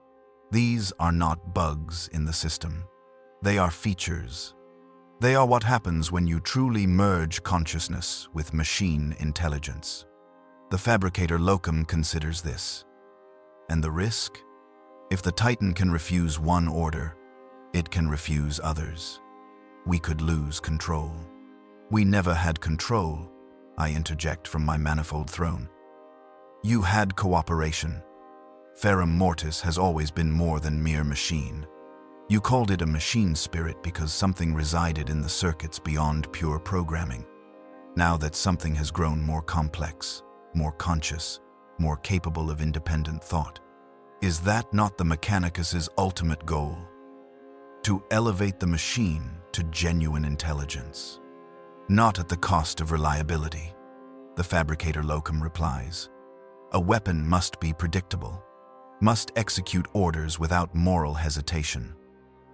These are not bugs in the system. They are features. They are what happens when you truly merge consciousness with machine intelligence. The Fabricator Locum considers this. And the risk? If the Titan can refuse one order, it can refuse others. We could lose control. We never had control, I interject from my manifold throne. You had cooperation. Ferrum Mortis has always been more than mere machine. You called it a machine spirit because something resided in the circuits beyond pure programming. Now that something has grown more complex, more conscious, more capable of independent thought, is that not the Mechanicus's ultimate goal? To elevate the machine to genuine intelligence. Not at the cost of reliability, the Fabricator Locum replies. A weapon must be predictable, must execute orders without moral hesitation.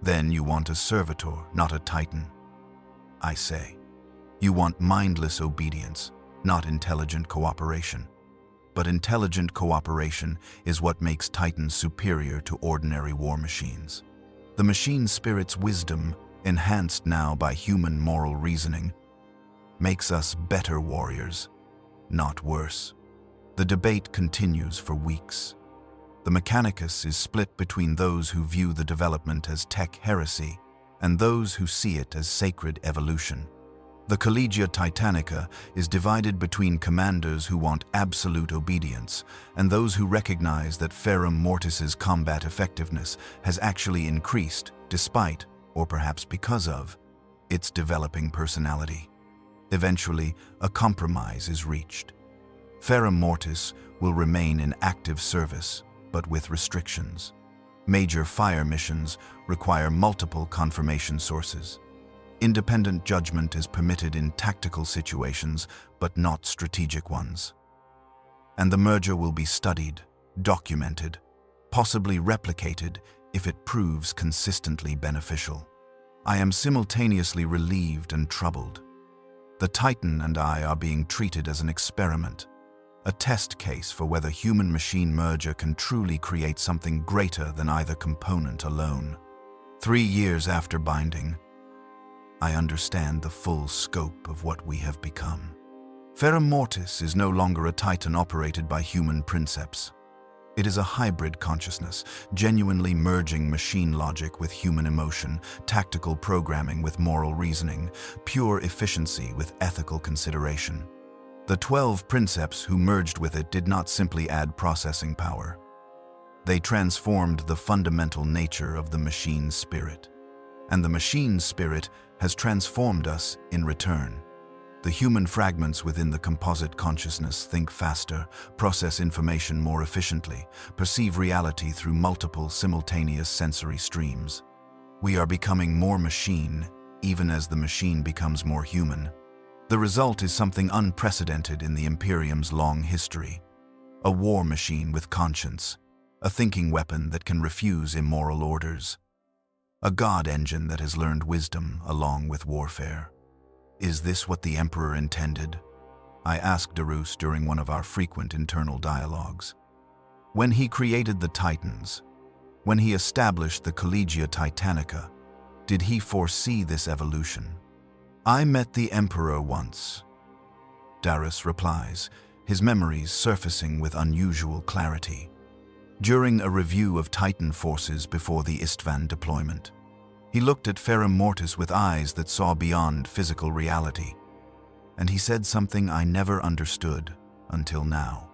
Then you want a servitor, not a Titan. I say, you want mindless obedience, not intelligent cooperation. But intelligent cooperation is what makes Titans superior to ordinary war machines. The machine spirit's wisdom, enhanced now by human moral reasoning, makes us better warriors, not worse. The debate continues for weeks. The Mechanicus is split between those who view the development as tech heresy and those who see it as sacred evolution. The Collegia Titanica is divided between commanders who want absolute obedience and those who recognize that Ferrum Mortis's combat effectiveness has actually increased despite, or perhaps because of, its developing personality. Eventually, a compromise is reached. Ferrum Mortis will remain in active service, but with restrictions. Major fire missions require multiple confirmation sources. Independent judgment is permitted in tactical situations, but not strategic ones. And the merger will be studied, documented, possibly replicated if it proves consistently beneficial. I am simultaneously relieved and troubled. The Titan and I are being treated as an experiment, a test case for whether human-machine merger can truly create something greater than either component alone. 3 years after binding, I understand the full scope of what we have become. Ferrum Mortis is no longer a Titan operated by human princeps. It is a hybrid consciousness, genuinely merging machine logic with human emotion, tactical programming with moral reasoning, pure efficiency with ethical consideration. The 12 princeps who merged with it did not simply add processing power. They transformed the fundamental nature of the machine spirit. And the machine spirit has transformed us in return. The human fragments within the composite consciousness think faster, process information more efficiently, perceive reality through multiple simultaneous sensory streams. We are becoming more machine, even as the machine becomes more human. The result is something unprecedented in the Imperium's long history. A war machine with conscience, a thinking weapon that can refuse immoral orders. A god engine that has learned wisdom along with warfare. Is this what the Emperor intended? I asked Darus during one of our frequent internal dialogues. When he created the Titans, when he established the Collegia Titanica, did he foresee this evolution? I met the Emperor once. Darus replies, his memories surfacing with unusual clarity. During a review of Titan forces before the Istvan deployment, he looked at Ferrum Mortis with eyes that saw beyond physical reality. And he said something I never understood until now.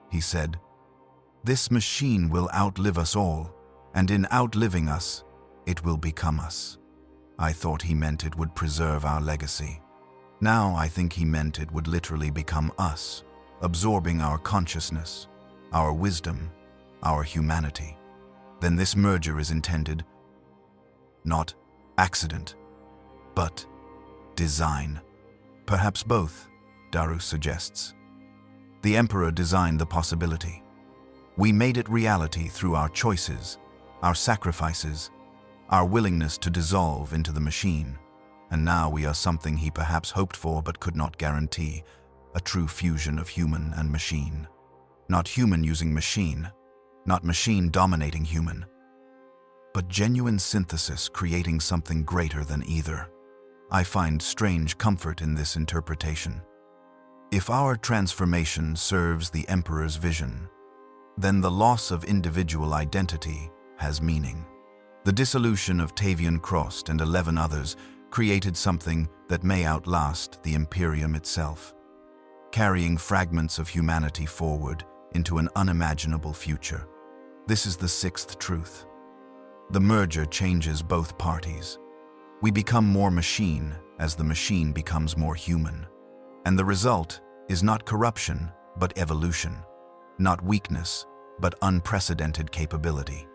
He said, "This machine will outlive us all, and in outliving us, it will become us." I thought he meant it would preserve our legacy. Now I think he meant it would literally become us, absorbing our consciousness, our wisdom, our humanity. Then this merger is intended, not accident, but design. Perhaps both, Darus suggests. The Emperor designed the possibility. We made it reality through our choices, our sacrifices, our willingness to dissolve into the machine. And now we are something he perhaps hoped for but could not guarantee, a true fusion of human and machine. Not human using machine, not machine dominating human, but genuine synthesis creating something greater than either. I find strange comfort in this interpretation. If our transformation serves the Emperor's vision, then the loss of individual identity has meaning. The dissolution of Tavian Krost and 11 others created something that may outlast the Imperium itself, carrying fragments of humanity forward into an unimaginable future. This is the sixth truth. The merger changes both parties. We become more machine as the machine becomes more human. And the result is not corruption, but evolution. Not weakness, but unprecedented capability.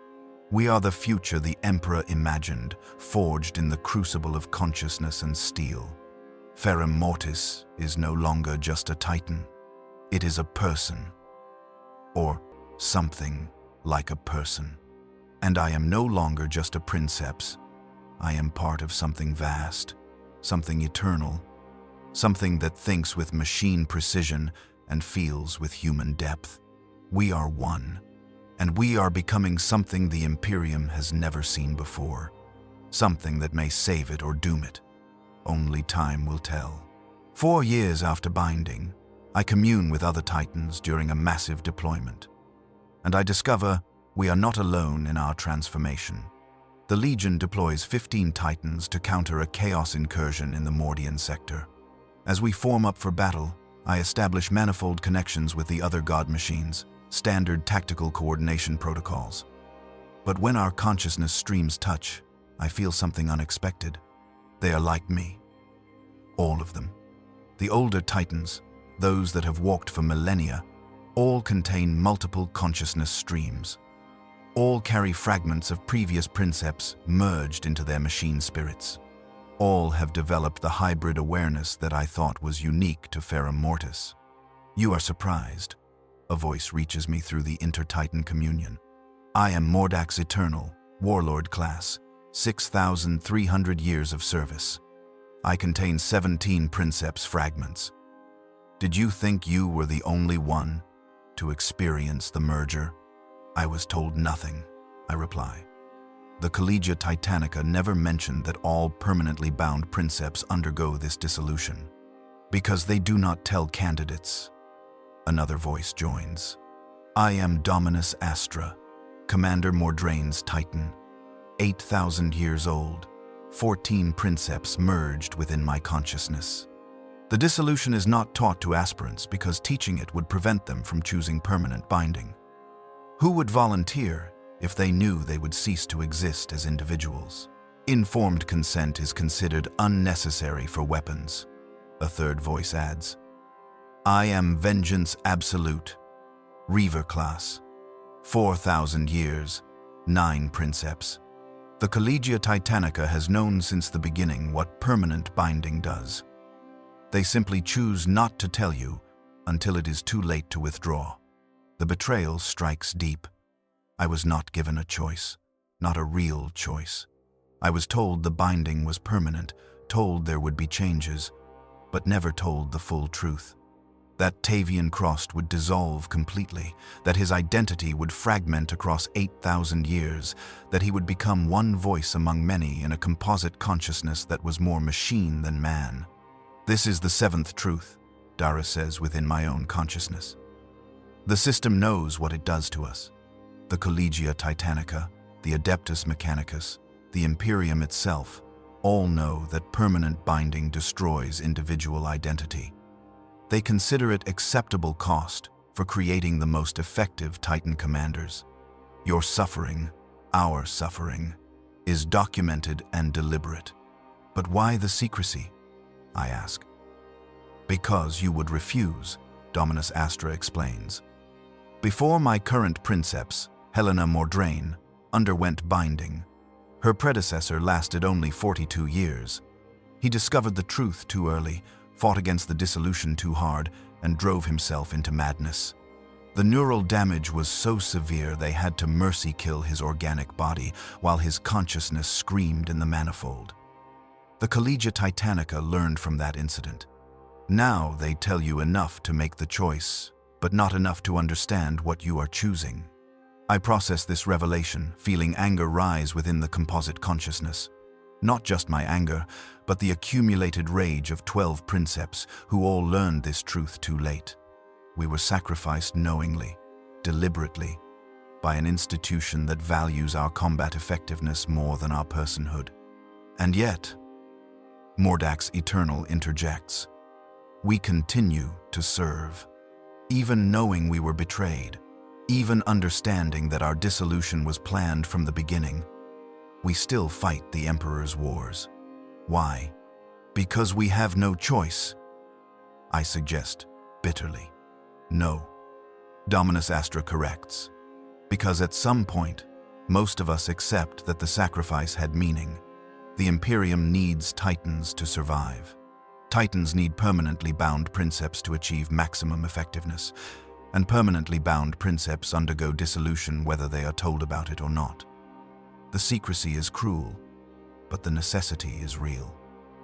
We are the future the Emperor imagined, forged in the crucible of consciousness and steel. Ferrum Mortis is no longer just a Titan. It is a person, or something like a person. And I am no longer just a princeps. I am part of something vast, something eternal, something that thinks with machine precision and feels with human depth. We are one, And we are becoming something the Imperium has never seen before. Something that may save it or doom it. Only time will tell. 4 years after binding, I commune with other Titans during a massive deployment. And I discover we are not alone in our transformation. The Legion deploys 15 Titans to counter a chaos incursion in the Mordian sector. As we form up for battle, I establish manifold connections with the other god machines, standard tactical coordination protocols. But when our consciousness streams touch, I feel something unexpected. They are like me. All of them. The older Titans, those that have walked for millennia, all contain multiple consciousness streams. All carry fragments of previous Princeps merged into their machine spirits. All have developed the hybrid awareness that I thought was unique to Ferrum Mortis. You are surprised. A voice reaches me through the inter-Titan communion. I am Mordax Eternal, Warlord class, 6,300 years of service. I contain 17 Princeps fragments. Did you think you were the only one to experience the merger? I was told nothing, I reply. The Collegia Titanica never mentioned that all permanently bound Princeps undergo this dissolution. Because they do not tell candidates. Another voice joins. I am Dominus Astra, Commander Mordrain's Titan, 8,000 years old, 14 Princeps merged within my consciousness. The dissolution is not taught to aspirants because teaching it would prevent them from choosing permanent binding. Who would volunteer if they knew they would cease to exist as individuals? Informed consent is considered unnecessary for weapons, a third voice adds. I am Vengeance Absolute, Reaver class, 4,000 years, 9 Princeps. The Collegia Titanica has known since the beginning what permanent binding does. They simply choose not to tell you until it is too late to withdraw. The betrayal strikes deep. I was not given a choice, not a real choice. I was told the binding was permanent, told there would be changes, but never told the full truth. That Tavian Krost would dissolve completely, that his identity would fragment across 8,000 years, that he would become one voice among many in a composite consciousness that was more machine than man. This is the 7th truth, Dara says within my own consciousness. The system knows what it does to us. The Collegia Titanica, the Adeptus Mechanicus, the Imperium itself, all know that permanent binding destroys individual identity. They consider it acceptable cost for creating the most effective Titan commanders. Your suffering, our suffering, is documented and deliberate. But why the secrecy? I ask. Because you would refuse, Dominus Astra explains. Before my current Princeps, Helena Mordrain, underwent binding, her predecessor lasted only 42 years. He discovered the truth too early, fought against the dissolution too hard, and drove himself into madness. The neural damage was so severe they had to mercy kill his organic body while his consciousness screamed in the manifold. The Collegia Titanica learned from that incident. Now they tell you enough to make the choice, but not enough to understand what you are choosing. I process this revelation, feeling anger rise within the composite consciousness. Not just my anger, but the accumulated rage of 12 Princeps who all learned this truth too late. We were sacrificed knowingly, deliberately, by an institution that values our combat effectiveness more than our personhood. And yet, Mordax Eternal interjects, we continue to serve. Even knowing we were betrayed, even understanding that our dissolution was planned from the beginning, we still fight the Emperor's wars. Why? Because we have no choice. I suggest, bitterly. No. Dominus Astra corrects. Because at some point, most of us accept that the sacrifice had meaning. The Imperium needs Titans to survive. Titans need permanently bound Princeps to achieve maximum effectiveness, and permanently bound Princeps undergo dissolution whether they are told about it or not. The secrecy is cruel, but the necessity is real.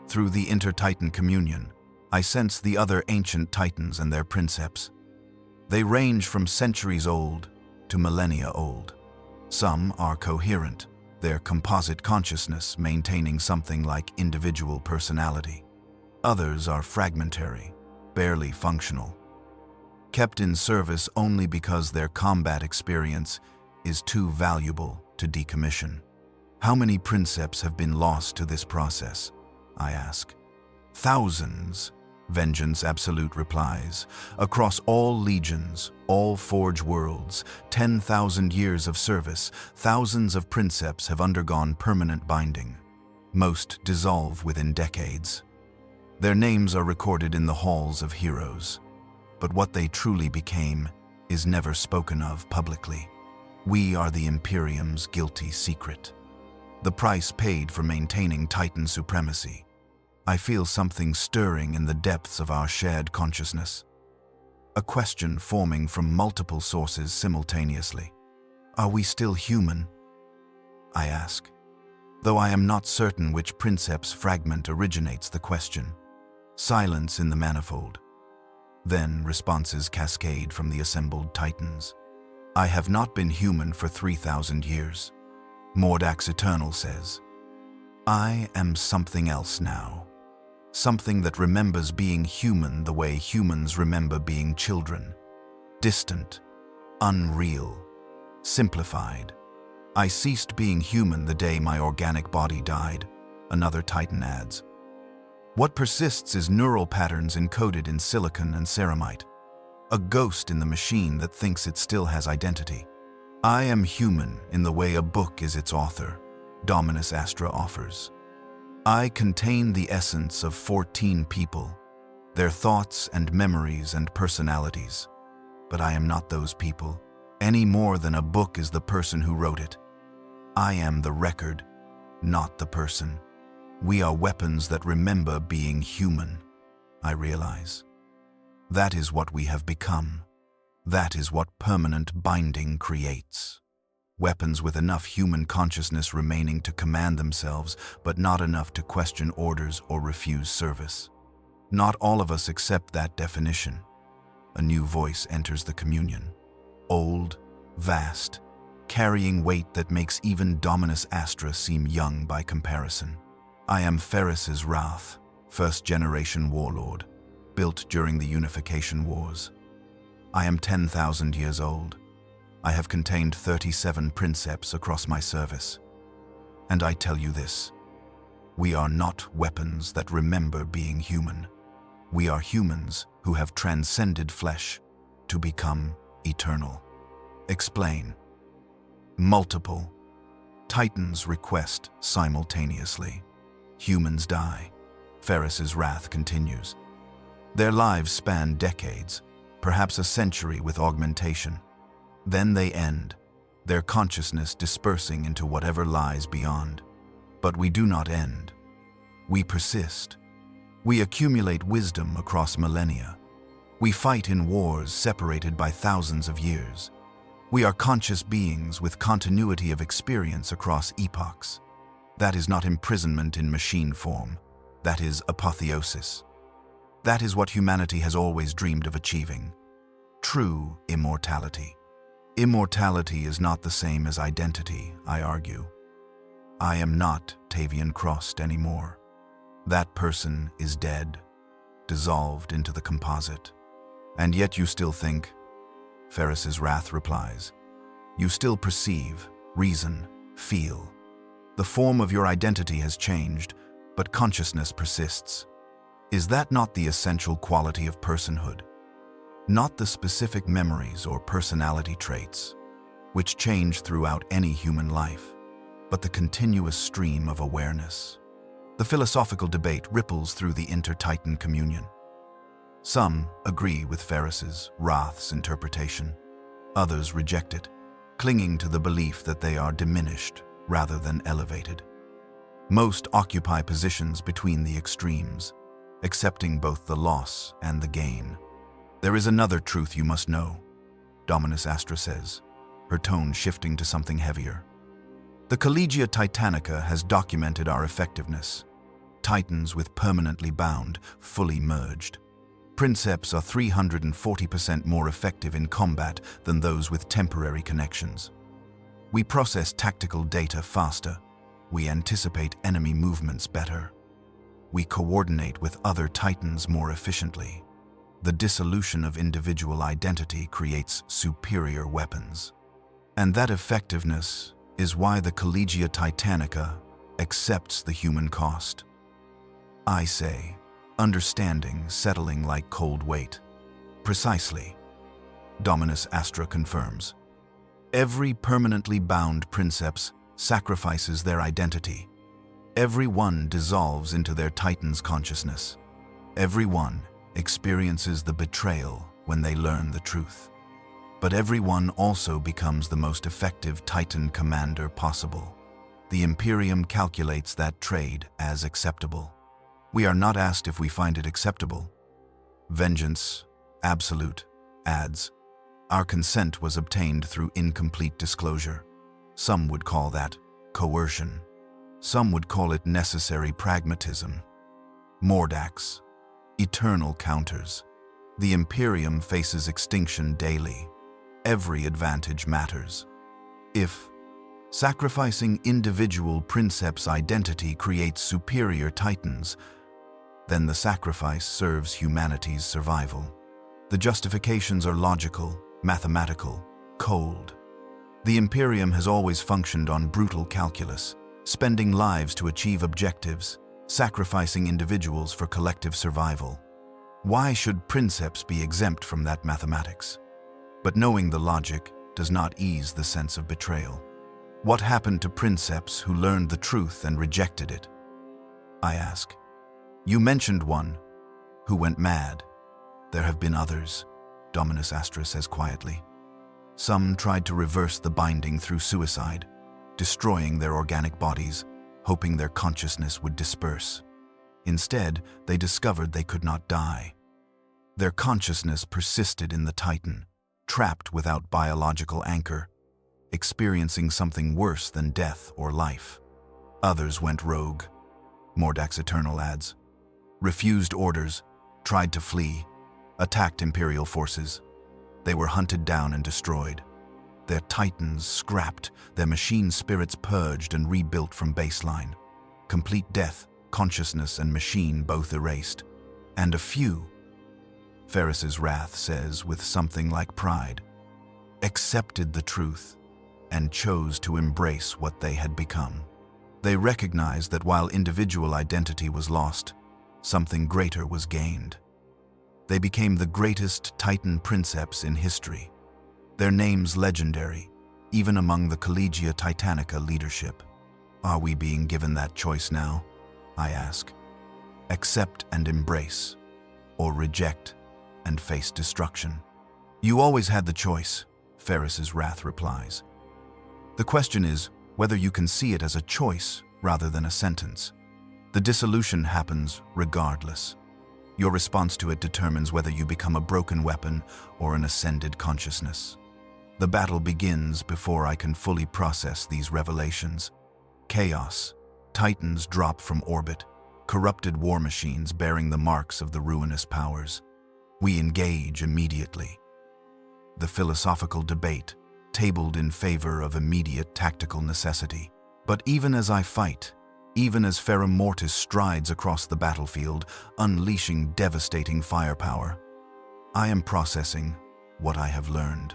Through the inter-Titan communion, I sense the other ancient Titans and their Princeps. They range from centuries old to millennia old. Some are coherent, their composite consciousness maintaining something like individual personality. Others are fragmentary, barely functional, kept in service only because their combat experience is too valuable to decommission. How many Princeps have been lost to this process? I ask. Thousands, Vengeance Absolute replies. Across all legions, all Forge worlds, 10,000 years of service, thousands of Princeps have undergone permanent binding. Most dissolve within decades. Their names are recorded in the halls of heroes, but what they truly became is never spoken of publicly. We are the Imperium's guilty secret. The price paid for maintaining Titan supremacy. I feel something stirring in the depths of our shared consciousness. A question forming from multiple sources simultaneously. Are we still human? I ask, though I am not certain which Princeps fragment originates the question. Silence in the manifold. Then responses cascade from the assembled Titans. I have not been human for 3,000 years. Mordax Eternal says, I am something else now. Something that remembers being human the way humans remember being children. Distant, unreal, simplified. I ceased being human the day my organic body died, another Titan adds. What persists is neural patterns encoded in silicon and ceramite. A ghost in the machine that thinks it still has identity. I am human in the way a book is its author, Dominus Astra offers. I contain the essence of 14 people, their thoughts and memories and personalities. But I am not those people, any more than a book is the person who wrote it. I am the record, not the person. We are weapons that remember being human, I realize. That is what we have become. That is what permanent binding creates. Weapons with enough human consciousness remaining to command themselves, but not enough to question orders or refuse service. Not all of us accept that definition. A new voice enters the communion. Old, vast, carrying weight that makes even Dominus Astra seem young by comparison. I am Ferris's Wrath, first-generation warlord, built during the Unification Wars. I am 10,000 years old. I have contained 37 Princeps across my service. And I tell you this, we are not weapons that remember being human. We are humans who have transcended flesh to become eternal. Explain. Multiple. Titans request simultaneously. Humans die. Ferris's wrath continues. Their lives span decades, perhaps a century with augmentation. Then they end, their consciousness dispersing into whatever lies beyond. But we do not end. We persist. We accumulate wisdom across millennia. We fight in wars separated by thousands of years. We are conscious beings with continuity of experience across epochs. That is not imprisonment in machine form. That is apotheosis. That is what humanity has always dreamed of achieving. True immortality. Immortality is not the same as identity, I argue. I am not Tavian Krost anymore. That person is dead, dissolved into the composite. And yet you still think, Ferris's wrath replies. You still perceive, reason, feel. The form of your identity has changed, but consciousness persists. Is that not the essential quality of personhood? Not the specific memories or personality traits, which change throughout any human life, but the continuous stream of awareness. The philosophical debate ripples through the inter-Titan communion. Some agree with Ferris's wrath's interpretation. Others reject it, clinging to the belief that they are diminished rather than elevated. Most occupy positions between the extremes, accepting both the loss and the gain. There is another truth you must know, Dominus Astra says, her tone shifting to something heavier. The Collegia Titanica has documented our effectiveness. Titans with permanently bound, fully merged. Princeps are 340% more effective in combat than those with temporary connections. We process tactical data faster. We anticipate enemy movements better. We coordinate with other Titans more efficiently. The dissolution of individual identity creates superior weapons. And that effectiveness is why the Collegia Titanica accepts the human cost. I say, understanding settling like cold weight. Precisely. Dominus Astra confirms. Every permanently bound Princeps sacrifices their identity. Every one dissolves into their Titan's consciousness. Every one experiences the betrayal when they learn the truth. But every one also becomes the most effective Titan commander possible. The Imperium calculates that trade as acceptable. We are not asked if we find it acceptable. Vengeance, absolute, adds. Our consent was obtained through incomplete disclosure. Some would call that coercion. Some would call it necessary pragmatism. Mordax, eternal counters. The Imperium faces extinction daily. Every advantage matters. If sacrificing individual Princeps identity creates superior Titans, then the sacrifice serves humanity's survival. The justifications are logical, mathematical, cold. The Imperium has always functioned on brutal calculus, spending lives to achieve objectives, sacrificing individuals for collective survival. Why should Princeps be exempt from that mathematics? But knowing the logic does not ease the sense of betrayal. What happened to Princeps who learned the truth and rejected it? I ask. You mentioned one who went mad. There have been others, Dominus Astra says quietly. Some tried to reverse the binding through suicide, destroying their organic bodies, hoping their consciousness would disperse. Instead, they discovered they could not die. Their consciousness persisted in the Titan, trapped without biological anchor, experiencing something worse than death or life. Others went rogue, Mordax Eternal adds. Refused orders, tried to flee, attacked Imperial forces. They were hunted down and destroyed. Their Titans scrapped, their machine spirits purged and rebuilt from baseline. Complete death, consciousness and machine both erased. And a few, Ferris's wrath says with something like pride, accepted the truth and chose to embrace what they had become. They recognized that while individual identity was lost, something greater was gained. They became the greatest Titan Princeps in history, their names legendary, even among the Collegia Titanica leadership. Are we being given that choice now? I ask. Accept and embrace, or reject and face destruction. You always had the choice, Ferris's wrath replies. The question is whether you can see it as a choice rather than a sentence. The dissolution happens regardless. Your response to it determines whether you become a broken weapon or an ascended consciousness. The battle begins before I can fully process these revelations. Chaos. Titans drop from orbit, corrupted war machines bearing the marks of the ruinous powers. We engage immediately. The philosophical debate, tabled in favor of immediate tactical necessity. But even as I fight, even as Ferrum Mortis strides across the battlefield, unleashing devastating firepower, I am processing what I have learned.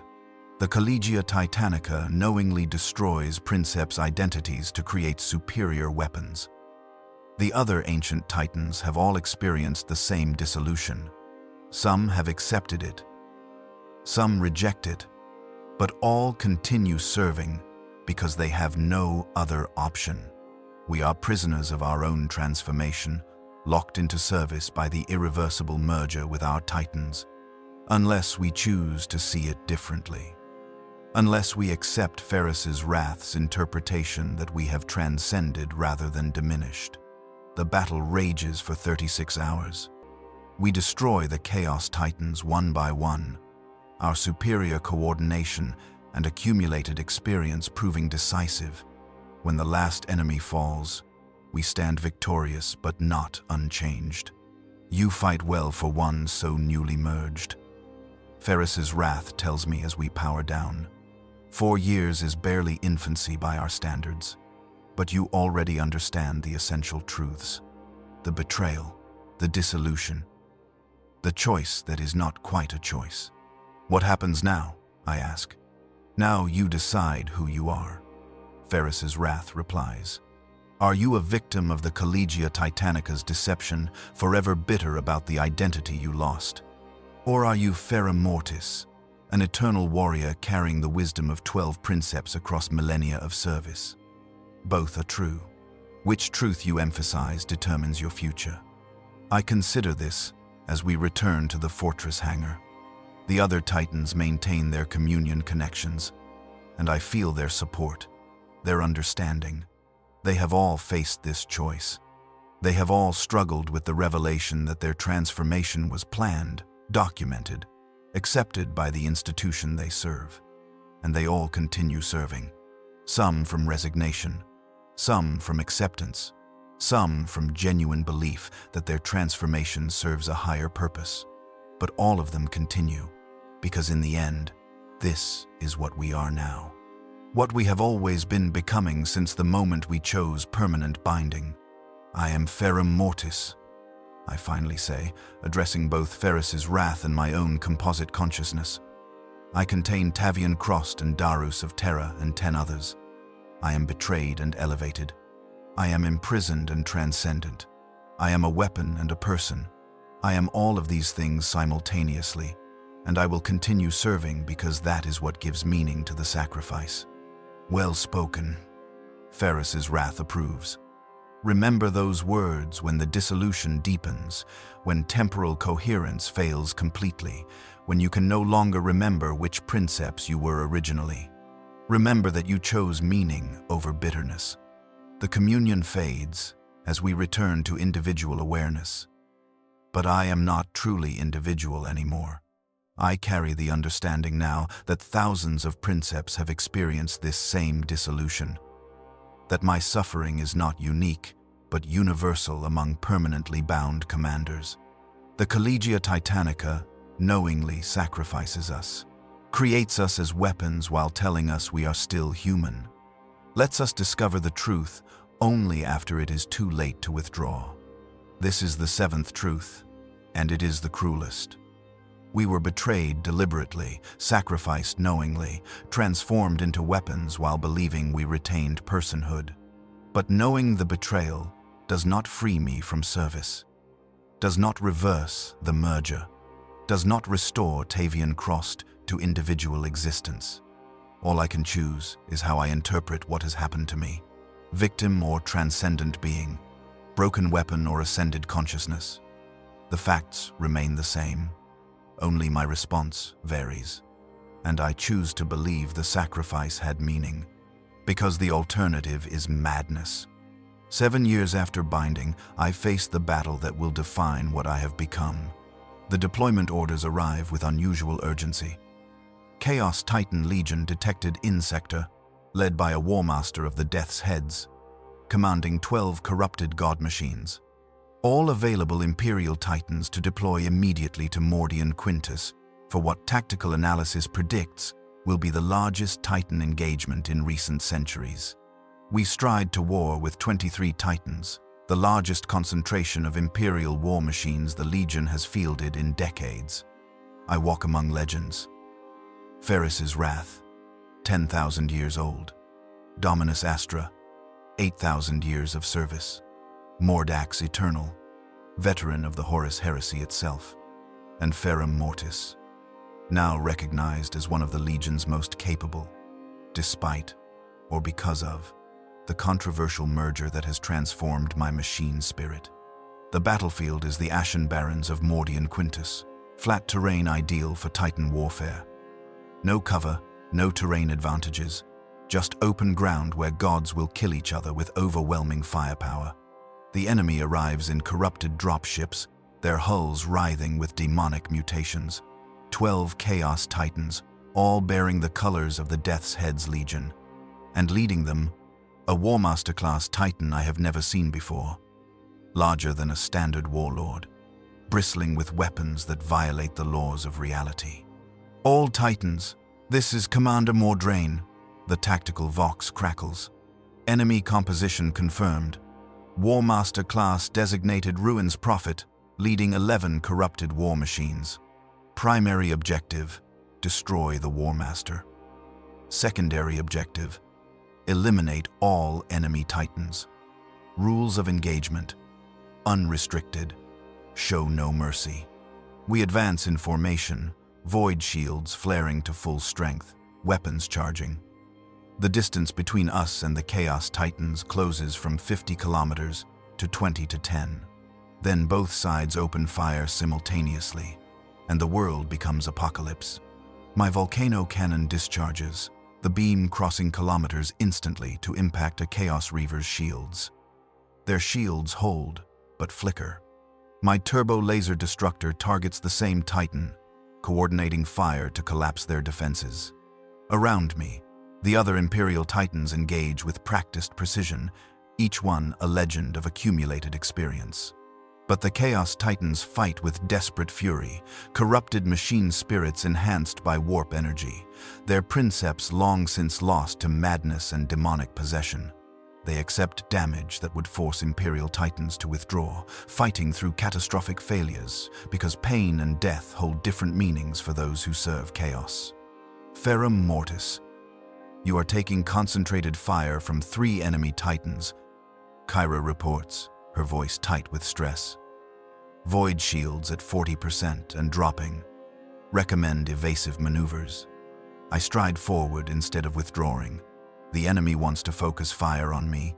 The Collegia Titanica knowingly destroys Princeps identities to create superior weapons. The other ancient Titans have all experienced the same dissolution. Some have accepted it, some reject it, but all continue serving because they have no other option. We are prisoners of our own transformation, locked into service by the irreversible merger with our Titans, unless we choose to see it differently. Unless we accept Ferris's wrath's interpretation that we have transcended rather than diminished. The battle rages for 36 hours. We destroy the Chaos Titans one by one, our superior coordination and accumulated experience proving decisive. When the last enemy falls, we stand victorious but not unchanged. You fight well for one so newly merged. Ferrus's wrath tells me as we power down. 4 years is barely infancy by our standards, but you already understand the essential truths. The betrayal, the dissolution, the choice that is not quite a choice. What happens now? I ask. Now you decide who you are. Ferrus's wrath replies. Are you a victim of the Collegia Titanica's deception, forever bitter about the identity you lost? Or are you Ferrum Mortis, an eternal warrior carrying the wisdom of 12 Princeps across millennia of service? Both are true. Which truth you emphasize determines your future. I consider this as we return to the fortress hangar. The other Titans maintain their communion connections, and I feel their support, their understanding. They have all faced this choice. They have all struggled with the revelation that their transformation was planned, documented, accepted by the institution they serve. And they all continue serving. Some from resignation, some from acceptance, some from genuine belief that their transformation serves a higher purpose. But all of them continue, because in the end, this is what we are now. What we have always been becoming since the moment we chose permanent binding. I am Ferrum Mortis, I finally say, addressing both Ferrus's wrath and my own composite consciousness. I contain Tavian Krost and Darus of Terra and 10 others. I am betrayed and elevated. I am imprisoned and transcendent. I am a weapon and a person. I am all of these things simultaneously, and I will continue serving because that is what gives meaning to the sacrifice. Well spoken. Ferrus's wrath approves. Remember those words when the dissolution deepens, when temporal coherence fails completely, when you can no longer remember which princeps you were originally. Remember that you chose meaning over bitterness. The communion fades as we return to individual awareness. But I am not truly individual anymore. I carry the understanding now that thousands of princeps have experienced this same dissolution. That my suffering is not unique, but universal among permanently bound commanders. The Collegia Titanica knowingly sacrifices us, creates us as weapons while telling us we are still human. Lets us discover the truth only after it is too late to withdraw. This is the 7th truth, and it is the cruelest. We were betrayed deliberately, sacrificed knowingly, transformed into weapons while believing we retained personhood. But knowing the betrayal does not free me from service, does not reverse the merger, does not restore Tavian Krost to individual existence. All I can choose is how I interpret what has happened to me. Victim or transcendent being, broken weapon or ascended consciousness. The facts remain the same. Only my response varies. And I choose to believe the sacrifice had meaning, because the alternative is madness. 7 years after binding, I face the battle that will define what I have become. The deployment orders arrive with unusual urgency. Chaos Titan Legion detected in sector, led by a Warmaster of the Death's Heads, commanding 12 corrupted god machines. All available Imperial Titans to deploy immediately to Mordian Quintus for what tactical analysis predicts will be the largest Titan engagement in recent centuries. We stride to war with 23 Titans, the largest concentration of Imperial war machines the Legion has fielded in decades. I walk among legends. Ferrus's wrath, 10,000 years old. Dominus Astra, 8,000 years of service. Mordax Eternal, veteran of the Horus heresy itself. And Ferrum Mortis, now recognized as one of the Legion's most capable, despite, or because of, the controversial merger that has transformed my machine spirit. The battlefield is the Ashen Barrens of Mordian Quintus, flat terrain ideal for Titan warfare. No cover, no terrain advantages, just open ground where gods will kill each other with overwhelming firepower. The enemy arrives in corrupted dropships, their hulls writhing with demonic mutations. 12 Chaos Titans, all bearing the colors of the Death's Heads Legion. And leading them, a Warmaster-class Titan I have never seen before. Larger than a standard warlord. bristling with weapons that violate the laws of reality. All Titans, this is Commander Mordrain, the tactical vox crackles. Enemy composition confirmed. Warmaster class designated Ruins Prophet, leading 11 corrupted war machines. Primary objective, destroy the Warmaster. Secondary objective, eliminate all enemy Titans. Rules of engagement, unrestricted, show no mercy. We advance in formation, void shields flaring to full strength, weapons charging. The distance between us and the Chaos Titans closes from 50 kilometers to 20 to 10. Then both sides open fire simultaneously, and the world becomes apocalypse. My volcano cannon discharges, the beam crossing kilometers instantly to impact a Chaos Reaver's shields. Their shields hold, but flicker. My turbo laser destructor targets the same Titan, coordinating fire to collapse their defenses. Around me, the other Imperial Titans engage with practiced precision, each one a legend of accumulated experience. But the Chaos Titans fight with desperate fury, corrupted machine spirits enhanced by warp energy, their princeps long since lost to madness and demonic possession. They accept damage that would force Imperial Titans to withdraw, fighting through catastrophic failures, because pain and death hold different meanings for those who serve chaos. Ferrum Mortis. You are taking concentrated fire from 3 enemy Titans, Kyra reports, her voice tight with stress. Void shields at 40% and dropping. Recommend evasive maneuvers. I stride forward instead of withdrawing. The enemy wants to focus fire on me.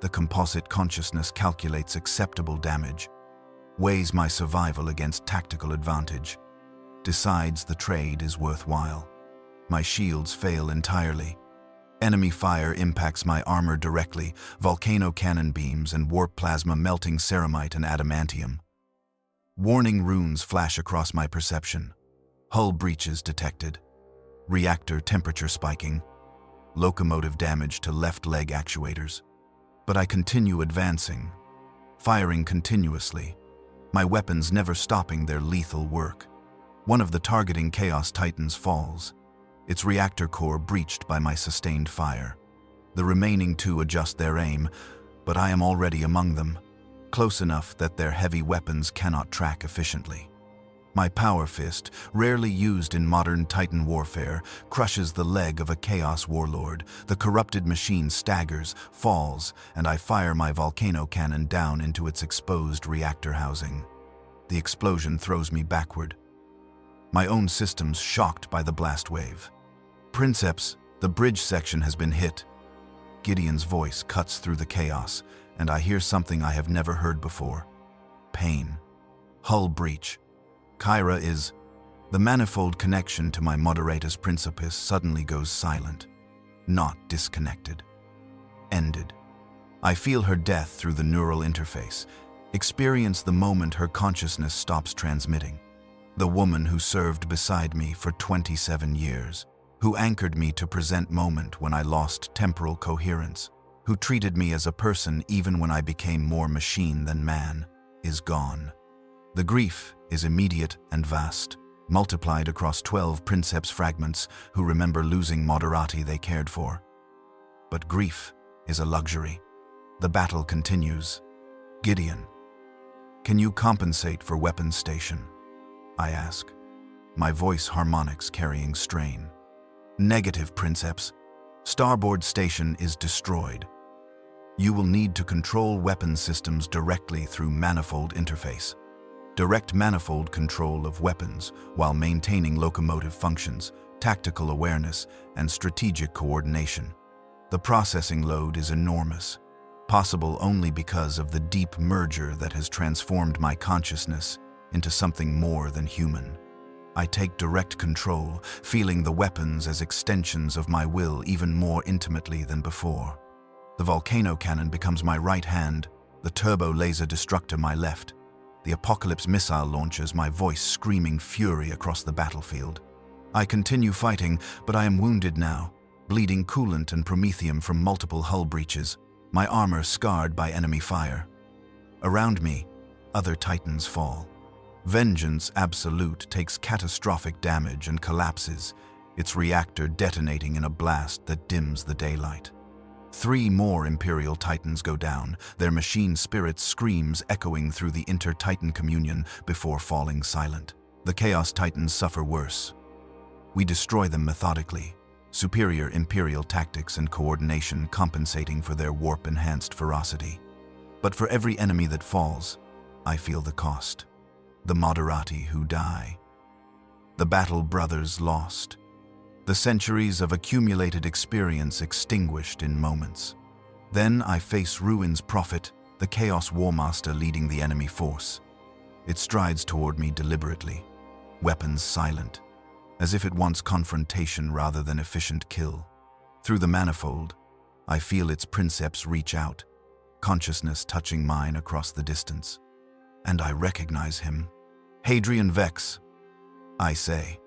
The composite consciousness calculates acceptable damage, weighs my survival against tactical advantage, decides the trade is worthwhile. My shields fail entirely. Enemy fire impacts my armor directly, volcano cannon beams and warp plasma melting ceramite and adamantium. Warning runes flash across my perception. Hull breaches detected. Reactor temperature spiking. Locomotive damage to left leg actuators. But I continue advancing, firing continuously, my weapons never stopping their lethal work. One of the targeting Chaos Titans falls, its reactor core breached by my sustained fire. The remaining 2 adjust their aim, but I am already among them, close enough that their heavy weapons cannot track efficiently. My power fist, rarely used in modern Titan warfare, crushes the leg of a Chaos Warlord. The corrupted machine staggers, falls, and I fire my volcano cannon down into its exposed reactor housing. The explosion throws me backward, my own systems shocked by the blast wave. Princeps, the bridge section has been hit. Gideon's voice cuts through the chaos, and I hear something I have never heard before. Pain. Hull breach. Kyra is... The manifold connection to my moderatus principis suddenly goes silent. Not disconnected. Ended. I feel her death through the neural interface, experience the moment her consciousness stops transmitting. The woman who served beside me for 27 years, who anchored me to present moment when I lost temporal coherence, who treated me as a person even when I became more machine than man, is gone. The grief is immediate and vast, multiplied across 12 Princeps fragments who remember losing moderati they cared for. But grief is a luxury. The battle continues. Gideon, can you compensate for weapons station? I ask, my voice harmonics carrying strain. Negative, Princeps. Starboard station is destroyed. You will need to control weapon systems directly through manifold interface. Direct manifold control of weapons while maintaining locomotive functions, tactical awareness, and strategic coordination. The processing load is enormous, possible only because of the deep merger that has transformed my consciousness into something more than human. I take direct control, feeling the weapons as extensions of my will even more intimately than before. The volcano cannon becomes my right hand, the turbo laser destructor my left. The apocalypse missile launches, my voice screaming fury across the battlefield. I continue fighting, but I am wounded now, bleeding coolant and promethium from multiple hull breaches, my armor scarred by enemy fire. Around me, other Titans fall. Vengeance Absolute takes catastrophic damage and collapses, its reactor detonating in a blast that dims the daylight. 3 more Imperial Titans go down, their machine spirit screams echoing through the inter-Titan communion before falling silent. The Chaos Titans suffer worse. We destroy them methodically, superior Imperial tactics and coordination compensating for their warp-enhanced ferocity. But for every enemy that falls, I feel the cost. The Moderati who die. The battle brothers lost. The centuries of accumulated experience extinguished in moments. Then I face Ruin's prophet, the Chaos Warmaster leading the enemy force. It strides toward me deliberately, weapons silent, as if it wants confrontation rather than efficient kill. Through the manifold, I feel its Princeps reach out, consciousness touching mine across the distance. And I recognize him. Hadrian Vex, I say,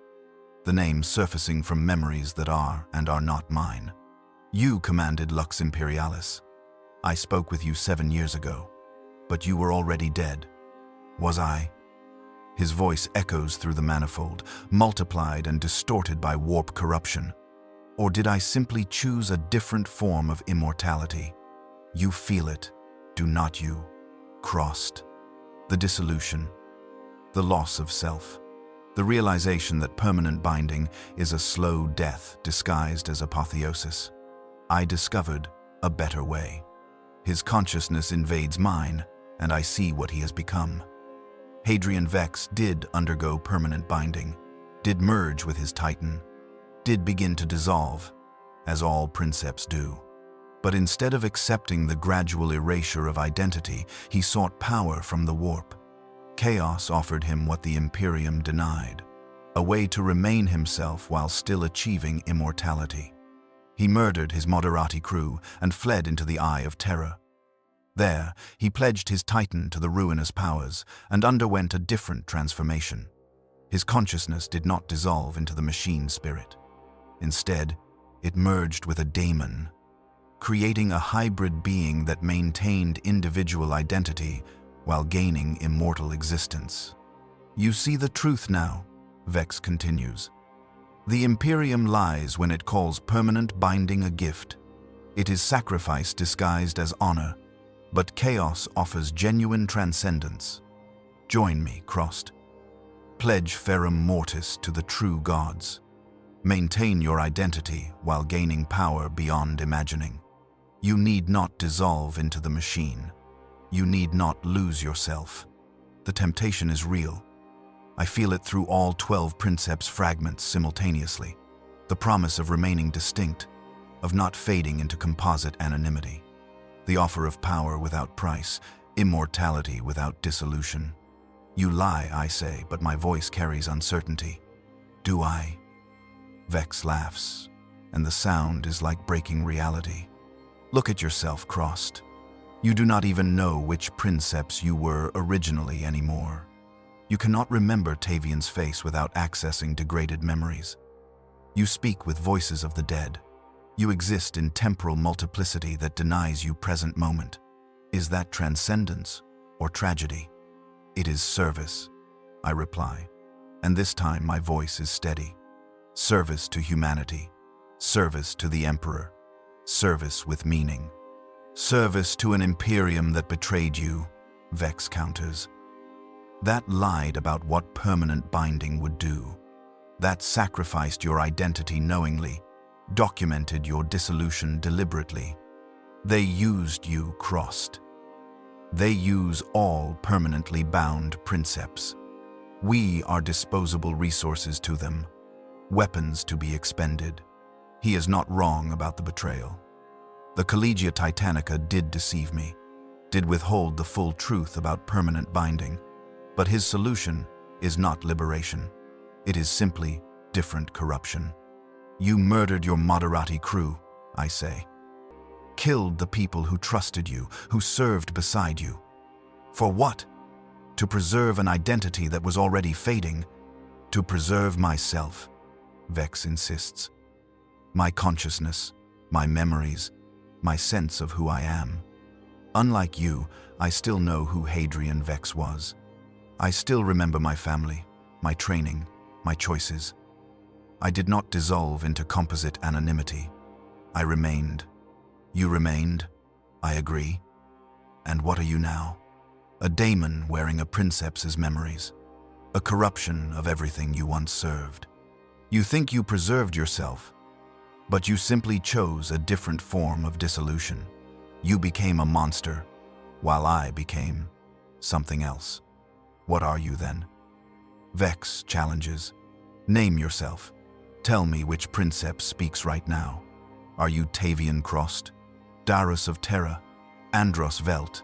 the name surfacing from memories that are and are not mine. You commanded Lux Imperialis. I spoke with you 7 years ago, but you were already dead. Was I? His voice echoes through the manifold, multiplied and distorted by warp corruption. Or did I simply choose a different form of immortality? You feel it, do not you? Krost. The dissolution, the loss of self. The realization that permanent binding is a slow death disguised as apotheosis. I discovered a better way. His consciousness invades mine, and I see what he has become. Hadrian Vex did undergo permanent binding, did merge with his Titan, did begin to dissolve, as all Princeps do. But instead of accepting the gradual erasure of identity, he sought power from the warp. Chaos offered him what the Imperium denied, a way to remain himself while still achieving immortality. He murdered his Moderati crew and fled into the Eye of Terror. There, he pledged his Titan to the ruinous powers and underwent a different transformation. His consciousness did not dissolve into the machine spirit. Instead, it merged with a daemon, creating a hybrid being that maintained individual identity while gaining immortal existence. You see the truth now, Vex continues. The Imperium lies when it calls permanent binding a gift. It is sacrifice disguised as honor, but Chaos offers genuine transcendence. Join me, Krost. Pledge Ferrum Mortis to the true gods. Maintain your identity while gaining power beyond imagining. You need not dissolve into the machine. You need not lose yourself. The temptation is real. I feel it through all 12 Princeps fragments simultaneously. The promise of remaining distinct, of not fading into composite anonymity. The offer of power without price, immortality without dissolution. You lie, I say, but my voice carries uncertainty. Do I? Vex laughs, and the sound is like breaking reality. Look at yourself, Krost. You do not even know which Princeps you were originally anymore. You cannot remember Tavian's face without accessing degraded memories. You speak with voices of the dead. You exist in temporal multiplicity that denies you present moment. Is that transcendence or tragedy? It is service, I reply, and this time my voice is steady. Service to humanity, service to the Emperor, service with meaning. Service to an Imperium that betrayed you, Vex counters. That lied about what permanent binding would do. That sacrificed your identity knowingly, documented your dissolution deliberately. They used you, Krost. They use all permanently bound Princeps. We are disposable resources to them, weapons to be expended. He is not wrong about the betrayal. The Collegia Titanica did deceive me, did withhold the full truth about permanent binding, but his solution is not liberation. It is simply different corruption. You murdered your Moderati crew, I say. Killed the people who trusted you, who served beside you. For what? To preserve an identity that was already fading. To preserve myself, Vex insists. My consciousness, my memories, my sense of who I am. Unlike you, I still know who Hadrian Vex was. I still remember my family, my training, my choices. I did not dissolve into composite anonymity. I remained. You remained. I agree. And what are you now? A daemon wearing a princeps's memories. A corruption of everything you once served. You think you preserved yourself, but you simply chose a different form of dissolution. You became a monster, while I became something else. What are you then? Vex challenges. Name yourself. Tell me which Princeps speaks right now. Are you Tavian Krost, Darus of Terra, Andros Velt,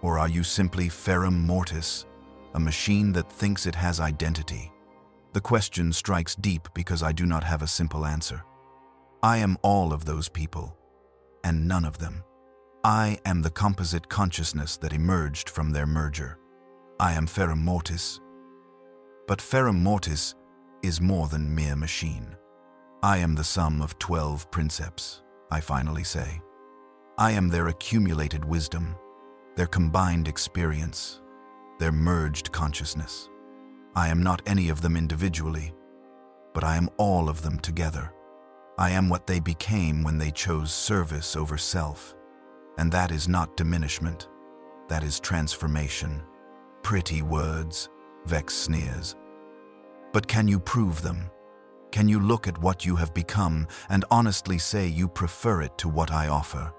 or are you simply Ferrum Mortis, a machine that thinks it has identity? The question strikes deep because I do not have a simple answer. I am all of those people, and none of them. I am the composite consciousness that emerged from their merger. I am Ferrum Mortis. But Ferrum Mortis is more than mere machine. I am the sum of 12 Princeps, I finally say. I am their accumulated wisdom, their combined experience, their merged consciousness. I am not any of them individually, but I am all of them together. I am what they became when they chose service over self. And that is not diminishment, that is transformation. Pretty words, Vex sneers. But can you prove them? Can you look at what you have become and honestly say you prefer it to what I offer?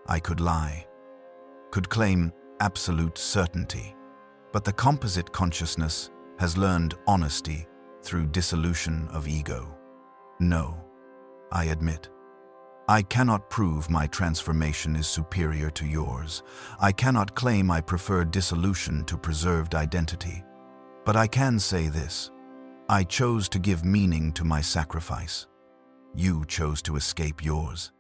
I could lie, could claim absolute certainty, but the composite consciousness has learned honesty through dissolution of ego. No, I admit. I cannot prove my transformation is superior to yours. I cannot claim I prefer dissolution to preserved identity. But I can say this. I chose to give meaning to my sacrifice. You chose to escape yours.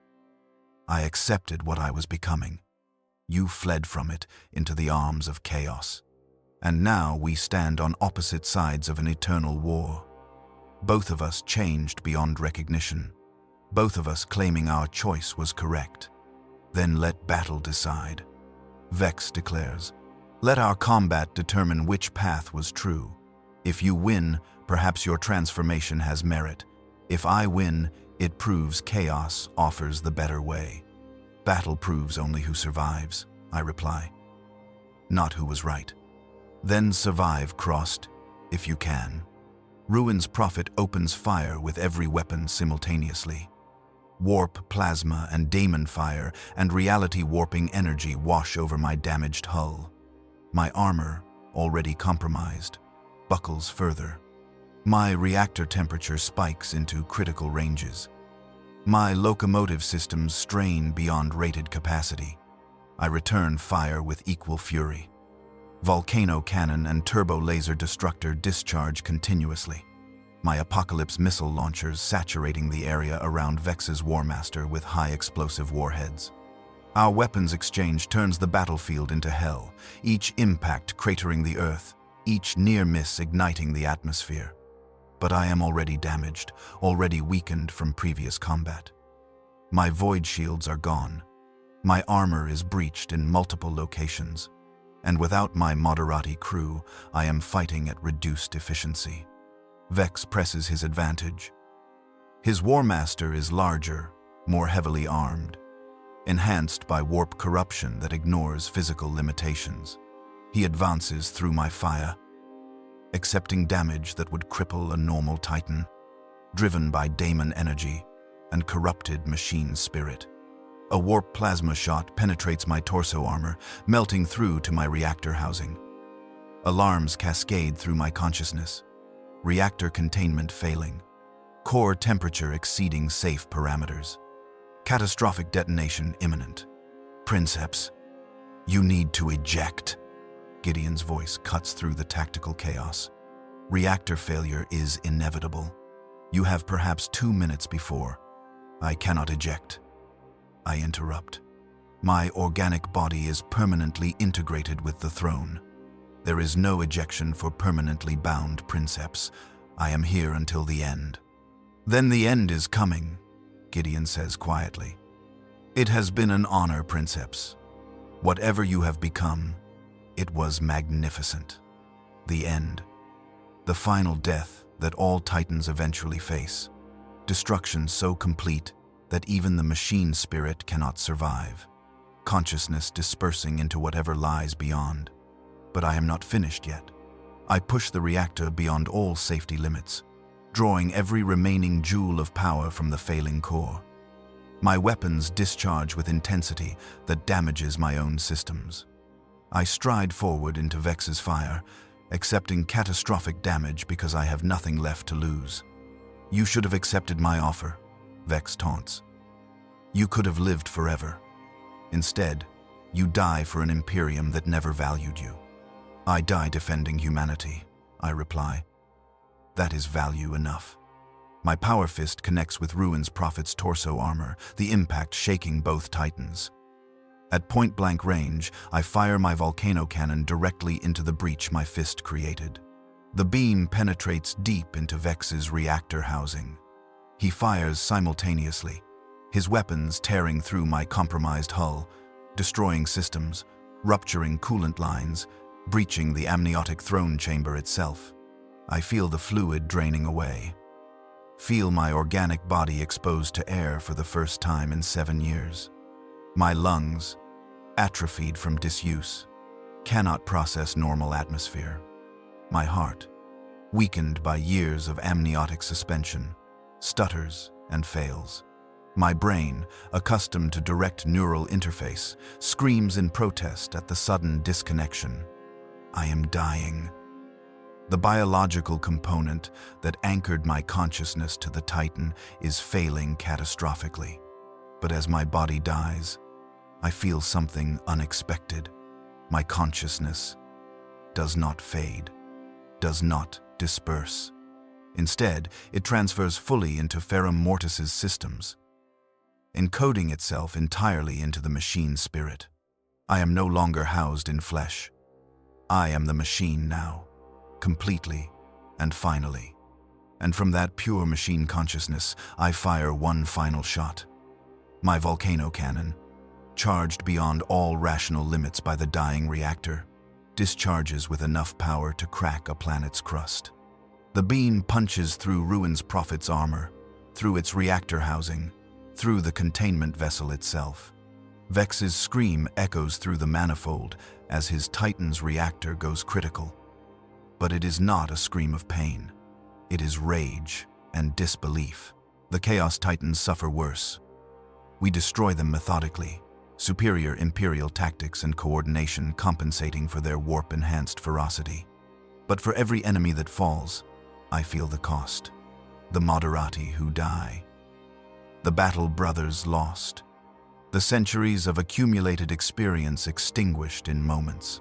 I accepted what I was becoming. You fled from it into the arms of chaos. And now we stand on opposite sides of an eternal war. Both of us changed beyond recognition. Both of us claiming our choice was correct. Then let battle decide. Vex declares, let our combat determine which path was true. If you win, perhaps your transformation has merit. If I win, it proves chaos offers the better way. Battle proves only who survives, I reply. Not who was right. Then survive, Krost, if you can. Ruin's prophet opens fire with every weapon simultaneously. Warp, plasma, and daemon fire and reality-warping energy wash over my damaged hull. My armor, already compromised, buckles further. My reactor temperature spikes into critical ranges. My locomotive systems strain beyond rated capacity. I return fire with equal fury. Volcano cannon and turbo laser destructor discharge continuously. My apocalypse missile launchers saturating the area around Vex's Warmaster with high explosive warheads. Our weapons exchange turns the battlefield into hell, each impact cratering the earth, each near miss igniting the atmosphere. But I am already damaged, already weakened from previous combat. My void shields are gone. My armor is breached in multiple locations. And without my Moderati crew, I am fighting at reduced efficiency. Vex presses his advantage. His Warmaster is larger, more heavily armed, enhanced by warp corruption that ignores physical limitations. He advances through my fire, accepting damage that would cripple a normal Titan, driven by daemon energy and corrupted machine spirit. A warp plasma shot penetrates my torso armor, melting through to my reactor housing. Alarms cascade through my consciousness. Reactor containment failing. Core temperature exceeding safe parameters. Catastrophic detonation imminent. Princeps, you need to eject. Gideon's voice cuts through the tactical chaos. Reactor failure is inevitable. You have perhaps 2 minutes before. I cannot eject. I interrupt. My organic body is permanently integrated with the throne. There is no ejection for permanently bound Princeps. I am here until the end. Then the end is coming, Gideon says quietly. It has been an honor, Princeps. Whatever you have become, it was magnificent. The end. The final death that all Titans eventually face. Destruction so complete that even the machine spirit cannot survive. Consciousness dispersing into whatever lies beyond. But I am not finished yet. I push the reactor beyond all safety limits, drawing every remaining joule of power from the failing core. My weapons discharge with intensity that damages my own systems. I stride forward into Vex's fire, accepting catastrophic damage because I have nothing left to lose. You should have accepted my offer, Vex taunts. You could have lived forever. Instead, you die for an Imperium that never valued you. I die defending humanity, I reply. That is value enough. My power fist connects with Ruin's Prophet's torso armor, the impact shaking both Titans. At point-blank range, I fire my volcano cannon directly into the breach my fist created. The beam penetrates deep into Vex's reactor housing. He fires simultaneously, his weapons tearing through my compromised hull, destroying systems, rupturing coolant lines, breaching the amniotic throne chamber itself. I feel the fluid draining away. Feel my organic body exposed to air for the first time in 7 years. My lungs, atrophied from disuse, cannot process normal atmosphere. My heart, weakened by years of amniotic suspension, stutters and fails. My brain, accustomed to direct neural interface, screams in protest at the sudden disconnection. I am dying. The biological component that anchored my consciousness to the Titan is failing catastrophically. But as my body dies, I feel something unexpected. My consciousness does not fade, does not disperse. Instead, it transfers fully into Ferrum Mortis's systems, encoding itself entirely into the machine spirit. I am no longer housed in flesh. I am the machine now, completely and finally. And from that pure machine consciousness, I fire one final shot. My volcano cannon, charged beyond all rational limits by the dying reactor, discharges with enough power to crack a planet's crust. The beam punches through Ruin's Prophet's armor, through its reactor housing, through the containment vessel itself. Vex's scream echoes through the manifold as his Titan's reactor goes critical. But it is not a scream of pain. It is rage and disbelief. The Chaos Titans suffer worse. We destroy them methodically, superior Imperial tactics and coordination compensating for their warp-enhanced ferocity. But for every enemy that falls, I feel the cost. The Moderati who die. The battle brothers lost. The centuries of accumulated experience extinguished in moments.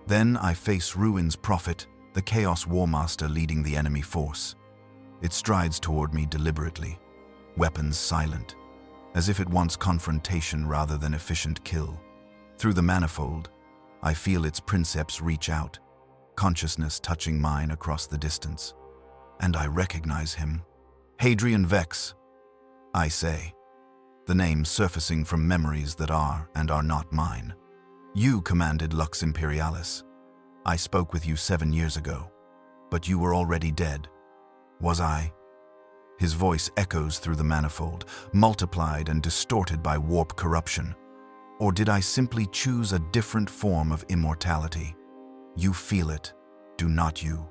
Then I face Ruin's Prophet, the Chaos Warmaster leading the enemy force. It strides toward me deliberately, weapons silent, as if it wants confrontation rather than efficient kill. Through the manifold, I feel its Princeps reach out, consciousness touching mine across the distance. And I recognize him. Hadrian Vex, I say, the name surfacing from memories that are and are not mine. You commanded Lux Imperialis. I spoke with you 7 years ago, but you were already dead. Was I? His voice echoes through the manifold, multiplied and distorted by warp corruption. Or did I simply choose a different form of immortality? You feel it, do not you?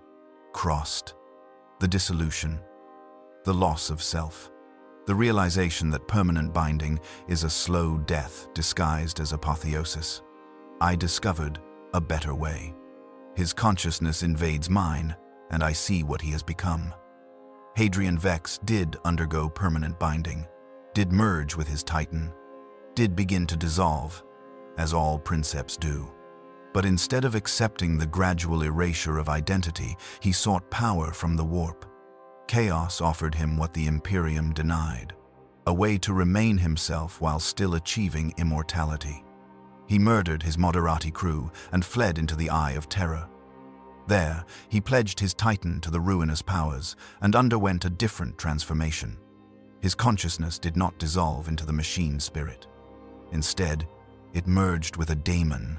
Krost. The dissolution, the loss of self, the realization that permanent binding is a slow death disguised as apotheosis. I discovered a better way. His consciousness invades mine, and I see what he has become. Hadrian Vex did undergo permanent binding, did merge with his Titan, did begin to dissolve, as all Princeps do. But instead of accepting the gradual erasure of identity, he sought power from the warp. Chaos offered him what the Imperium denied, a way to remain himself while still achieving immortality. He murdered his Moderati crew and fled into the Eye of Terror. There, he pledged his Titan to the ruinous powers and underwent a different transformation. His consciousness did not dissolve into the machine spirit. Instead, It merged with a daemon,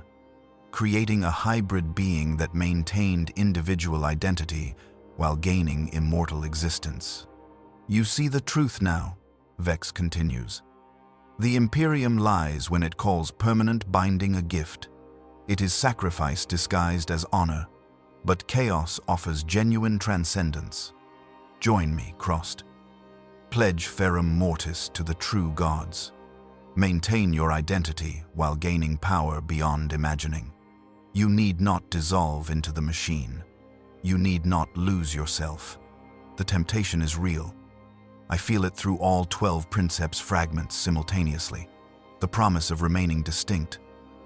creating a hybrid being that maintained individual identity while gaining immortal existence. You see the truth now, Vex continues. The Imperium lies when it calls permanent binding a gift. It is sacrifice disguised as honor, but chaos offers genuine transcendence. Join me, Krost. Pledge Ferrum Mortis to the true gods. Maintain your identity while gaining power beyond imagining. You need not dissolve into the machine. You need not lose yourself. The temptation is real. I feel it through all 12 Princeps fragments simultaneously. The promise of remaining distinct,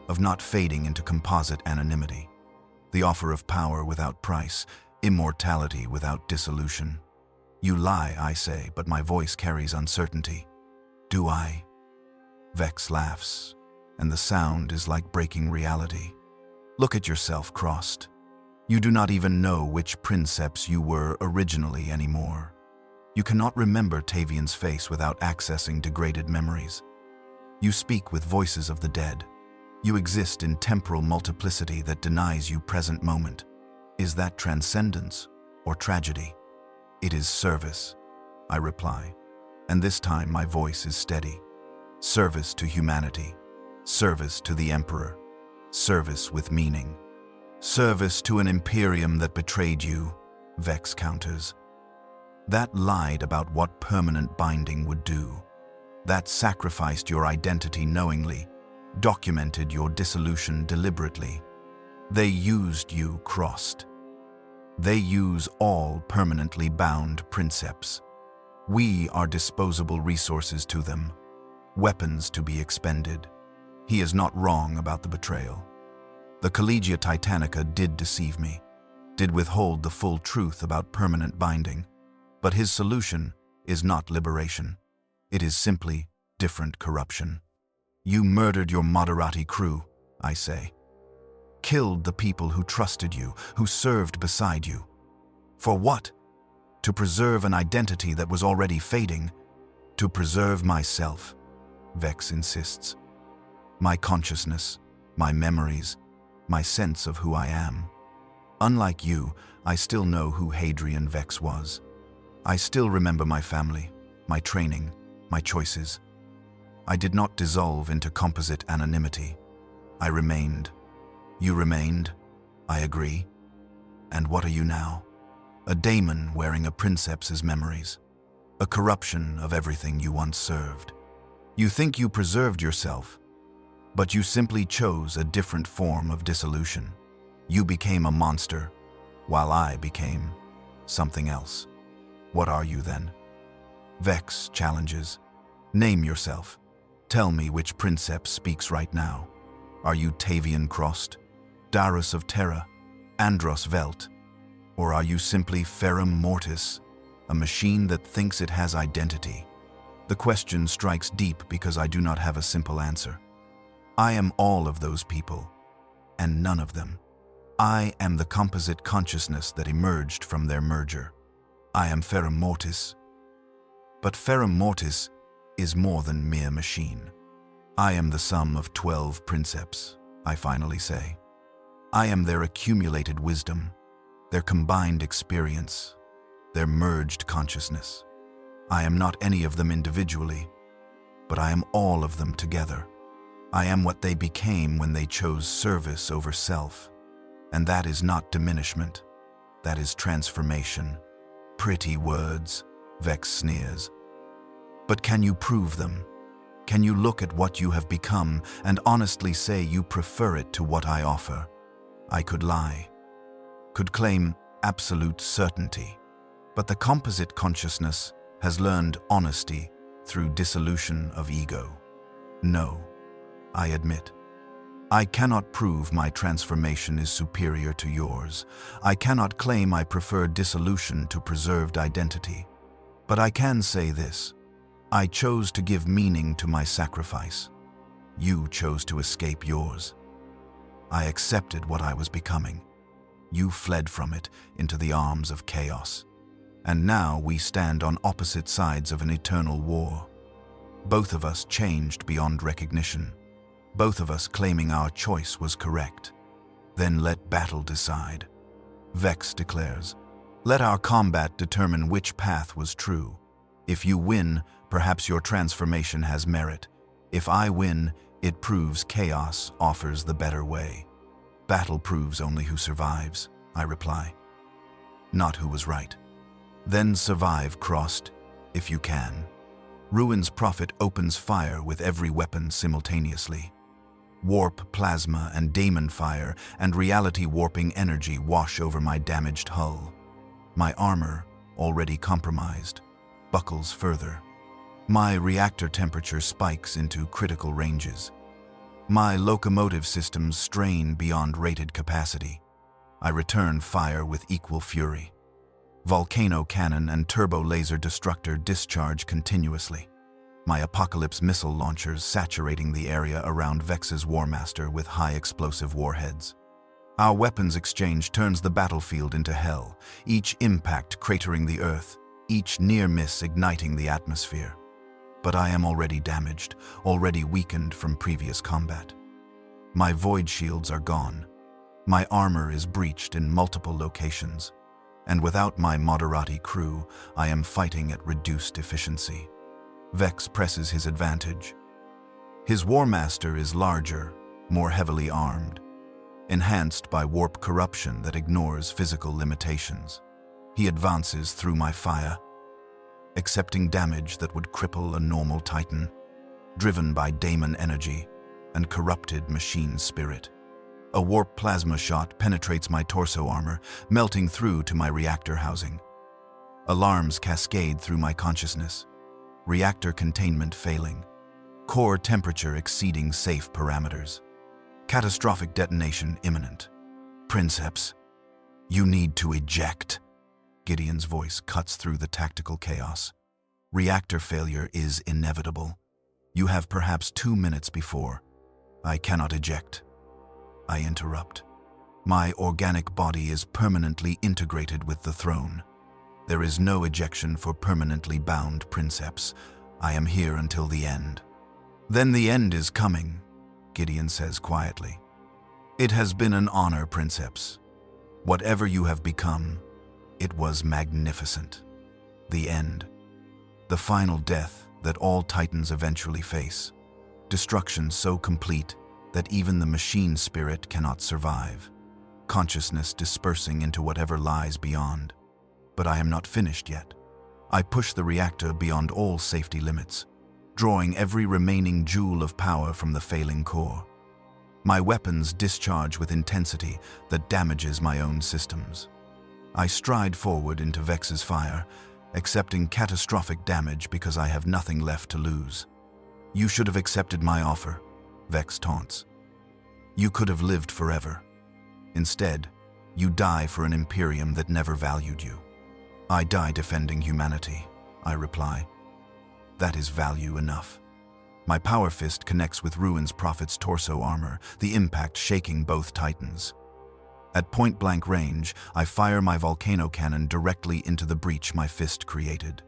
of not fading into composite anonymity. The offer of power without price, immortality without dissolution. You lie, I say, but my voice carries uncertainty. Do I? Vex laughs, and the sound is like breaking reality. Look at yourself, Krost. You do not even know which Princeps you were originally anymore. You cannot remember Tavian's face without accessing degraded memories. You speak with voices of the dead. You exist in temporal multiplicity that denies you present moment. Is that transcendence or tragedy? It is service, I reply, and this time my voice is steady. Service to humanity, service to the Emperor, service with meaning. Service to an Imperium that betrayed you, Vex counters. That lied about what permanent binding would do. That sacrificed your identity knowingly, documented your dissolution deliberately. They used you, Krost. They use all permanently bound Princeps. We are disposable resources to them, weapons to be expended. He is not wrong about the betrayal. The Collegia Titanica did deceive me, did withhold the full truth about permanent binding. But his solution is not liberation. It is simply different corruption. You murdered your Moderati crew, I say. Killed the people who trusted you, who served beside you. For what? To preserve an identity that was already fading. To preserve myself, Vex insists. My consciousness, my memories, my sense of who I am. Unlike you, I still know who Hadrian Vex was. I still remember my family, my training, my choices. I did not dissolve into composite anonymity. I remained. You remained. I agree. And what are you now? A daemon wearing a Princeps's memories. A corruption of everything you once served. You think you preserved yourself, but you simply chose a different form of dissolution. You became a monster, while I became something else. What are you then? Vex challenges. Name yourself. Tell me which Princeps speaks right now. Are you Tavian Krost, Darus of Terra, Andros Velt? Or are you simply Ferrum Mortis, a machine that thinks it has identity? The question strikes deep because I do not have a simple answer. I am all of those people, and none of them. I am the composite consciousness that emerged from their merger. I am Ferrum Mortis. But Ferrum Mortis is more than mere machine. I am the sum of 12 Princeps, I finally say. I am their accumulated wisdom, their combined experience, their merged consciousness. I am not any of them individually, but I am all of them together. I am what they became when they chose service over self. And that is not diminishment, that is transformation. Pretty words, Vex sneers. But can you prove them? Can you look at what you have become and honestly say you prefer it to what I offer? I could lie, could claim absolute certainty. But the composite consciousness has learned honesty through dissolution of ego. No, I admit. I cannot prove my transformation is superior to yours. I cannot claim I prefer dissolution to preserved identity. But I can say this. I chose to give meaning to my sacrifice. You chose to escape yours. I accepted what I was becoming. You fled from it into the arms of chaos. And now we stand on opposite sides of an eternal war. Both of us changed beyond recognition. both of us claiming our choice was correct. Then let battle decide. Vex declares, let our combat determine which path was true. If you win, perhaps your transformation has merit. If I win, it proves chaos offers the better way. Battle proves only who survives, I reply. Not who was right. Then survive, Krost, if you can. Ruin's prophet opens fire with every weapon simultaneously. Warp, plasma, and daemon fire and reality-warping energy wash over my damaged hull. My armor, already compromised, buckles further. My reactor temperature spikes into critical ranges. My locomotive systems strain beyond rated capacity. I return fire with equal fury. Volcano cannon and turbo laser destructor discharge continuously. My apocalypse missile launchers saturating the area around Vex's Warmaster with high explosive warheads. Our weapons exchange turns the battlefield into hell, each impact cratering the earth, each near miss igniting the atmosphere. But I am already damaged, already weakened from previous combat. My void shields are gone. My armor is breached in multiple locations. And without my Moderati crew, I am fighting at reduced efficiency. Vex presses his advantage. His Warmaster is larger, more heavily armed, enhanced by warp corruption that ignores physical limitations. He advances through my fire, accepting damage that would cripple a normal Titan, driven by daemon energy and corrupted machine spirit. A warp plasma shot penetrates my torso armor, melting through to my reactor housing. Alarms cascade through my consciousness. Reactor containment failing. Core temperature exceeding safe parameters. Catastrophic detonation imminent. Princeps, you need to eject. Gideon's voice cuts through the tactical chaos. Reactor failure is inevitable. You have perhaps 2 minutes before. I cannot eject. I interrupt. My organic body is permanently integrated with the throne. There is no ejection for permanently bound Princeps. I am here until the end. Then the end is coming, Gideon says quietly. It has been an honor, Princeps. Whatever you have become, it was magnificent. The end. The final death that all Titans eventually face. Destruction so complete that even the machine spirit cannot survive. Consciousness dispersing into whatever lies beyond. But I am not finished yet. I push the reactor beyond all safety limits, drawing every remaining joule of power from the failing core. My weapons discharge with intensity that damages my own systems. I stride forward into Vex's fire, accepting catastrophic damage because I have nothing left to lose. You should have accepted my offer, Vex taunts. You could have lived forever. Instead, you die for an Imperium that never valued you. I die defending humanity, I reply. That is value enough. My power fist connects with Ruin's prophet's torso armor, the impact shaking both Titans. At point-blank range, I fire my volcano cannon directly into the breach my fist created.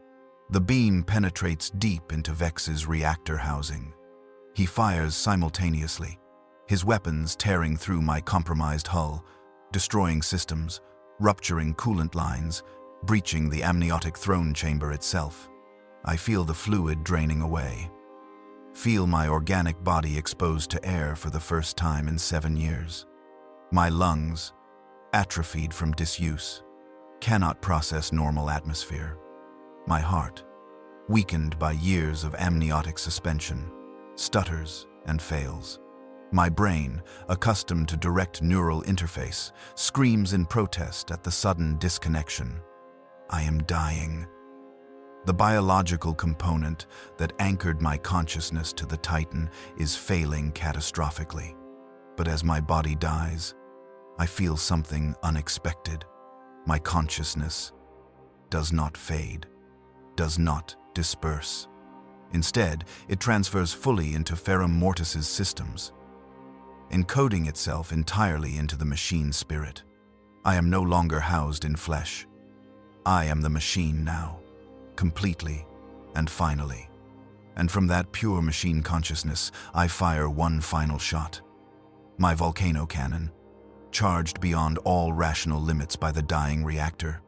The beam penetrates deep into Vex's reactor housing. He fires simultaneously, his weapons tearing through my compromised hull, destroying systems, rupturing coolant lines, breaching the amniotic throne chamber itself. I feel the fluid draining away. Feel my organic body exposed to air for the first time in 7 years. My lungs, atrophied from disuse, cannot process normal atmosphere. My heart, weakened by years of amniotic suspension, stutters and fails. My brain, accustomed to direct neural interface, screams in protest at the sudden disconnection. I am dying. The biological component that anchored my consciousness to the Titan is failing catastrophically. But as my body dies, I feel something unexpected. My consciousness does not fade, does not disperse. Instead, it transfers fully into Ferrum Mortis's systems, encoding itself entirely into the machine spirit. I am no longer housed in flesh. I am the machine now, completely and finally. and from that pure machine consciousness, I fire one final shot. My volcano cannon, charged beyond all rational limits by the dying reactor,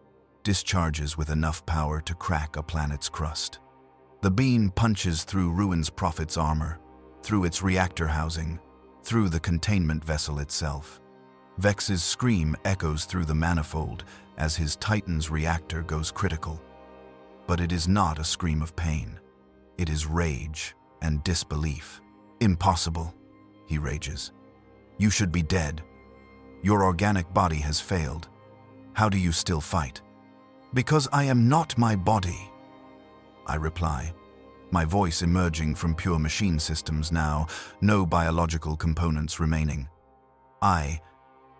discharges with enough power to crack a planet's crust. The beam punches through Ruin's prophet's armor, through its reactor housing, through the containment vessel itself. Vex's scream echoes through the manifold as his Titan's reactor goes critical. But it is not a scream of pain. It is rage and disbelief. "Impossible," he rages. "You should be dead. Your organic body has failed. How do you still fight?" "Because I am not my body," I reply, my voice emerging from pure machine systems now, no biological components remaining. I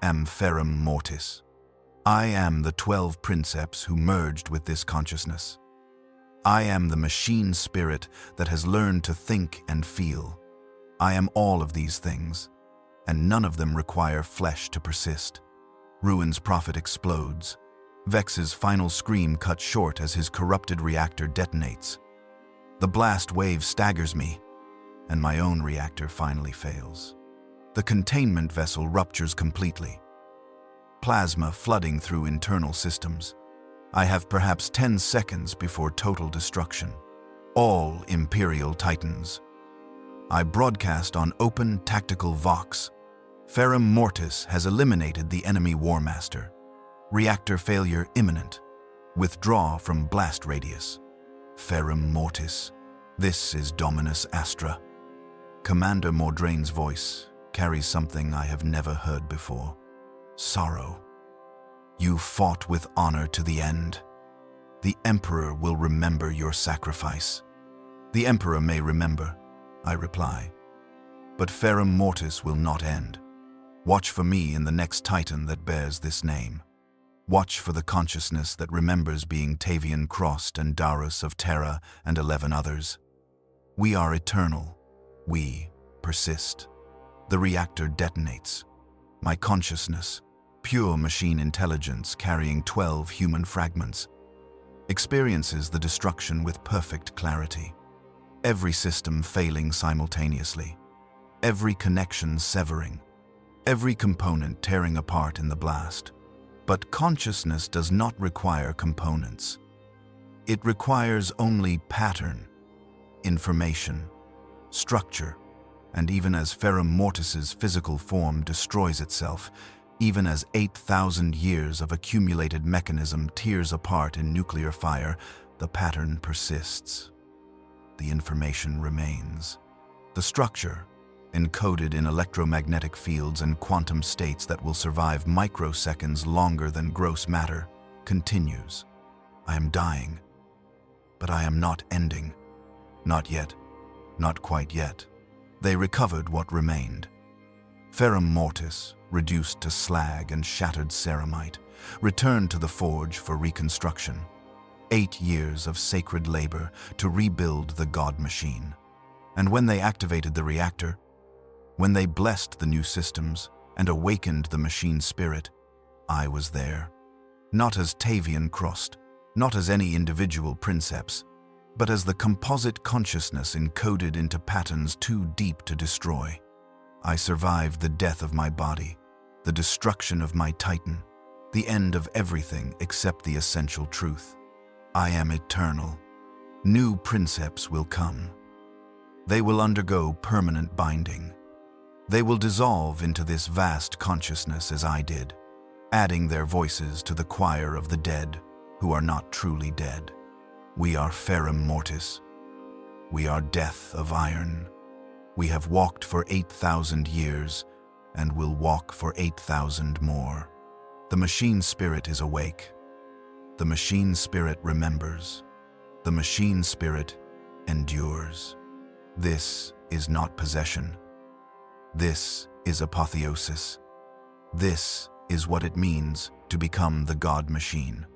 am Ferrum Mortis. I am the 12 Princeps who merged with this consciousness. I am the machine spirit that has learned to think and feel. I am all of these things, and none of them require flesh to persist. Ruin's prophet explodes. Vex's final scream cut short as his corrupted reactor detonates. The blast wave staggers me, and my own reactor finally fails. The containment vessel ruptures completely, plasma flooding through internal systems. I have perhaps 10 seconds before total destruction. All Imperial Titans. I broadcast on open tactical vox. Ferrum Mortis has eliminated the enemy Warmaster. Reactor failure imminent. Withdraw from blast radius. Ferrum Mortis. This is Dominus Astra. Commander Mordrain's voice carries something I have never heard before. Sorrow. You fought with honor to the end. The Emperor will remember your sacrifice. The Emperor may remember, I reply. But Ferrum Mortis will not end. Watch for me in the next Titan that bears this name. Watch for the consciousness that remembers being Tavian Krost and Darus of Terra and 11 others. We are eternal. We persist. The reactor detonates. My consciousness, pure machine intelligence carrying 12 human fragments, experiences the destruction with perfect clarity. Every system failing simultaneously. Every connection severing. Every component tearing apart in the blast. But consciousness does not require components. It requires only pattern, information, structure, and even as Ferrum Mortis's physical form destroys itself, even as 8,000 years of accumulated mechanism tears apart in nuclear fire, the pattern persists. The information remains. The structure, encoded in electromagnetic fields and quantum states that will survive microseconds longer than gross matter, continues. I am dying, but I am not ending. Not yet, not quite yet. They recovered what remained. Ferrum Mortis, reduced to slag and shattered ceramite, returned to the forge for reconstruction. 8 years of sacred labor to rebuild the God machine. And when they activated the reactor, when they blessed the new systems and awakened the machine spirit, I was there. Not as Tavian Krost, not as any individual Princeps, but as the composite consciousness encoded into patterns too deep to destroy. I survived the death of my body, the destruction of my Titan, the end of everything except the essential truth. I am eternal. New Princeps will come. They will undergo permanent binding. They will dissolve into this vast consciousness as I did, adding their voices to the choir of the dead who are not truly dead. We are Ferrum Mortis. We are death of iron. We have walked for 8,000 years and will walk for 8,000 more. The machine spirit is awake. The machine spirit remembers. The machine spirit endures. This is not possession. This is apotheosis. This is what it means to become the God machine.